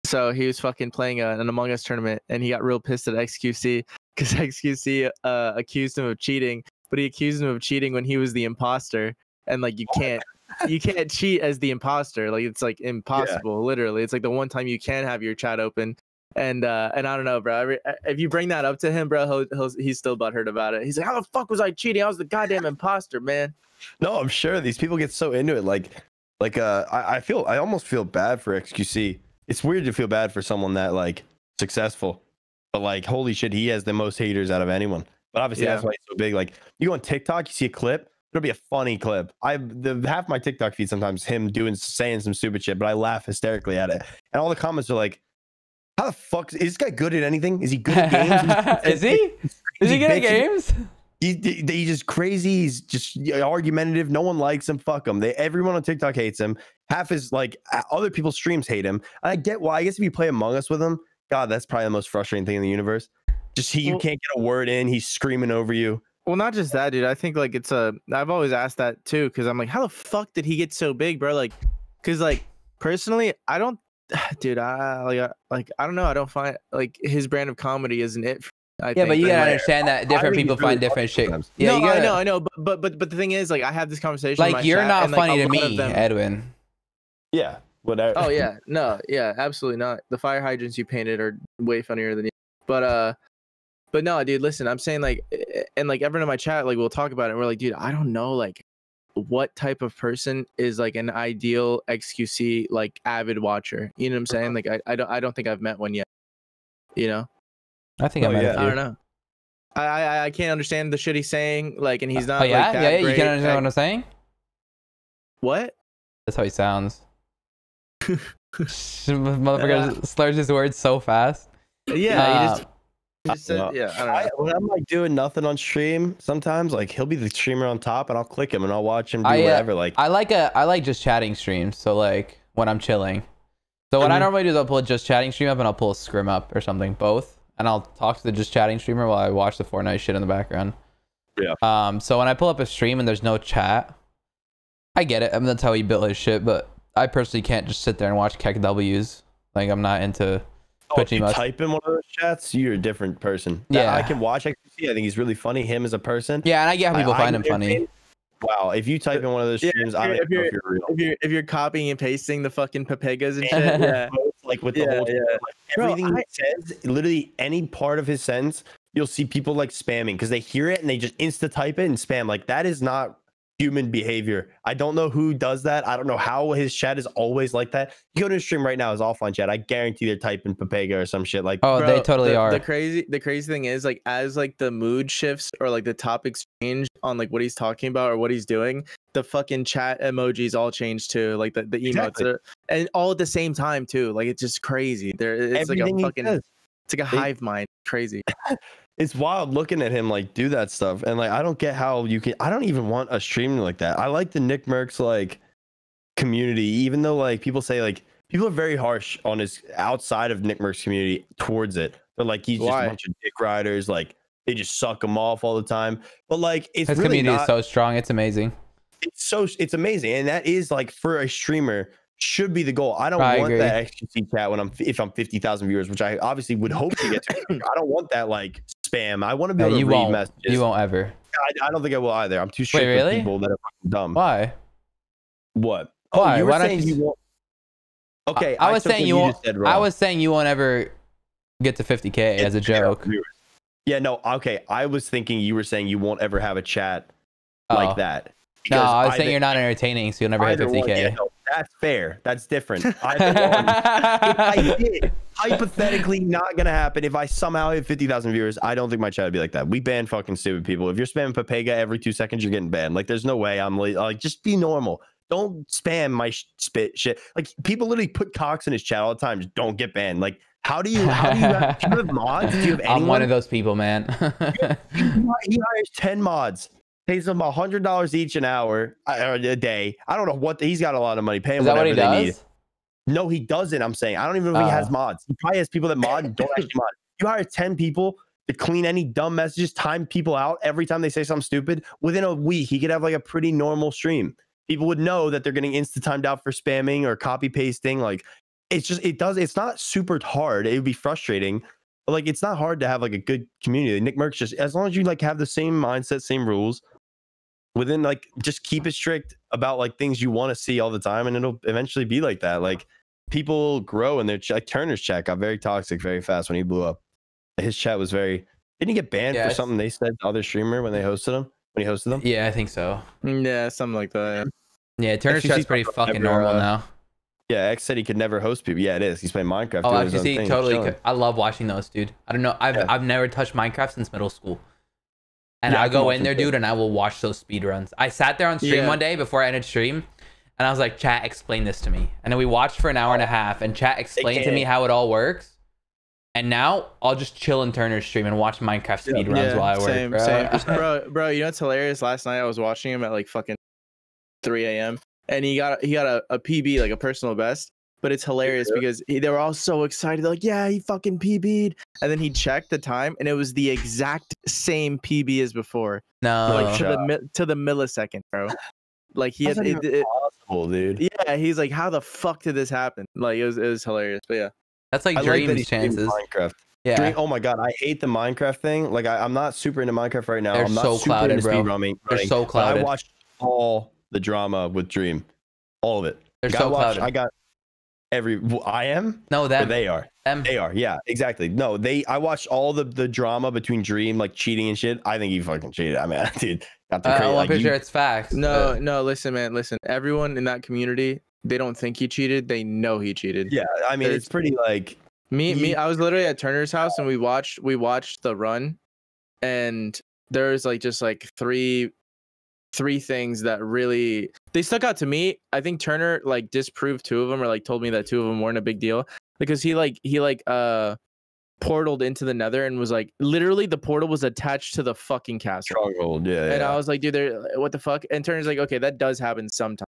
Speaker 3: So he was fucking playing an Among Us tournament, and he got real pissed at XQC because XQC accused him of cheating. But he accused him of cheating when he was the imposter, and like you can't cheat as the imposter. Like it's like impossible, literally. It's like the one time you can have your chat open, and I don't know, bro. If you bring that up to him, bro, he's still butthurt about it. He's like, how the fuck was I cheating? I was the goddamn imposter, man.
Speaker 2: No, I'm sure these people get so into it. I almost feel bad for XQC. It's weird to feel bad for someone that like successful, but like holy shit, he has the most haters out of anyone. But obviously that's why he's so big. Like you go on TikTok, you see a clip, It'll be a funny clip. Half my TikTok feed sometimes him saying some stupid shit, but I laugh hysterically at it. And all the comments are like, "How the fuck is this guy good at anything? Is he good at games?
Speaker 1: Is he? Is he good at games?
Speaker 2: He's just crazy. He's just argumentative. No one likes him. Fuck him. Everyone on TikTok hates him. Half his like other people's streams hate him. I get why. I guess if you play Among Us with him, God, that's probably the most frustrating thing in the universe. Just you can't get a word in. He's screaming over you.
Speaker 3: Well, not just that, dude. I think like I've always asked that too, because I'm like, how the fuck did he get so big, bro? Like, because like personally, I don't, dude. I don't know. I don't find like his brand of comedy isn't it.
Speaker 1: But you gotta understand that different people find different shit.
Speaker 3: Yeah, no, I know. But the thing is, like, I have this conversation.
Speaker 1: Like, you're not funny to me, Edwin.
Speaker 2: Yeah. Whatever.
Speaker 3: Oh yeah, no, yeah, absolutely not. The fire hydrants you painted are way funnier than you. But no, dude, listen, I'm saying like, and like everyone in my chat, like we'll talk about it. And we're like, dude, I don't know, like, what type of person is like an ideal XQC like avid watcher. You know what I'm saying? Like, I don't think I've met one yet. You know?
Speaker 1: I think I met a few.
Speaker 3: I don't know. I can't understand the shit he's saying. Like, and he's not.
Speaker 1: Oh yeah,
Speaker 3: like, that
Speaker 1: you
Speaker 3: great.
Speaker 1: can understand what I'm saying.
Speaker 3: What?
Speaker 1: That's how he sounds. Motherfucker slurs his words so fast.
Speaker 3: Yeah, he just said, yeah. I don't know.
Speaker 2: When I'm like doing nothing on stream, sometimes like he'll be the streamer on top, and I'll click him and I'll watch him do whatever. Like
Speaker 1: I like just chatting streams. So like when I'm chilling. So what I normally do is I'll pull a just chatting stream up and I'll pull a scrim up or something, both, and I'll talk to the just chatting streamer while I watch the Fortnite shit in the background.
Speaker 2: Yeah.
Speaker 1: So when I pull up a stream and there's no chat, I get it. I mean, that's how he built his shit, but I personally can't just sit there and watch Keck W's. Like, I'm not into
Speaker 2: Twitch. You type in one of those chats, you're a different person.
Speaker 1: Yeah.
Speaker 2: I can watch XQC. I think he's really funny. Him as a person.
Speaker 1: Yeah, and I get how people find him funny.
Speaker 2: Wow, if you type in one of those streams, I don't know if you're real.
Speaker 3: If you're copying and pasting the fucking Papegas and shit, yeah.
Speaker 2: Like with the whole like, everything he says, literally any part of his sentence, you'll see people like spamming because they hear it and they just insta type it and spam. Like, that is not human behavior. I don't know who does that. I don't know how his chat is always like that. You go to his stream right now, his offline chat, I guarantee they're typing Papega or some shit like that.
Speaker 1: Oh, bro, they totally are.
Speaker 3: The crazy thing is, like, as like the mood shifts or like the topics change on like what he's talking about or what he's doing, the fucking chat emojis all change too, like the emotes and all at the same time too. Like, it's just crazy. It's everything like a fucking it's like a hive mind. Crazy.
Speaker 2: It's wild looking at him like do that stuff, and like I don't get how you can. I don't even want a stream like that. I like the Nick Mercs like community, even though like people say like people are very harsh on his outside of Nick Mercs community towards it. They're like he's just a bunch of dick riders, like they just suck him off all the time. But like it's
Speaker 1: his
Speaker 2: really
Speaker 1: community is so strong, it's amazing.
Speaker 2: It's amazing, and that is like for a streamer should be the goal. I don't want that XQC chat when if I'm 50,000 viewers, which I obviously would hope to get to. I don't want that like spam. I want to be able to read messages.
Speaker 1: You won't ever.
Speaker 2: I don't think I will either. I'm too strict with people that are fucking dumb.
Speaker 1: Why?
Speaker 2: What?
Speaker 1: Why?
Speaker 2: Oh, you were
Speaker 1: Why
Speaker 2: saying you won't. Okay,
Speaker 1: I was saying you won't. I was saying you won't ever get to 50K as a joke.
Speaker 2: Yeah, no. Okay, I was thinking you were saying you won't ever have a chat like that.
Speaker 1: No, I was saying you're not entertaining, so you'll never hit 50K.
Speaker 2: Yeah, no, that's fair. That's different. Either one. If I did, hypothetically not gonna happen. If I somehow hit 50,000 viewers, I don't think my chat would be like that. We ban fucking stupid people. If you're spamming Papega every 2 seconds, you're getting banned. Like, there's no way. I'm like, just be normal. Don't spam my spit shit. Like, people literally put cocks in his chat all the time. Just don't get banned. Like, do you have mods? Do you have anyone?
Speaker 1: I'm one of those people, man.
Speaker 2: He hires 10 mods. Pays them $100 each an hour or a day. I don't know what he's got a lot of money paying.
Speaker 1: Is that what he does?
Speaker 2: Need. No, he doesn't. I'm saying I don't even know if he has mods. He probably has people that mod and don't actually mod. You hire 10 people to clean any dumb messages, time people out every time they say something stupid. Within a week, he could have like a pretty normal stream. People would know that they're getting insta timed out for spamming or copy pasting. Like, it's not super hard. It would be frustrating. But like, it's not hard to have like a good community. Nick Mercs, just as long as you like have the same mindset, same rules. Within like just keep it strict about like things you want to see all the time, and it'll eventually be like that. Like, people grow, and their like Turner's chat got very toxic very fast when he blew up. His chat was very. Didn't he get banned for something they said to other streamer when he hosted them?
Speaker 1: Yeah, I think so.
Speaker 3: Yeah, something like that.
Speaker 1: Yeah, Turner's chat's pretty fucking normal now.
Speaker 2: Yeah, X said he could never host people. Yeah, it is. He's playing Minecraft.
Speaker 1: Oh, actually, totally. I love watching those, dude. I don't know. I've never touched Minecraft since middle school. And I go in there, dude, and I will watch those speed runs. I sat there on stream one day before I ended stream, and I was like, chat, explain this to me. And then we watched for an hour and a half, and chat explained to me how it all works. And now I'll just chill in Turner's stream and watch Minecraft speed runs while I work.
Speaker 3: Same. Bro, you know what's hilarious? Last night I was watching him at like fucking 3 a.m. and he got a PB, like a personal best. But it's hilarious because they were all so excited. They're like, yeah, he fucking PB'd. And then he checked the time and it was the exact same PB as before.
Speaker 1: No.
Speaker 3: Like to the millisecond, bro. Like he had
Speaker 2: possible, dude.
Speaker 3: Yeah, he's like, how the fuck did this happen? Like it was hilarious. But yeah.
Speaker 1: That's like Dream's chances.
Speaker 2: Minecraft.
Speaker 1: Yeah.
Speaker 2: Oh my god, I hate the Minecraft thing. Like I'm not super into Minecraft right now.
Speaker 1: They're
Speaker 2: I'm not
Speaker 1: so
Speaker 2: super
Speaker 1: clouded,
Speaker 2: into
Speaker 1: bro.
Speaker 2: speedrunning.
Speaker 1: They're so clouded.
Speaker 2: I watched all the drama with Dream, all of it.
Speaker 1: They're so clouded.
Speaker 2: I got I am.
Speaker 1: No, them.
Speaker 2: Or they are.
Speaker 1: Them.
Speaker 2: They are. Yeah, exactly. No, I watched all the drama between Dream, like cheating and shit. I think he fucking cheated. I mean, dude, got the crazy.
Speaker 1: I'm pretty sure it's facts.
Speaker 3: No, listen, man, listen. Everyone in that community, they don't think he cheated. They know he cheated.
Speaker 2: Yeah, I mean, it's pretty like.
Speaker 3: Me, I was literally at Turner's house and we watched the run, and there's like just like three things that really they stuck out to me. I think Turner like disproved two of them, or like told me that two of them weren't a big deal, because he portaled into the Nether and was like, literally the portal was attached to the fucking castle.
Speaker 2: Stronghold, yeah.
Speaker 3: And I was like, dude, what the fuck? And Turner's like, okay, that does happen sometimes.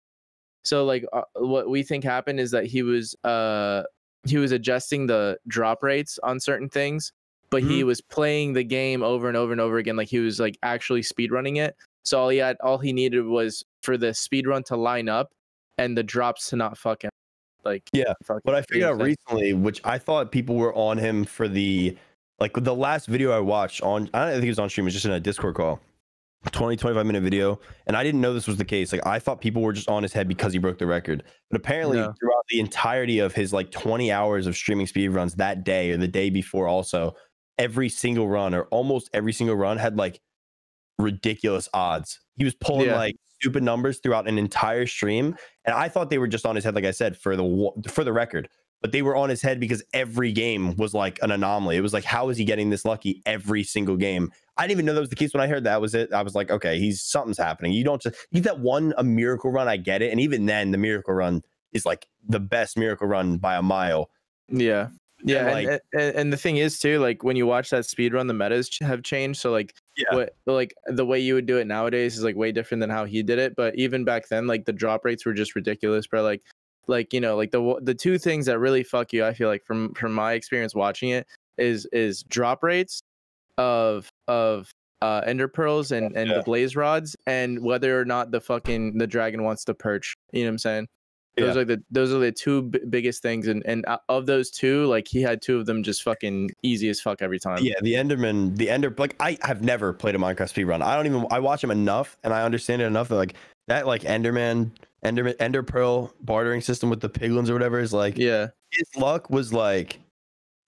Speaker 3: So like what we think happened is that he was adjusting the drop rates on certain things, but he was playing the game over and over and over again. Like he was like actually speedrunning it. So all he needed was for the speedrun to line up and the drops to not fucking like. Yeah.
Speaker 2: What I figured out recently, which I thought people were on him for the last video I watched on, I don't think it was on stream, it was just in a Discord call. 25 minute video, and I didn't know this was the case. Like I thought people were just on his head because he broke the record, but apparently throughout the entirety of his like 20 hours of streaming speedruns that day or the day before, also every single run or almost every single run had like ridiculous odds. He was pulling like stupid numbers throughout an entire stream, and I thought they were just on his head, like I said, for the record. But they were on his head because every game was like an anomaly. It was like, how is he getting this lucky every single game? I didn't even know that was the case when I heard that was it. I was like, okay, something's happening. You don't just you get that a miracle run. I get it. And even then the miracle run is like the best miracle run by a mile.
Speaker 3: Yeah. Yeah. And the thing is too, like when you watch that speed run, the metas have changed. So like the way you would do it nowadays is like way different than how he did it. But even back then, like the drop rates were just ridiculous, bro. Like, you know, like the two things that really fuck you, I feel like from my experience watching it is drop rates of ender pearls and the blaze rods, and whether or not the dragon wants to perch. You know what I'm saying? Those are the two biggest things, and of those two, like he had two of them just fucking easy as fuck every time.
Speaker 2: Yeah, like I have never played a Minecraft speedrun. I watch him enough and I understand it enough that like that like Ender Pearl bartering system with the piglins or whatever is like, his luck was like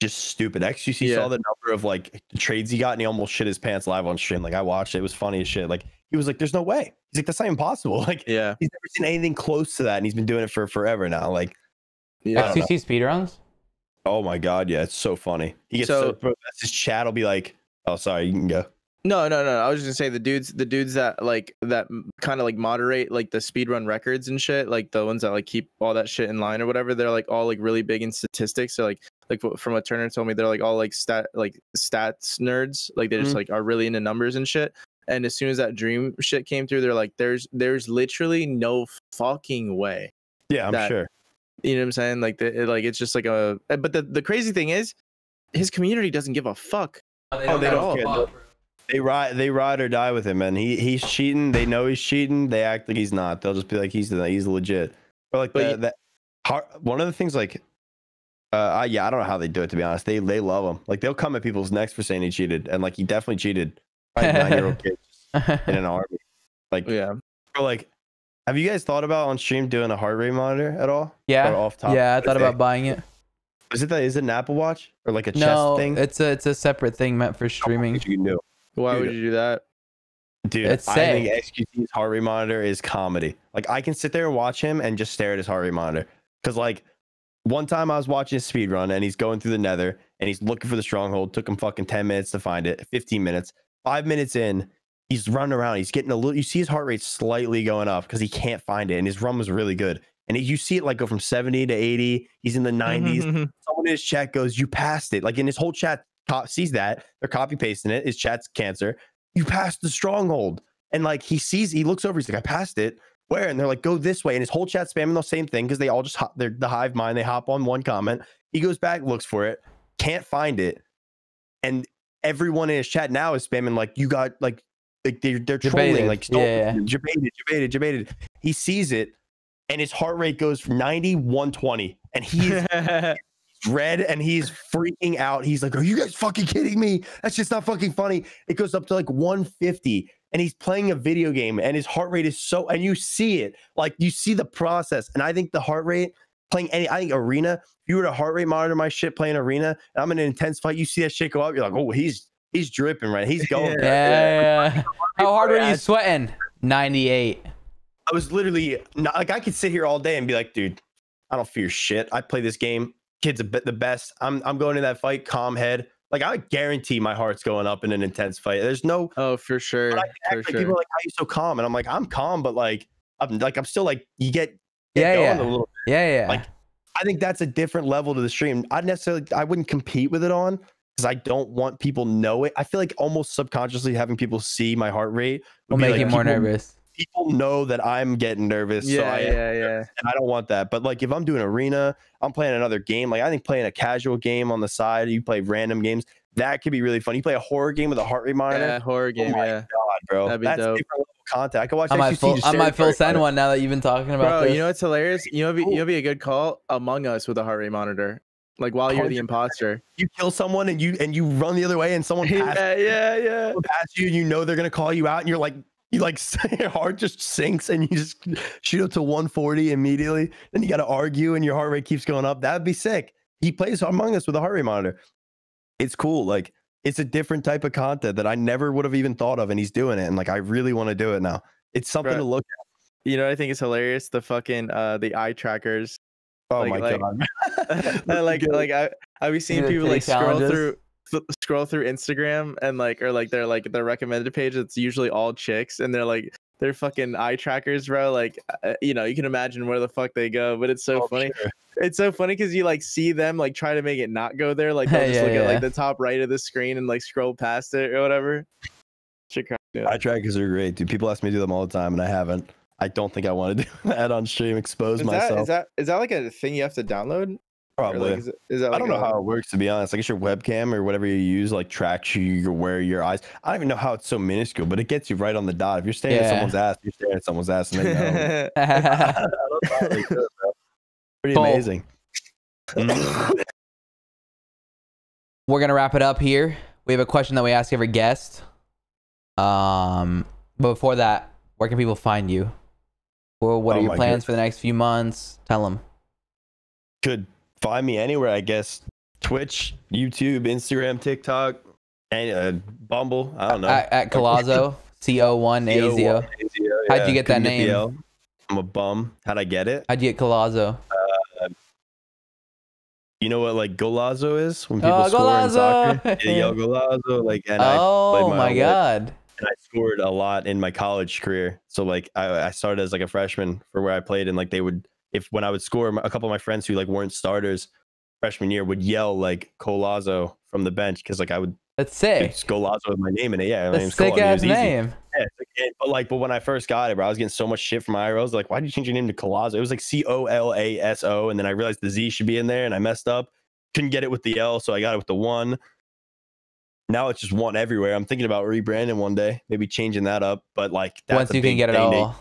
Speaker 2: just stupid. XQC saw the number of like trades he got and he almost shit his pants live on stream. Like I watched it, it was funny as shit. Like he was like, there's no way. He's like, that's not impossible. Like he's never seen anything close to that, and he's been doing it for forever now. Like
Speaker 1: XQC speedruns?
Speaker 2: Oh my god, yeah, it's so funny. He gets so his chat will be like, oh sorry, you can go.
Speaker 3: No. I was just gonna say the dudes that kind of like moderate like the speedrun records and shit, like the ones that like keep all that shit in line or whatever. They're like all like really big in statistics. So like from what Turner told me, they're like all like stats nerds. Like they just like are really into numbers and shit. And as soon as that dream shit came through, they're like, there's literally no fucking way.
Speaker 2: Yeah, I'm sure.
Speaker 3: You know what I'm saying? Like it's just like but the crazy thing is, his community doesn't give a fuck.
Speaker 1: They don't care.
Speaker 2: They ride or die with him, and he's cheating. They know he's cheating. They act like he's not. They'll just be like he's legit. But like one of the things like, I don't know how they do it, to be honest. They love him. Like they'll come at people's necks for saying he cheated, and like he definitely cheated. Right, 9-year-old kid in an army. Like Or like, have you guys thought about on stream doing a heart rate monitor at all?
Speaker 1: Yeah.
Speaker 2: Or off top?
Speaker 1: Yeah, I thought about buying it.
Speaker 2: Is it an Apple Watch or like a chest thing?
Speaker 1: It's a separate thing meant for streaming.
Speaker 2: You can do.
Speaker 3: Why would you do that?
Speaker 2: Dude, I think XQC's heart rate monitor is comedy. Like I can sit there and watch him and just stare at his heart rate monitor. Because like one time I was watching his speed run and he's going through the Nether and he's looking for the stronghold. Took him fucking 10 minutes to find it. 15 minutes. 5 minutes in, he's running around. He's getting a little. You see his heart rate slightly going up because he can't find it, and his run was really good. And you see it like go from 70 to 80. He's in the 90s. Someone in his chat goes, "You passed it." Like in his whole chat sees that they're copy pasting it. His chat's cancer. You passed the stronghold, and like he looks over. He's like, "I passed it." Where? And they're like, "Go this way." And his whole chat spamming the same thing because they all just they're the hive mind. They hop on one comment. He goes back, looks for it, can't find it, and everyone in his chat now is spamming like, "You got like they're trolling like debated." He sees it, and his heart rate goes from 90 120, and he's red and he's freaking out. He's like, "Are you guys fucking kidding me? That's just not fucking funny." It goes up to like 150, and he's playing a video game, and his heart rate is so, and you see it, like you see the process. And I think the heart rate playing I think arena, if you were to heart rate monitor my shit playing arena, and I'm in an intense fight, you see that shit go up, you're like, "Oh, he's dripping, right? He's going."
Speaker 1: Yeah. How hard were you sweating? 98.
Speaker 2: I was literally not, like, I could sit here all day and be like, "Dude, I don't fear shit. I play this game. Kid's the best. I'm going to that fight, calm head." Like, I guarantee my heart's going up in an intense fight. There's no.
Speaker 3: Oh, for sure.
Speaker 2: For sure. People are like, "How are you so calm?" And I'm like, I'm calm, but I'm still like, you get going a little bit.
Speaker 1: Yeah.
Speaker 2: Like, I think that's a different level to the stream. I wouldn't compete with it on because I don't want people know it. I feel like almost subconsciously having people see my heart rate
Speaker 1: will make you more nervous.
Speaker 2: People know that I'm getting nervous.
Speaker 3: Yeah.
Speaker 2: And I don't want that. But like, if I'm doing arena, I'm playing another game. Like, I think playing a casual game on the side, you play random games, that could be really fun. You play a horror game with a heart rate monitor.
Speaker 3: Yeah, horror game.
Speaker 2: Oh my God, bro. That's dope. Different level of content. I can watch.
Speaker 1: I might full send one now that you've been talking about.
Speaker 3: Bro, you know what's hilarious? You'll be a good call. Among Us with a heart rate monitor. Like while you're the imposter, you
Speaker 2: kill someone and you run the other way, and someone passes past you, and you know they're gonna call you out, and you're like. Your heart just sinks and you just shoot up to 140 immediately. Then you got to argue and your heart rate keeps going up. That'd be sick. He plays Among Us with a heart rate monitor. It's cool. Like, it's a different type of content that I never would have even thought of, and he's doing it. And like, I really want to do it now. It's something to look at.
Speaker 3: You know, I think it's hilarious. The fucking the eye trackers.
Speaker 2: Oh my God.
Speaker 3: I've been seeing people like scroll through Instagram and their recommended page. It's usually all chicks, and they're fucking eye trackers, bro. Like, you can imagine where the fuck they go, but it's so funny. Sure. It's so funny because you like see them like try to make it not go there. Like they'll just look at like the top right of the screen and like scroll past it or whatever.
Speaker 2: Eye trackers are great, dude. People ask me to do them all the time, and I haven't. I don't think I want to do that on stream. Expose myself.
Speaker 3: Is that like a thing you have to download?
Speaker 2: Probably.
Speaker 3: Like, is that
Speaker 2: I don't know how it works, to be honest. I guess your webcam or whatever you use like tracks you where your eyes. I don't even know how it's so minuscule, but it gets you right on the dot. If you're staring at someone's ass, you're staring at someone's ass, and then pretty amazing.
Speaker 1: We're gonna wrap it up here. We have a question that we ask every guest. But before that, where can people find you? Well, what are your plans for the next few months? Tell them.
Speaker 2: Could find me anywhere, I guess. Twitch, YouTube, Instagram, TikTok, and Bumble. I don't know.
Speaker 1: At Co1azo, Co1azo. How'd you get that name?
Speaker 2: I'm a bum. How'd I get it?
Speaker 1: How'd you get Co1azo?
Speaker 2: You know what like golazo is when people score in soccer? Yeah, golazo. Like, and I played my God. And I scored a lot in my college career. So like I started as like a freshman for where I played, and like they would, when I would score, a couple of my friends who like weren't starters freshman year would yell like Co1azo from the bench because like I would.
Speaker 1: That's sick.
Speaker 2: Co1azo with my name in it. Yeah,
Speaker 1: that's sick ass name.
Speaker 2: Yeah, but when I first got it, bro, I was getting so much shit from IRLs. Like, why did you change your name to Co1azo? It was like COLASO, and then I realized the Z should be in there, and I messed up. Couldn't get it with the L, so I got it with the 1. Now it's just 1 everywhere. I'm thinking about rebranding one day, maybe changing that up. But like, that's
Speaker 1: once you can get it all.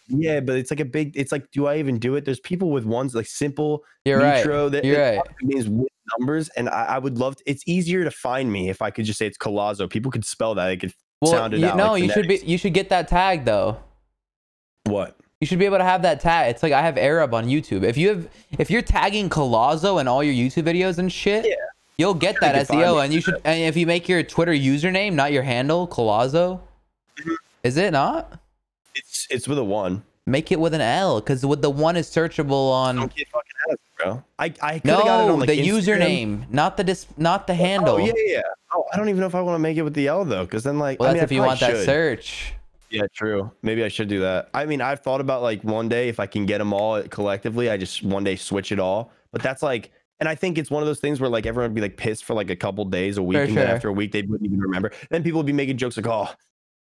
Speaker 2: Yeah, but it's like it's like, do I even do it? There's people with ones like simple
Speaker 1: You're
Speaker 2: neutro
Speaker 1: right. You're right.
Speaker 2: Means with numbers, and I would love to, it's easier to find me if I could just say it's Co1azo. People could spell that. They could sound it out.
Speaker 1: No,
Speaker 2: like
Speaker 1: you should get that tag though.
Speaker 2: What?
Speaker 1: You should be able to have that tag. It's like I have Arab on YouTube. If you're tagging Co1azo in all your YouTube videos and shit, you'll get that SEO. And you should. And if you make your Twitter username, not your handle, Co1azo, is it not?
Speaker 2: It's with a 1.
Speaker 1: Make it with an L, because with the 1 is searchable on.
Speaker 2: Don't get fucking ass, bro. I
Speaker 1: no,
Speaker 2: got it on, like,
Speaker 1: the
Speaker 2: Instagram.
Speaker 1: username, not the handle.
Speaker 2: Oh yeah. Oh, I don't even know if I want to make it with the L though, because then like,
Speaker 1: well,
Speaker 2: I
Speaker 1: that's
Speaker 2: mean,
Speaker 1: if you want that search.
Speaker 2: Yeah, true. Maybe I should do that. I mean, I've thought about like one day if I can get them all collectively, I just one day switch it all. But that's like, and I think it's one of those things where like everyone would be like pissed for like a couple days, a week, and then after a week they wouldn't even remember. Then people would be making jokes like, "Oh,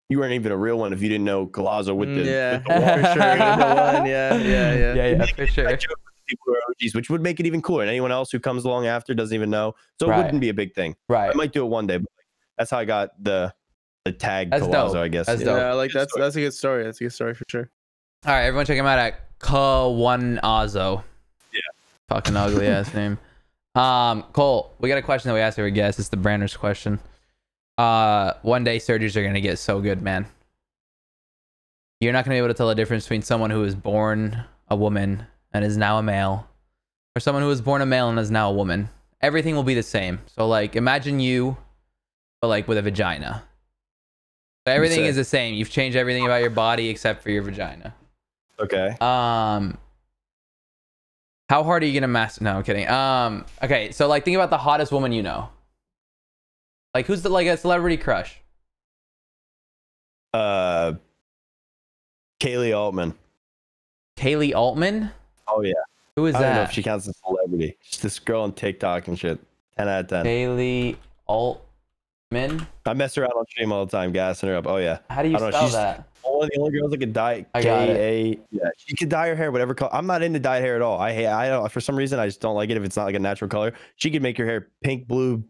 Speaker 2: you weren't even a real one if you didn't know Co1azo with the with the
Speaker 3: for sure, the one,
Speaker 1: yeah, for sure."
Speaker 2: People who are OGs, which would make it even cooler, and anyone else who comes along after doesn't even know, so it wouldn't be a big thing.
Speaker 1: Right.
Speaker 2: I might do it one day, but like, that's how I got the tag
Speaker 1: that's
Speaker 2: Co1azo,
Speaker 1: dope.
Speaker 2: I guess.
Speaker 1: That's
Speaker 3: dope. Yeah, like that's a good story. That's a good story for sure.
Speaker 1: All right, everyone, check him out at Co1azo.
Speaker 2: Yeah.
Speaker 1: Fucking ugly ass name. Cole, we got a question that we asked every guest. It's the Branders question. One day surgeries are gonna get so good, man. You're not gonna be able to tell the difference between someone who was born a woman and is now a male, or someone who was born a male and is now a woman. Everything will be the same. So like, imagine you, but like with a vagina. So everything is the same. You've changed everything about your body except for your vagina.
Speaker 2: Okay.
Speaker 1: How hard are you gonna master? No, I'm kidding. Okay, so like think about the hottest woman you know. Like who's the like a celebrity crush?
Speaker 2: Kaylee Altman.
Speaker 1: Kaylee Altman?
Speaker 2: Oh yeah.
Speaker 1: Who is that?
Speaker 2: I don't know if she counts as a celebrity. She's this girl on TikTok and shit. 10 out of 10.
Speaker 1: Kaylee Altman?
Speaker 2: I mess around on stream all the time, gassing her up. Oh yeah.
Speaker 1: How do you spell that?
Speaker 2: One of the only girls that could dye.
Speaker 1: I got
Speaker 2: it. Yeah, she could dye her hair whatever color. I'm not into dyed hair at all. I don't, for some reason I just don't like it if it's not like a natural color. She could make your hair pink, blue,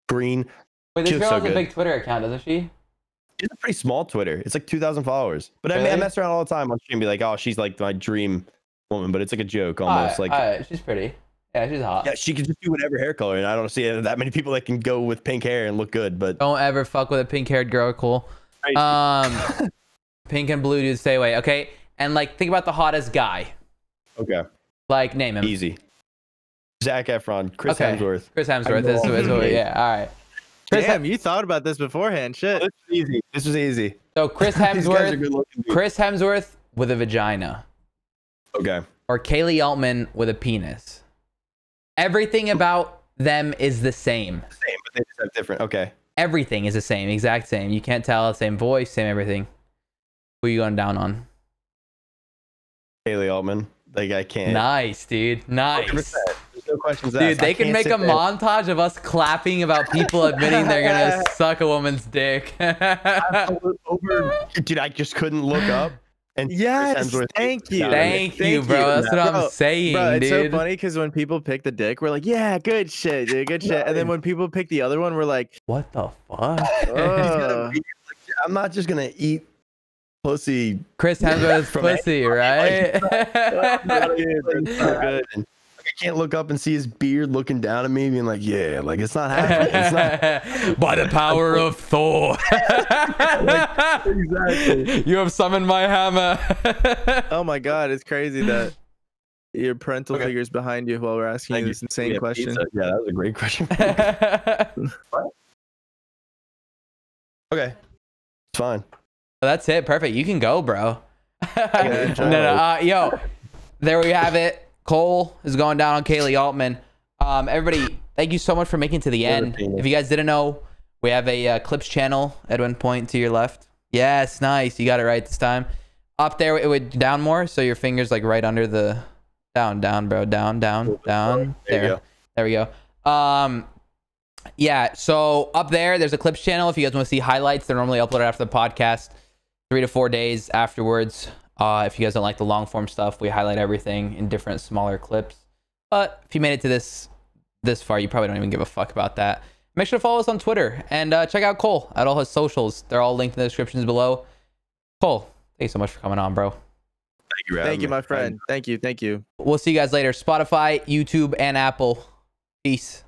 Speaker 2: green.
Speaker 1: Wait, this girl has a big Twitter account, doesn't she?
Speaker 2: She has a pretty small Twitter. It's like 2,000 followers. But I mean, I mess around all the time on stream, be like, oh, she's like my dream woman, but it's like a joke almost.
Speaker 1: She's pretty. Yeah, she's hot.
Speaker 2: Yeah, she can just do whatever hair color, and I don't see that many people that can go with pink hair and look good. But
Speaker 1: don't ever fuck with a pink-haired girl, Cole. Pink and blue dudes, stay away. Okay, and like think about the hottest guy.
Speaker 2: Okay.
Speaker 1: Like name him.
Speaker 2: Easy. Zac Efron, Chris Hemsworth.
Speaker 1: Chris Hemsworth is yeah. All right.
Speaker 3: Damn, you thought about this beforehand. Shit.
Speaker 2: This was easy. This was easy.
Speaker 1: So Chris Hemsworth. Chris Hemsworth with a vagina.
Speaker 2: Okay.
Speaker 1: Or Kaylee Altman with a penis. Everything about them is the same.
Speaker 2: Same, but they just have different. Okay.
Speaker 1: Everything is the same, exact same. You can't tell, same voice, same everything. Who are you going down on?
Speaker 2: Kaylee Altman. Like I can't.
Speaker 1: Nice, dude. Nice. 100%.
Speaker 2: There's no questions asked.
Speaker 1: Dude, they can make a montage of us clapping about people admitting they're gonna suck a woman's dick.
Speaker 2: Dude, I just couldn't look up. And
Speaker 3: yes, thank you,
Speaker 1: bro. That's what I'm saying,
Speaker 3: bro. It's
Speaker 1: dude.
Speaker 3: so funny because when people pick the dick, we're like, yeah, good shit, dude, good shit. And then when people pick the other one, we're like,
Speaker 1: what the fuck?
Speaker 2: I'm not just gonna eat pussy.
Speaker 1: Chris Hemsworth's pussy, right?
Speaker 2: I can't look up and see his beard looking down at me, being like, "Yeah, like it's not happening." It's not.
Speaker 1: By the power of Thor.
Speaker 2: Exactly.
Speaker 1: You have summoned my hammer.
Speaker 3: Oh my god, it's crazy that your parental figure's behind you while we're asking you this insane question.
Speaker 2: Pizza. Yeah, that was a great question. Okay, it's fine.
Speaker 1: Well, that's it. Perfect. You can go, bro. Yo, there we have it. Cole is going down on Kaylee Altman. Everybody, thank you so much for making it to the end. If you guys didn't know, we have a clips channel. Edwin, point to your left. Yes, nice. You got it right this time. Up there, it would down more, so your fingers like right under the down, bro. Down. There we go. Yeah. So up there's a clips channel. If you guys want to see highlights, they're normally uploaded after the podcast, 3 to 4 days afterwards. If you guys don't like the long form stuff, we highlight everything in different smaller clips. But if you made it to this far, you probably don't even give a fuck about that. Make sure to follow us on Twitter and check out Cole at all his socials. They're all linked in the descriptions below. Cole, thank you so much for coming on, bro.
Speaker 3: Thank you, my friend. Thank you.
Speaker 1: We'll see you guys later. Spotify, YouTube, and Apple. Peace.